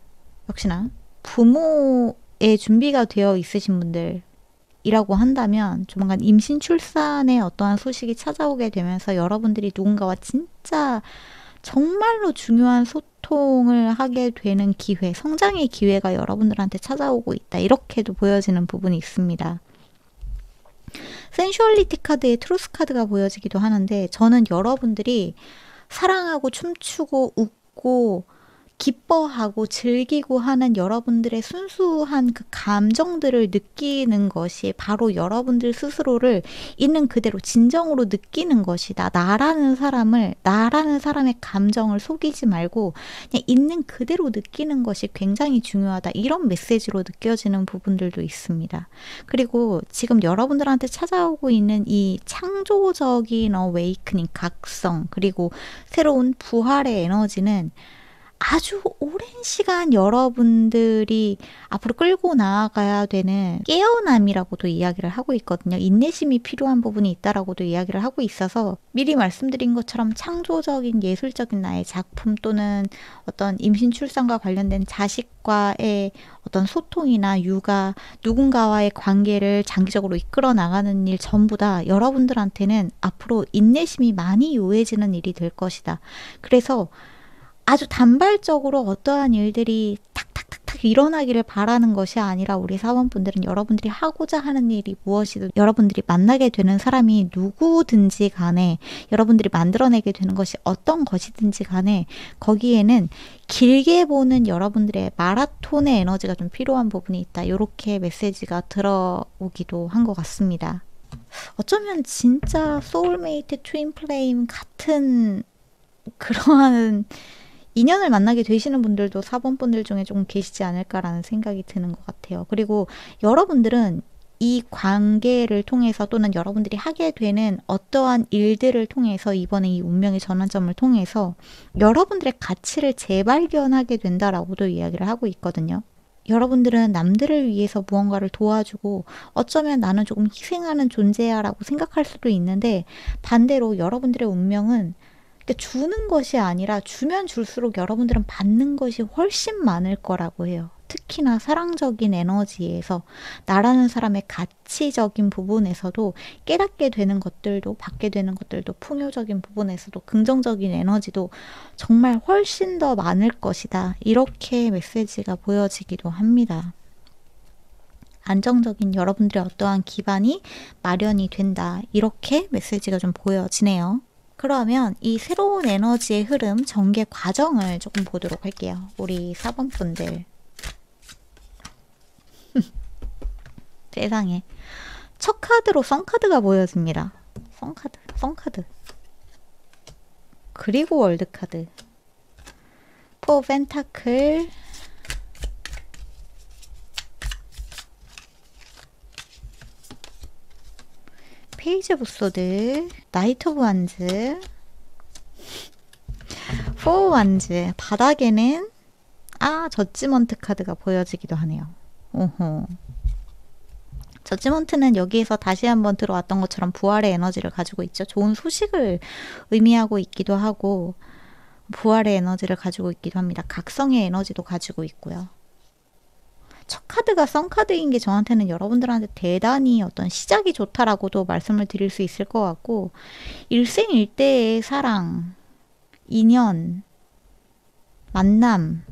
역시나 부모의 준비가 되어 있으신 분들이라고 한다면 조만간 임신 출산의 어떠한 소식이 찾아오게 되면서 여러분들이 누군가와 진짜 정말로 중요한 소통을 하게 되는 기회, 성장의 기회가 여러분들한테 찾아오고 있다, 이렇게도 보여지는 부분이 있습니다. 센슈얼리티 카드의 트루스 카드가 보여지기도 하는데, 저는 여러분들이 사랑하고 춤추고 웃고 기뻐하고 즐기고 하는 여러분들의 순수한 그 감정들을 느끼는 것이 바로 여러분들 스스로를 있는 그대로 진정으로 느끼는 것이다. 나라는 사람의 감정을 속이지 말고 그냥 있는 그대로 느끼는 것이 굉장히 중요하다. 이런 메시지로 느껴지는 부분들도 있습니다. 그리고 지금 여러분들한테 찾아오고 있는 이 창조적인 어웨이크닝, 각성, 그리고 새로운 부활의 에너지는 아주 오랜 시간 여러분들이 앞으로 끌고 나아가야 되는 깨어남이라고도 이야기를 하고 있거든요. 인내심이 필요한 부분이 있다라고도 이야기를 하고 있어서, 미리 말씀드린 것처럼 창조적인 예술적인 나의 작품 또는 어떤 임신 출산과 관련된 자식과의 어떤 소통이나 육아, 누군가와의 관계를 장기적으로 이끌어 나가는 일 전부 다 여러분들한테는 앞으로 인내심이 많이 요해지는 일이 될 것이다. 그래서 아주 단발적으로 어떠한 일들이 탁탁탁탁 일어나기를 바라는 것이 아니라, 우리 사원분들은 여러분들이 하고자 하는 일이 무엇이든, 여러분들이 만나게 되는 사람이 누구든지 간에, 여러분들이 만들어내게 되는 것이 어떤 것이든지 간에 거기에는 길게 보는 여러분들의 마라톤의 에너지가 좀 필요한 부분이 있다. 이렇게 메시지가 들어오기도 한 것 같습니다. 어쩌면 진짜 소울메이트 트윈 플레임 같은 그러한 인연을 만나게 되시는 분들도 4번 분들 중에 조금 계시지 않을까라는 생각이 드는 것 같아요. 그리고 여러분들은 이 관계를 통해서 또는 여러분들이 하게 되는 어떠한 일들을 통해서, 이번에 이 운명의 전환점을 통해서 여러분들의 가치를 재발견하게 된다라고도 이야기를 하고 있거든요. 여러분들은 남들을 위해서 무언가를 도와주고 어쩌면 나는 조금 희생하는 존재야 라고 생각할 수도 있는데, 반대로 여러분들의 운명은 주는 것이 아니라 주면 줄수록 여러분들은 받는 것이 훨씬 많을 거라고 해요. 특히나 사랑적인 에너지에서 나라는 사람의 가치적인 부분에서도 깨닫게 되는 것들도, 받게 되는 것들도, 풍요적인 부분에서도, 긍정적인 에너지도 정말 훨씬 더 많을 것이다. 이렇게 메시지가 보여지기도 합니다. 안정적인 여러분들의 어떠한 기반이 마련이 된다. 이렇게 메시지가 좀 보여지네요. 그러면 이 새로운 에너지의 흐름, 전개 과정을 조금 보도록 할게요. 우리 4번 분들. 세상에. 첫 카드로 썬카드가 보여집니다. 썬카드. 그리고 월드카드. 포 펜타클. 페이지 오브 소드, 나이트 오브 완즈, 포 완즈. 바닥에는 저지먼트 카드가 보여지기도 하네요. 오호. 저지먼트는 여기에서 다시 한번 들어왔던 것처럼 부활의 에너지를 가지고 있죠. 좋은 소식을 의미하고 있기도 하고, 부활의 에너지를 가지고 있기도 합니다. 각성의 에너지도 가지고 있고요. 첫 카드가 썬카드인 게 저한테는 여러분들한테 대단히 어떤 시작이 좋다라고도 말씀을 드릴 수 있을 것 같고, 일생일대의 사랑, 인연, 만남,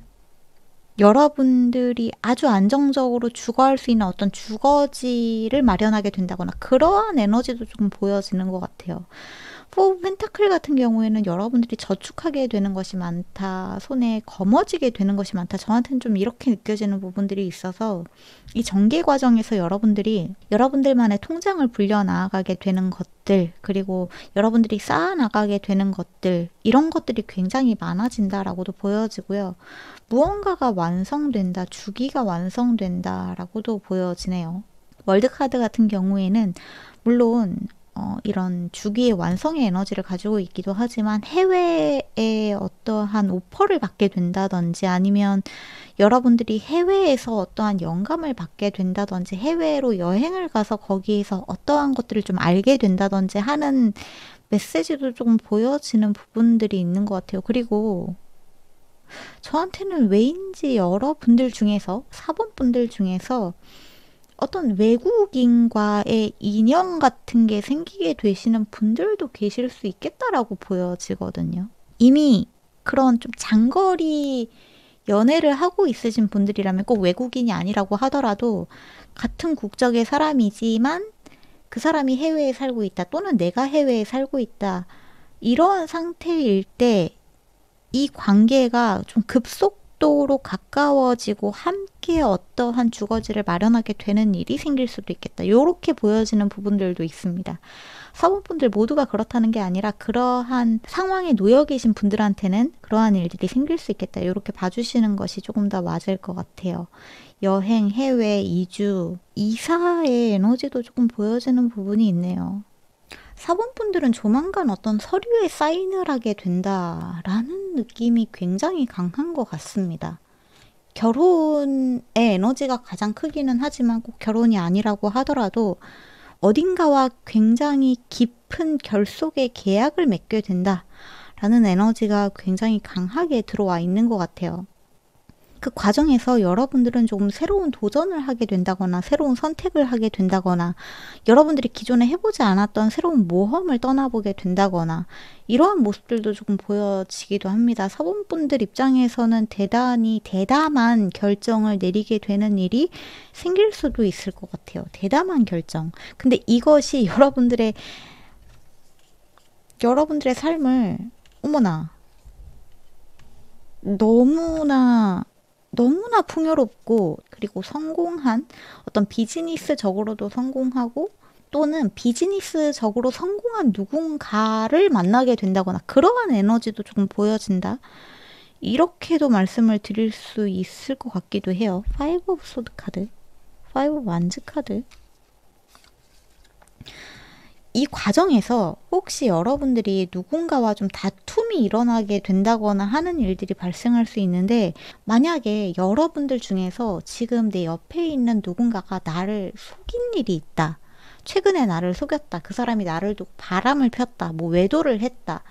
여러분들이 아주 안정적으로 주거할 수 있는 어떤 주거지를 마련하게 된다거나 그러한 에너지도 조금 보여지는 것 같아요. 포 펜타클 같은 경우에는 여러분들이 저축하게 되는 것이 많다, 손에 거머쥐게 되는 것이 많다. 저한테는 좀 이렇게 느껴지는 부분들이 있어서 이 전개 과정에서 여러분들이 여러분들만의 통장을 불려나가게 되는 것들, 그리고 여러분들이 쌓아나가게 되는 것들, 이런 것들이 굉장히 많아진다라고도 보여지고요. 무언가가 완성된다, 주기가 완성된다라고도 보여지네요. 월드카드 같은 경우에는 물론 이런 주기의 완성의 에너지를 가지고 있기도 하지만 해외에 어떠한 오퍼를 받게 된다든지, 아니면 여러분들이 해외에서 어떠한 영감을 받게 된다든지, 해외로 여행을 가서 거기에서 어떠한 것들을 좀 알게 된다든지 하는 메시지도 조금 보여지는 부분들이 있는 것 같아요. 그리고 저한테는 왜인지 여러분들 중에서, 4번 분들 중에서 어떤 외국인과의 인연 같은 게 생기게 되시는 분들도 계실 수 있겠다라고 보여지거든요. 이미 그런 좀 장거리 연애를 하고 있으신 분들이라면, 꼭 외국인이 아니라고 하더라도 같은 국적의 사람이지만 그 사람이 해외에 살고 있다, 또는 내가 해외에 살고 있다, 이런 상태일 때 이 관계가 좀 급속도로 가까워지고 함께 어떠한 주거지를 마련하게 되는 일이 생길 수도 있겠다. 이렇게 보여지는 부분들도 있습니다. 사원분들 모두가 그렇다는 게 아니라 그러한 상황에 놓여 계신 분들한테는 그러한 일들이 생길 수 있겠다. 이렇게 봐주시는 것이 조금 더 맞을 것 같아요. 여행, 해외, 이주, 이사의 에너지도 조금 보여지는 부분이 있네요. 사본분들은 조만간 어떤 서류에 사인을 하게 된다라는 느낌이 굉장히 강한 것 같습니다. 결혼의 에너지가 가장 크기는 하지만 꼭 결혼이 아니라고 하더라도 어딘가와 굉장히 깊은 결속의 계약을 맺게 된다라는 에너지가 굉장히 강하게 들어와 있는 것 같아요. 그 과정에서 여러분들은 조금 새로운 도전을 하게 된다거나, 새로운 선택을 하게 된다거나, 여러분들이 기존에 해보지 않았던 새로운 모험을 떠나보게 된다거나, 이러한 모습들도 조금 보여지기도 합니다. 사본분들 입장에서는 대단히 대담한 결정을 내리게 되는 일이 생길 수도 있을 것 같아요. 대담한 결정. 근데 이것이 여러분들의 삶을, 어머나, 너무나 풍요롭고, 그리고 성공한, 어떤 비즈니스적으로도 성공하고, 또는 비즈니스적으로 성공한 누군가를 만나게 된다거나, 그러한 에너지도 조금 보여진다. 이렇게도 말씀을 드릴 수 있을 것 같기도 해요. 5 오브 소드 카드, 5 오브 완즈 카드. 이 과정에서 혹시 여러분들이 누군가와 좀 다툼이 일어나게 된다거나 하는 일들이 발생할 수 있는데, 만약에 여러분들 중에서 지금 내 옆에 있는 누군가가 나를 속인 일이 있다, 최근에 나를 속였다, 그 사람이 나를 두고 바람을 폈다, 뭐 외도를 했다,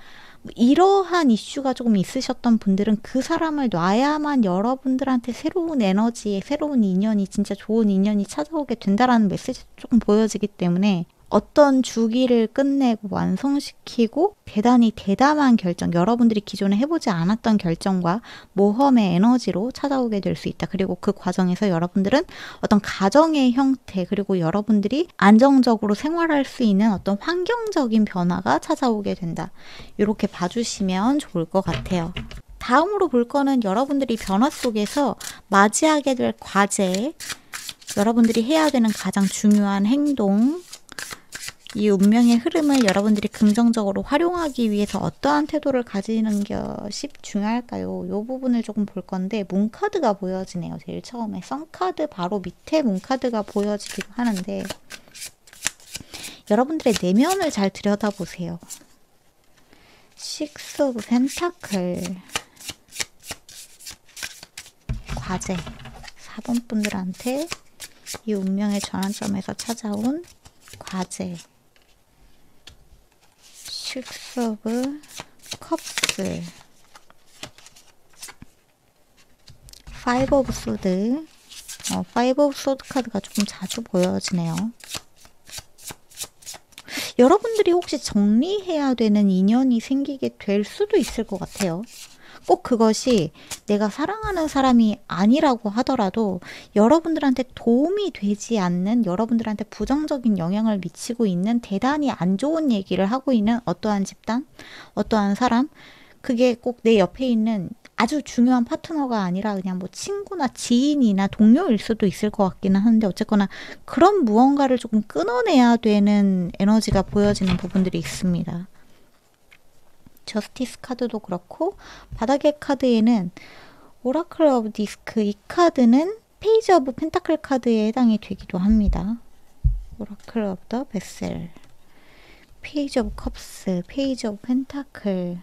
이러한 이슈가 조금 있으셨던 분들은 그 사람을 놔야만 여러분들한테 새로운 에너지에 새로운 인연이 진짜 좋은 인연이 찾아오게 된다라는 메시지도 조금 보여지기 때문에 어떤 주기를 끝내고 완성시키고 대단히 대담한 결정, 여러분들이 기존에 해보지 않았던 결정과 모험의 에너지로 찾아오게 될 수 있다. 그리고 그 과정에서 여러분들은 어떤 가정의 형태, 그리고 여러분들이 안정적으로 생활할 수 있는 어떤 환경적인 변화가 찾아오게 된다. 이렇게 봐주시면 좋을 것 같아요. 다음으로 볼 거는 여러분들이 변화 속에서 맞이하게 될 과제, 여러분들이 해야 되는 가장 중요한 행동, 이 운명의 흐름을 여러분들이 긍정적으로 활용하기 위해서 어떠한 태도를 가지는 것이 중요할까요? 이 부분을 조금 볼 건데 문카드가 보여지네요. 제일 처음에 선카드 바로 밑에 문카드가 보여지기도 하는데 여러분들의 내면을 잘 들여다보세요. 식스 오브 펜타클 과제 4번 분들한테 이 운명의 전환점에서 찾아온 과제 식스 오브 컵스 파이브 오브 소드 파이브 오브 소드 카드가 조금 자주 보여지네요. 여러분들이 혹시 정리해야 되는 인연이 생기게 될 수도 있을 것 같아요. 꼭 그것이 내가 사랑하는 사람이 아니라고 하더라도 여러분들한테 도움이 되지 않는, 여러분들한테 부정적인 영향을 미치고 있는 대단히 안 좋은 얘기를 하고 있는 어떠한 집단, 어떠한 사람, 그게 꼭 내 옆에 있는 아주 중요한 파트너가 아니라 그냥 뭐 친구나 지인이나 동료일 수도 있을 것 같기는 한데 어쨌거나 그런 무언가를 조금 끊어내야 되는 에너지가 보여지는 부분들이 있습니다. 저스티스 카드도 그렇고 바닥의 카드에는 오라클 오브 디스크, 이 카드는 페이지 오브 펜타클 카드에 해당이 되기도 합니다. 오라클 오브 더 베셀, 페이지 오브 컵스, 페이지 오브 펜타클.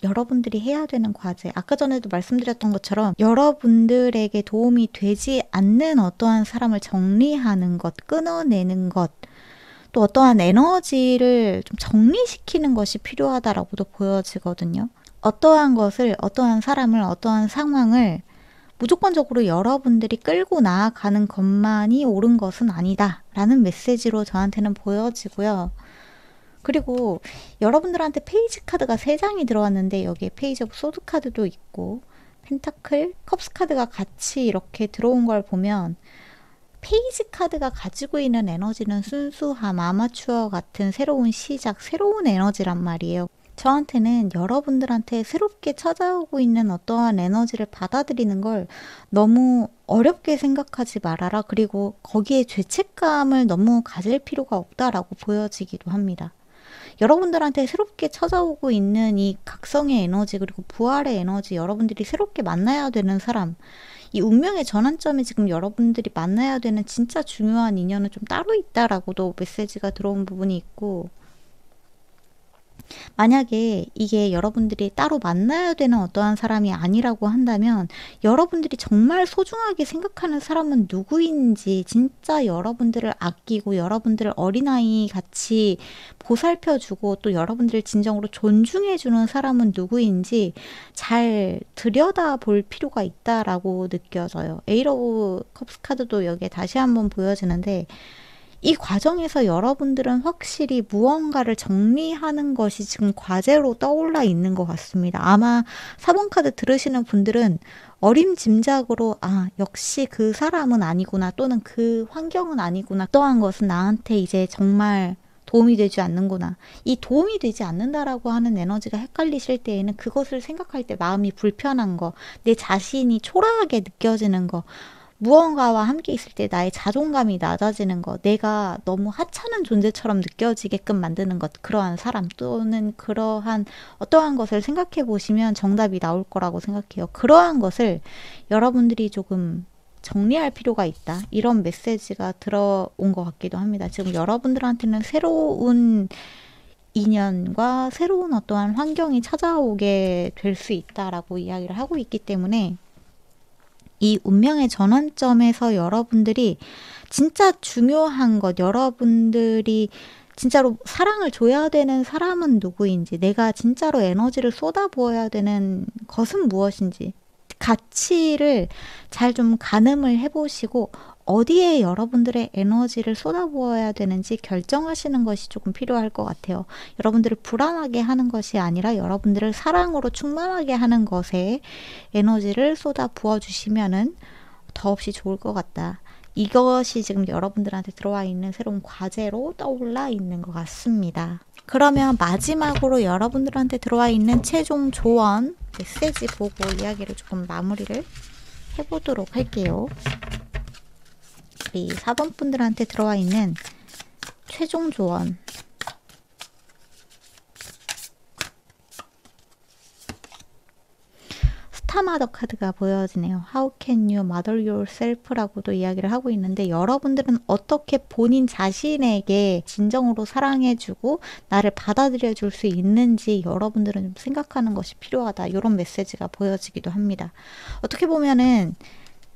여러분들이 해야 되는 과제, 아까 전에도 말씀드렸던 것처럼 여러분들에게 도움이 되지 않는 어떠한 사람을 정리하는 것, 끊어내는 것, 또 어떠한 에너지를 좀 정리시키는 것이 필요하다라고도 보여지거든요. 어떠한 것을, 어떠한 사람을, 어떠한 상황을 무조건적으로 여러분들이 끌고 나아가는 것만이 옳은 것은 아니다 라는 메시지로 저한테는 보여지고요. 그리고 여러분들한테 페이지 카드가 3장이 들어왔는데 여기에 페이지 오브 소드 카드도 있고 펜타클, 컵스 카드가 같이 이렇게 들어온 걸 보면 페이지 카드가 가지고 있는 에너지는 순수함, 아마추어 같은 새로운 시작, 새로운 에너지란 말이에요. 저한테는 여러분들한테 새롭게 찾아오고 있는 어떠한 에너지를 받아들이는 걸 너무 어렵게 생각하지 말아라. 그리고 거기에 죄책감을 너무 가질 필요가 없다라고 보여지기도 합니다. 여러분들한테 새롭게 찾아오고 있는 이 각성의 에너지, 그리고 부활의 에너지, 여러분들이 새롭게 만나야 되는 사람, 이 운명의 전환점이 지금 여러분들이 만나야 되는 진짜 중요한 인연은 좀 따로 있다라고도 메시지가 들어온 부분이 있고, 만약에 이게 여러분들이 따로 만나야 되는 어떠한 사람이 아니라고 한다면 여러분들이 정말 소중하게 생각하는 사람은 누구인지, 진짜 여러분들을 아끼고 여러분들을 어린아이 같이 보살펴주고 또 여러분들을 진정으로 존중해주는 사람은 누구인지 잘 들여다볼 필요가 있다라고 느껴져요. 에이트 오브 컵스 카드도 여기에 다시 한번 보여지는데 이 과정에서 여러분들은 확실히 무언가를 정리하는 것이 지금 과제로 떠올라 있는 것 같습니다. 아마 4번 카드 들으시는 분들은 어림짐작으로 역시 그 사람은 아니구나, 또는 그 환경은 아니구나, 또한 것은 나한테 이제 정말 도움이 되지 않는구나. 이 도움이 되지 않는다라고 하는 에너지가 헷갈리실 때에는 그것을 생각할 때 마음이 불편한 거, 내 자신이 초라하게 느껴지는 거, 무언가와 함께 있을 때 나의 자존감이 낮아지는 것, 내가 너무 하찮은 존재처럼 느껴지게끔 만드는 것, 그러한 사람 또는 그러한 어떠한 것을 생각해 보시면 정답이 나올 거라고 생각해요. 그러한 것을 여러분들이 조금 정리할 필요가 있다. 이런 메시지가 들어온 것 같기도 합니다. 지금 여러분들한테는 새로운 인연과 새로운 어떠한 환경이 찾아오게 될 수 있다라고 이야기를 하고 있기 때문에 이 운명의 전환점에서 여러분들이 진짜 중요한 것, 여러분들이 진짜로 사랑을 줘야 되는 사람은 누구인지, 내가 진짜로 에너지를 쏟아부어야 되는 것은 무엇인지, 가치를 잘 좀 가늠을 해보시고 어디에 여러분들의 에너지를 쏟아부어야 되는지 결정하시는 것이 조금 필요할 것 같아요. 여러분들을 불안하게 하는 것이 아니라 여러분들을 사랑으로 충만하게 하는 것에 에너지를 쏟아부어 주시면은 더없이 좋을 것 같다. 이것이 지금 여러분들한테 들어와 있는 새로운 과제로 떠올라 있는 것 같습니다. 그러면 마지막으로 여러분들한테 들어와 있는 최종 조언 메시지 보고 이야기를 조금 마무리를 해보도록 할게요. 우리 4번 분들한테 들어와 있는 최종 조언. 스타마더 카드가 보여지네요. How can you mother yourself? 라고도 이야기를 하고 있는데, 여러분들은 어떻게 본인 자신에게 진정으로 사랑해주고 나를 받아들여 줄 수 있는지 여러분들은 좀 생각하는 것이 필요하다. 이런 메시지가 보여지기도 합니다. 어떻게 보면은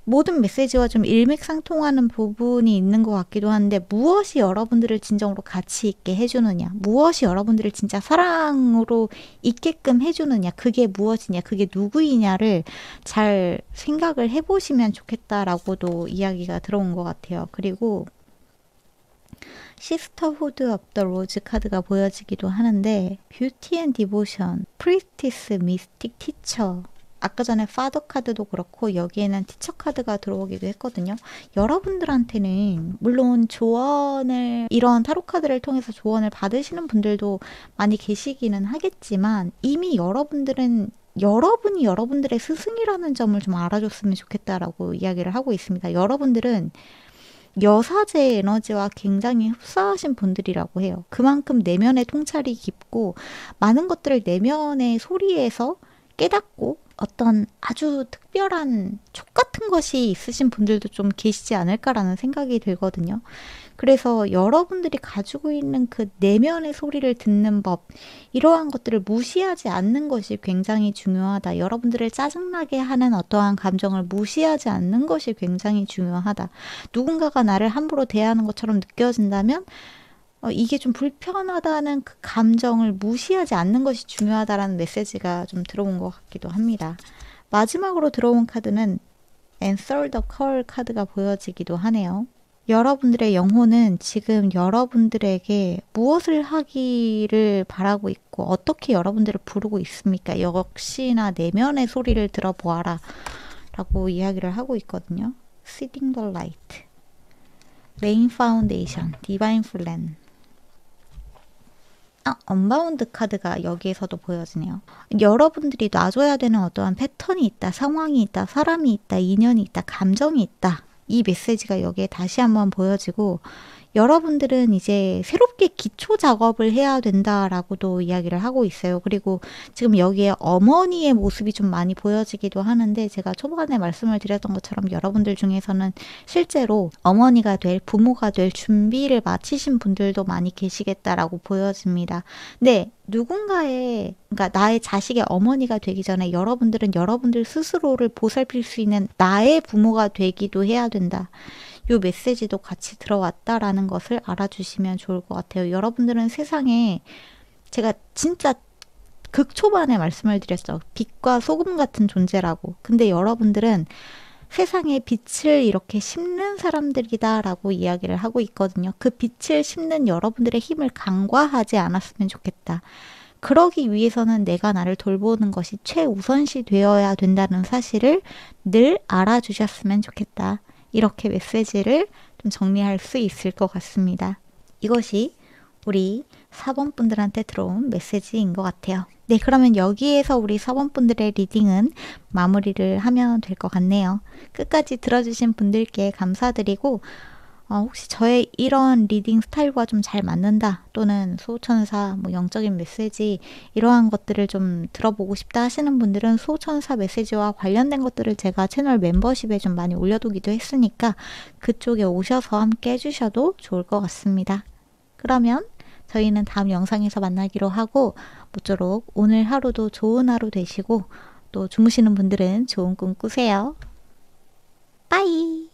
모든 메시지와 좀 일맥상통하는 부분이 있는 것 같기도 한데, 무엇이 여러분들을 진정으로 가치 있게 해주느냐, 무엇이 여러분들을 진짜 사랑으로 있게끔 해주느냐, 그게 무엇이냐, 그게 누구이냐를 잘 생각을 해보시면 좋겠다라고도 이야기가 들어온 것 같아요. 그리고 시스터후드 오브 더 로즈 카드가 보여지기도 하는데, 뷰티 앤 디보션, 프리스티스, 미스틱, 티처, 아까 전에 파더 카드도 그렇고 여기에는 티처 카드가 들어오기도 했거든요. 여러분들한테는 물론 조언을, 이런 타로 카드를 통해서 조언을 받으시는 분들도 많이 계시기는 하겠지만, 이미 여러분들은 여러분이 여러분들의 스승이라는 점을 좀 알아줬으면 좋겠다라고 이야기를 하고 있습니다. 여러분들은 여사제의 에너지와 굉장히 흡사하신 분들이라고 해요. 그만큼 내면의 통찰이 깊고 많은 것들을 내면의 소리에서 깨닫고 어떤 아주 특별한 촉 같은 것이 있으신 분들도 좀 계시지 않을까라는 생각이 들거든요. 그래서 여러분들이 가지고 있는 그 내면의 소리를 듣는 법, 이러한 것들을 무시하지 않는 것이 굉장히 중요하다. 여러분들을 짜증나게 하는 어떠한 감정을 무시하지 않는 것이 굉장히 중요하다. 누군가가 나를 함부로 대하는 것처럼 느껴진다면 이게 좀 불편하다는 그 감정을 무시하지 않는 것이 중요하다라는 메시지가 좀 들어온 것 같기도 합니다. 마지막으로 들어온 카드는 Answer the Call 카드가 보여지기도 하네요. 여러분들의 영혼은 지금 여러분들에게 무엇을 하기를 바라고 있고 어떻게 여러분들을 부르고 있습니까? 역시나 내면의 소리를 들어보아라 라고 이야기를 하고 있거든요. Seeing the Light, Rain Foundation, Divine Plan. 언바운드 카드가 여기에서도 보여지네요. 여러분들이 놔줘야 되는 어떠한 패턴이 있다, 상황이 있다, 사람이 있다, 인연이 있다, 감정이 있다. 이 메시지가 여기에 다시 한번 보여지고, 여러분들은 이제 새롭게 기초 작업을 해야 된다라고도 이야기를 하고 있어요. 그리고 지금 여기에 어머니의 모습이 좀 많이 보여지기도 하는데, 제가 초반에 말씀을 드렸던 것처럼 여러분들 중에서는 실제로 어머니가 될, 부모가 될 준비를 마치신 분들도 많이 계시겠다라고 보여집니다. 근데 누군가의, 그러니까 나의 자식의 어머니가 되기 전에 여러분들은 여러분들 스스로를 보살필 수 있는 나의 부모가 되기도 해야 된다. 요 메시지도 같이 들어왔다라는 것을 알아주시면 좋을 것 같아요. 여러분들은 세상에, 제가 진짜 극초반에 말씀을 드렸죠. 빛과 소금 같은 존재라고. 근데 여러분들은 세상에 빛을 이렇게 심는 사람들이다 라고 이야기를 하고 있거든요. 그 빛을 심는 여러분들의 힘을 간과하지 않았으면 좋겠다. 그러기 위해서는 내가 나를 돌보는 것이 최우선시 되어야 된다는 사실을 늘 알아주셨으면 좋겠다. 이렇게 메시지를 좀 정리할 수 있을 것 같습니다. 이것이 우리 4번 분들한테 들어온 메시지인 것 같아요. 네, 그러면 여기에서 우리 4번 분들의 리딩은 마무리를 하면 될 것 같네요. 끝까지 들어주신 분들께 감사드리고, 혹시 저의 이런 리딩 스타일과 좀 잘 맞는다, 또는 수호천사, 영적인 메시지, 이러한 것들을 좀 들어보고 싶다 하시는 분들은 수호천사 메시지와 관련된 것들을 제가 채널 멤버십에 좀 많이 올려두기도 했으니까 그쪽에 오셔서 함께 해주셔도 좋을 것 같습니다. 그러면 저희는 다음 영상에서 만나기로 하고, 모쪼록 오늘 하루도 좋은 하루 되시고, 또 주무시는 분들은 좋은 꿈 꾸세요. 빠이!